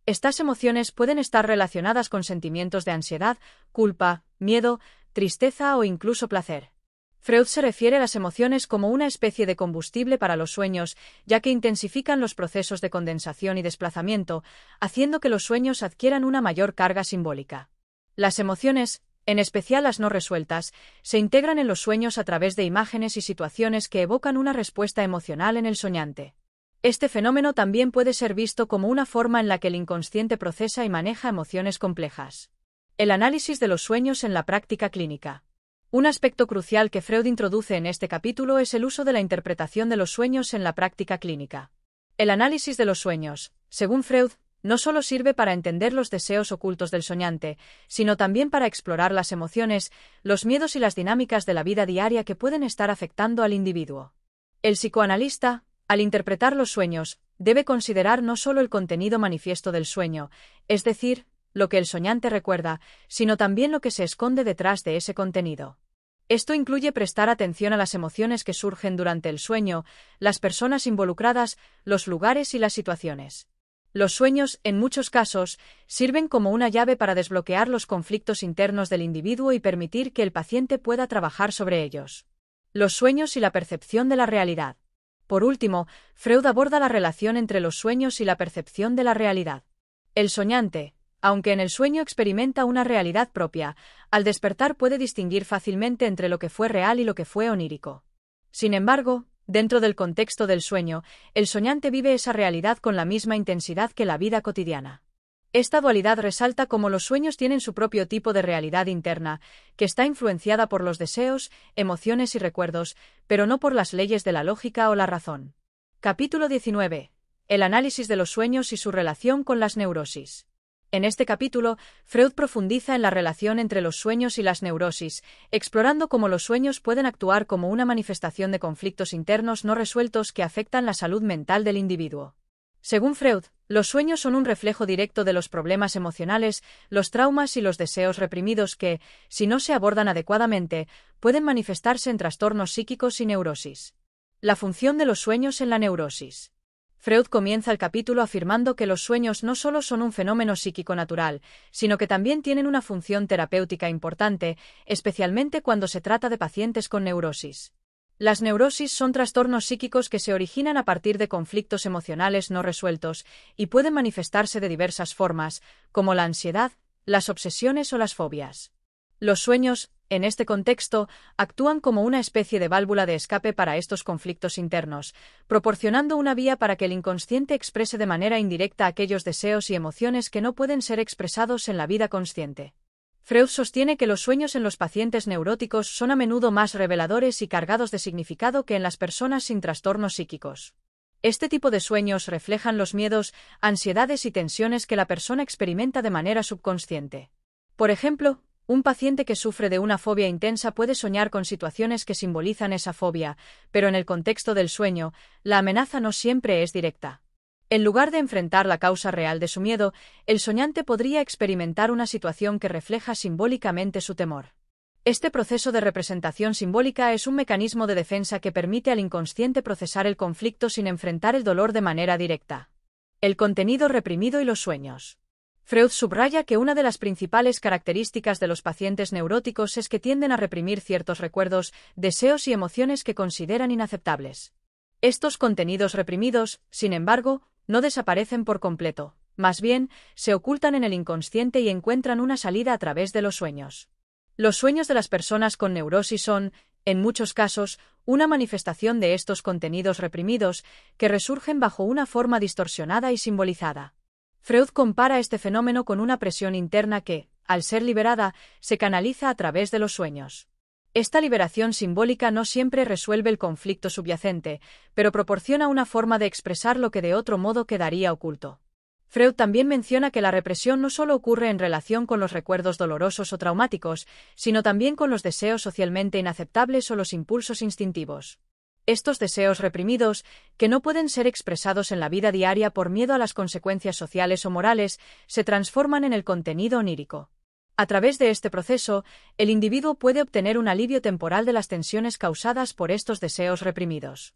Estas emociones pueden estar relacionadas con sentimientos de ansiedad, culpa, miedo, tristeza o incluso placer. Freud se refiere a las emociones como una especie de combustible para los sueños, ya que intensifican los procesos de condensación y desplazamiento, haciendo que los sueños adquieran una mayor carga simbólica. Las emociones, en especial las no resueltas, se integran en los sueños a través de imágenes y situaciones que evocan una respuesta emocional en el soñante. Este fenómeno también puede ser visto como una forma en la que el inconsciente procesa y maneja emociones complejas. El análisis de los sueños en la práctica clínica. Un aspecto crucial que Freud introduce en este capítulo es el uso de la interpretación de los sueños en la práctica clínica. El análisis de los sueños, según Freud, no solo sirve para entender los deseos ocultos del soñante, sino también para explorar las emociones, los miedos y las dinámicas de la vida diaria que pueden estar afectando al individuo. El psicoanalista, al interpretar los sueños, debe considerar no solo el contenido manifiesto del sueño, es decir, lo que el soñante recuerda, sino también lo que se esconde detrás de ese contenido. Esto incluye prestar atención a las emociones que surgen durante el sueño, las personas involucradas, los lugares y las situaciones. Los sueños, en muchos casos, sirven como una llave para desbloquear los conflictos internos del individuo y permitir que el paciente pueda trabajar sobre ellos. Los sueños y la percepción de la realidad. Por último, Freud aborda la relación entre los sueños y la percepción de la realidad. El soñante, aunque en el sueño experimenta una realidad propia, al despertar puede distinguir fácilmente entre lo que fue real y lo que fue onírico. Sin embargo, dentro del contexto del sueño, el soñante vive esa realidad con la misma intensidad que la vida cotidiana. Esta dualidad resalta cómo los sueños tienen su propio tipo de realidad interna, que está influenciada por los deseos, emociones y recuerdos, pero no por las leyes de la lógica o la razón. Capítulo 19. El análisis de los sueños y su relación con las neurosis. En este capítulo, Freud profundiza en la relación entre los sueños y las neurosis, explorando cómo los sueños pueden actuar como una manifestación de conflictos internos no resueltos que afectan la salud mental del individuo. Según Freud, los sueños son un reflejo directo de los problemas emocionales, los traumas y los deseos reprimidos que, si no se abordan adecuadamente, pueden manifestarse en trastornos psíquicos y neurosis. La función de los sueños en la neurosis. Freud comienza el capítulo afirmando que los sueños no solo son un fenómeno psíquico natural, sino que también tienen una función terapéutica importante, especialmente cuando se trata de pacientes con neurosis. Las neurosis son trastornos psíquicos que se originan a partir de conflictos emocionales no resueltos y pueden manifestarse de diversas formas, como la ansiedad, las obsesiones o las fobias. Los sueños, en este contexto, actúan como una especie de válvula de escape para estos conflictos internos, proporcionando una vía para que el inconsciente exprese de manera indirecta aquellos deseos y emociones que no pueden ser expresados en la vida consciente. Freud sostiene que los sueños en los pacientes neuróticos son a menudo más reveladores y cargados de significado que en las personas sin trastornos psíquicos. Este tipo de sueños reflejan los miedos, ansiedades y tensiones que la persona experimenta de manera subconsciente. Por ejemplo, un paciente que sufre de una fobia intensa puede soñar con situaciones que simbolizan esa fobia, pero en el contexto del sueño, la amenaza no siempre es directa. En lugar de enfrentar la causa real de su miedo, el soñante podría experimentar una situación que refleja simbólicamente su temor. Este proceso de representación simbólica es un mecanismo de defensa que permite al inconsciente procesar el conflicto sin enfrentar el dolor de manera directa. El contenido reprimido y los sueños. Freud subraya que una de las principales características de los pacientes neuróticos es que tienden a reprimir ciertos recuerdos, deseos y emociones que consideran inaceptables. Estos contenidos reprimidos, sin embargo, no desaparecen por completo, más bien, se ocultan en el inconsciente y encuentran una salida a través de los sueños. Los sueños de las personas con neurosis son, en muchos casos, una manifestación de estos contenidos reprimidos que resurgen bajo una forma distorsionada y simbolizada. Freud compara este fenómeno con una presión interna que, al ser liberada, se canaliza a través de los sueños. Esta liberación simbólica no siempre resuelve el conflicto subyacente, pero proporciona una forma de expresar lo que de otro modo quedaría oculto. Freud también menciona que la represión no solo ocurre en relación con los recuerdos dolorosos o traumáticos, sino también con los deseos socialmente inaceptables o los impulsos instintivos. Estos deseos reprimidos, que no pueden ser expresados en la vida diaria por miedo a las consecuencias sociales o morales, se transforman en el contenido onírico. A través de este proceso, el individuo puede obtener un alivio temporal de las tensiones causadas por estos deseos reprimidos.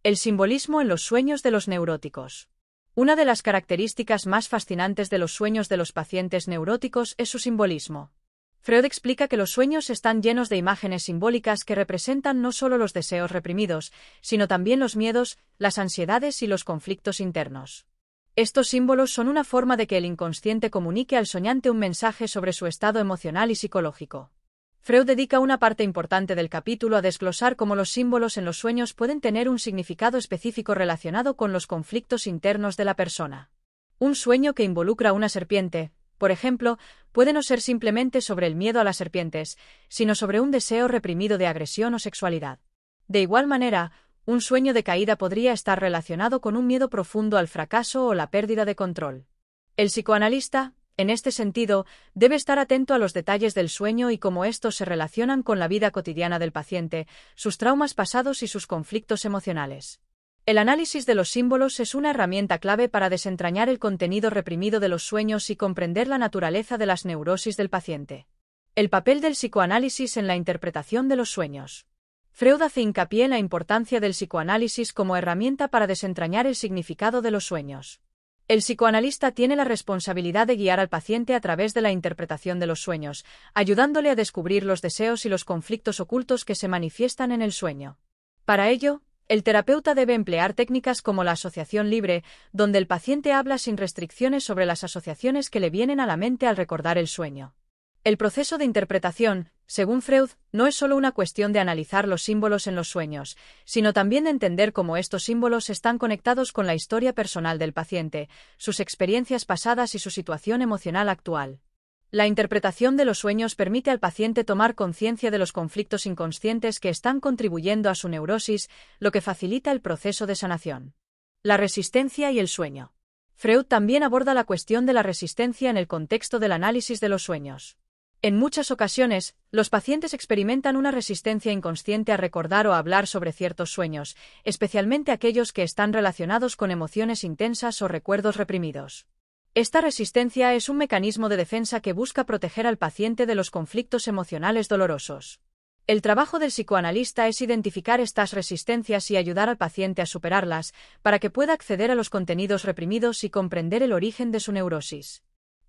El simbolismo en los sueños de los neuróticos. Una de las características más fascinantes de los sueños de los pacientes neuróticos es su simbolismo. Freud explica que los sueños están llenos de imágenes simbólicas que representan no solo los deseos reprimidos, sino también los miedos, las ansiedades y los conflictos internos. Estos símbolos son una forma de que el inconsciente comunique al soñante un mensaje sobre su estado emocional y psicológico. Freud dedica una parte importante del capítulo a desglosar cómo los símbolos en los sueños pueden tener un significado específico relacionado con los conflictos internos de la persona. Un sueño que involucra una serpiente, por ejemplo, puede no ser simplemente sobre el miedo a las serpientes, sino sobre un deseo reprimido de agresión o sexualidad. De igual manera, un sueño de caída podría estar relacionado con un miedo profundo al fracaso o la pérdida de control. El psicoanalista, en este sentido, debe estar atento a los detalles del sueño y cómo estos se relacionan con la vida cotidiana del paciente, sus traumas pasados y sus conflictos emocionales. El análisis de los símbolos es una herramienta clave para desentrañar el contenido reprimido de los sueños y comprender la naturaleza de las neurosis del paciente. El papel del psicoanálisis en la interpretación de los sueños. Freud hace hincapié en la importancia del psicoanálisis como herramienta para desentrañar el significado de los sueños. El psicoanalista tiene la responsabilidad de guiar al paciente a través de la interpretación de los sueños, ayudándole a descubrir los deseos y los conflictos ocultos que se manifiestan en el sueño. Para ello, el terapeuta debe emplear técnicas como la asociación libre, donde el paciente habla sin restricciones sobre las asociaciones que le vienen a la mente al recordar el sueño. El proceso de interpretación, según Freud, no es solo una cuestión de analizar los símbolos en los sueños, sino también de entender cómo estos símbolos están conectados con la historia personal del paciente, sus experiencias pasadas y su situación emocional actual. La interpretación de los sueños permite al paciente tomar conciencia de los conflictos inconscientes que están contribuyendo a su neurosis, lo que facilita el proceso de sanación. La resistencia y el sueño. Freud también aborda la cuestión de la resistencia en el contexto del análisis de los sueños. En muchas ocasiones, los pacientes experimentan una resistencia inconsciente a recordar o a hablar sobre ciertos sueños, especialmente aquellos que están relacionados con emociones intensas o recuerdos reprimidos. Esta resistencia es un mecanismo de defensa que busca proteger al paciente de los conflictos emocionales dolorosos. El trabajo del psicoanalista es identificar estas resistencias y ayudar al paciente a superarlas, para que pueda acceder a los contenidos reprimidos y comprender el origen de su neurosis.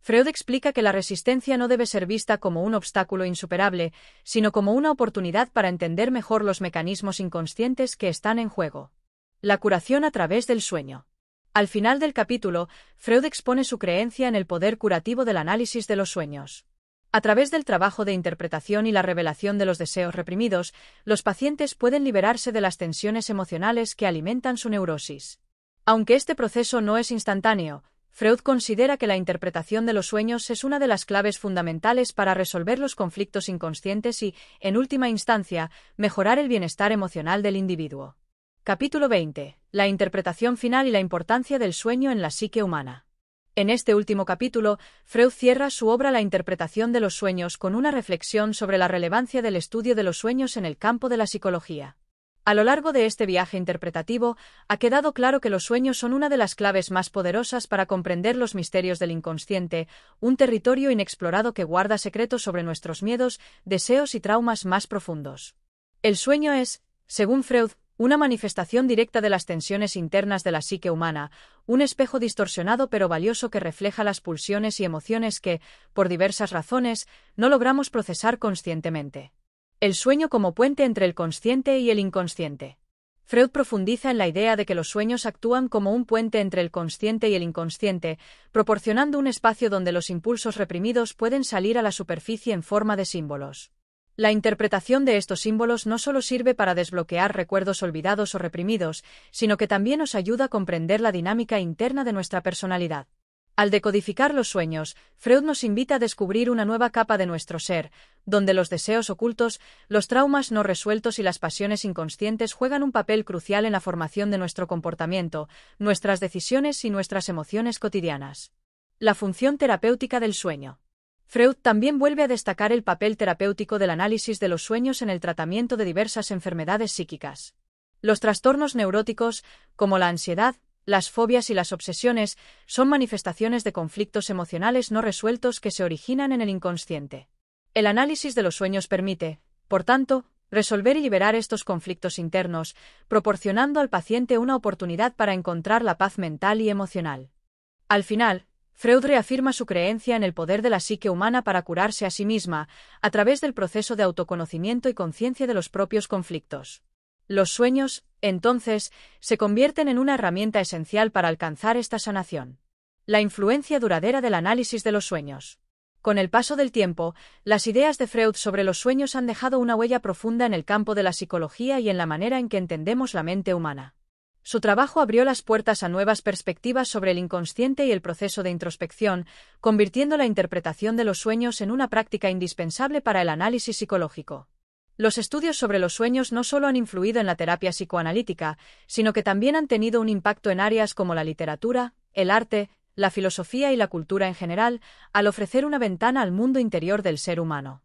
Freud explica que la resistencia no debe ser vista como un obstáculo insuperable, sino como una oportunidad para entender mejor los mecanismos inconscientes que están en juego. La curación a través del sueño. Al final del capítulo, Freud expone su creencia en el poder curativo del análisis de los sueños. A través del trabajo de interpretación y la revelación de los deseos reprimidos, los pacientes pueden liberarse de las tensiones emocionales que alimentan su neurosis. Aunque este proceso no es instantáneo, Freud considera que la interpretación de los sueños es una de las claves fundamentales para resolver los conflictos inconscientes y, en última instancia, mejorar el bienestar emocional del individuo. Capítulo 20. La interpretación final y la importancia del sueño en la psique humana. En este último capítulo, Freud cierra su obra La interpretación de los sueños con una reflexión sobre la relevancia del estudio de los sueños en el campo de la psicología. A lo largo de este viaje interpretativo, ha quedado claro que los sueños son una de las claves más poderosas para comprender los misterios del inconsciente, un territorio inexplorado que guarda secretos sobre nuestros miedos, deseos y traumas más profundos. El sueño es, según Freud, una manifestación directa de las tensiones internas de la psique humana, un espejo distorsionado pero valioso que refleja las pulsiones y emociones que, por diversas razones, no logramos procesar conscientemente. El sueño como puente entre el consciente y el inconsciente. Freud profundiza en la idea de que los sueños actúan como un puente entre el consciente y el inconsciente, proporcionando un espacio donde los impulsos reprimidos pueden salir a la superficie en forma de símbolos. La interpretación de estos símbolos no solo sirve para desbloquear recuerdos olvidados o reprimidos, sino que también nos ayuda a comprender la dinámica interna de nuestra personalidad. Al decodificar los sueños, Freud nos invita a descubrir una nueva capa de nuestro ser, donde los deseos ocultos, los traumas no resueltos y las pasiones inconscientes juegan un papel crucial en la formación de nuestro comportamiento, nuestras decisiones y nuestras emociones cotidianas. La función terapéutica del sueño. Freud también vuelve a destacar el papel terapéutico del análisis de los sueños en el tratamiento de diversas enfermedades psíquicas. Los trastornos neuróticos, como la ansiedad, las fobias y las obsesiones, son manifestaciones de conflictos emocionales no resueltos que se originan en el inconsciente. El análisis de los sueños permite, por tanto, resolver y liberar estos conflictos internos, proporcionando al paciente una oportunidad para encontrar la paz mental y emocional. Al final, Freud reafirma su creencia en el poder de la psique humana para curarse a sí misma, a través del proceso de autoconocimiento y conciencia de los propios conflictos. Los sueños, entonces, se convierten en una herramienta esencial para alcanzar esta sanación. La influencia duradera del análisis de los sueños. Con el paso del tiempo, las ideas de Freud sobre los sueños han dejado una huella profunda en el campo de la psicología y en la manera en que entendemos la mente humana. Su trabajo abrió las puertas a nuevas perspectivas sobre el inconsciente y el proceso de introspección, convirtiendo la interpretación de los sueños en una práctica indispensable para el análisis psicológico. Los estudios sobre los sueños no solo han influido en la terapia psicoanalítica, sino que también han tenido un impacto en áreas como la literatura, el arte, la filosofía y la cultura en general, al ofrecer una ventana al mundo interior del ser humano.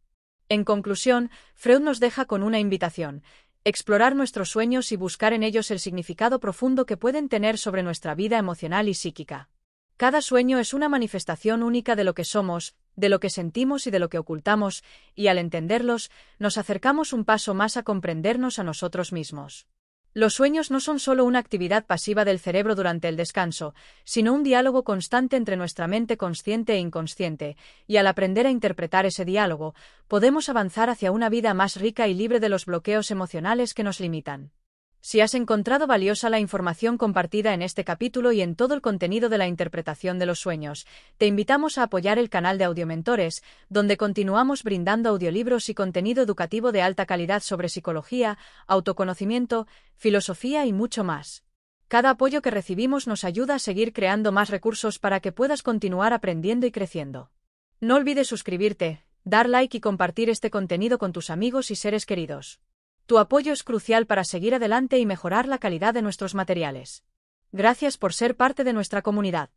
En conclusión, Freud nos deja con una invitación: explorar nuestros sueños y buscar en ellos el significado profundo que pueden tener sobre nuestra vida emocional y psíquica. Cada sueño es una manifestación única de lo que somos, de lo que sentimos y de lo que ocultamos, y al entenderlos, nos acercamos un paso más a comprendernos a nosotros mismos. Los sueños no son solo una actividad pasiva del cerebro durante el descanso, sino un diálogo constante entre nuestra mente consciente e inconsciente, y al aprender a interpretar ese diálogo, podemos avanzar hacia una vida más rica y libre de los bloqueos emocionales que nos limitan. Si has encontrado valiosa la información compartida en este capítulo y en todo el contenido de la interpretación de los sueños, te invitamos a apoyar el canal de Audiomentores, donde continuamos brindando audiolibros y contenido educativo de alta calidad sobre psicología, autoconocimiento, filosofía y mucho más. Cada apoyo que recibimos nos ayuda a seguir creando más recursos para que puedas continuar aprendiendo y creciendo. No olvides suscribirte, dar like y compartir este contenido con tus amigos y seres queridos. Tu apoyo es crucial para seguir adelante y mejorar la calidad de nuestros materiales. Gracias por ser parte de nuestra comunidad.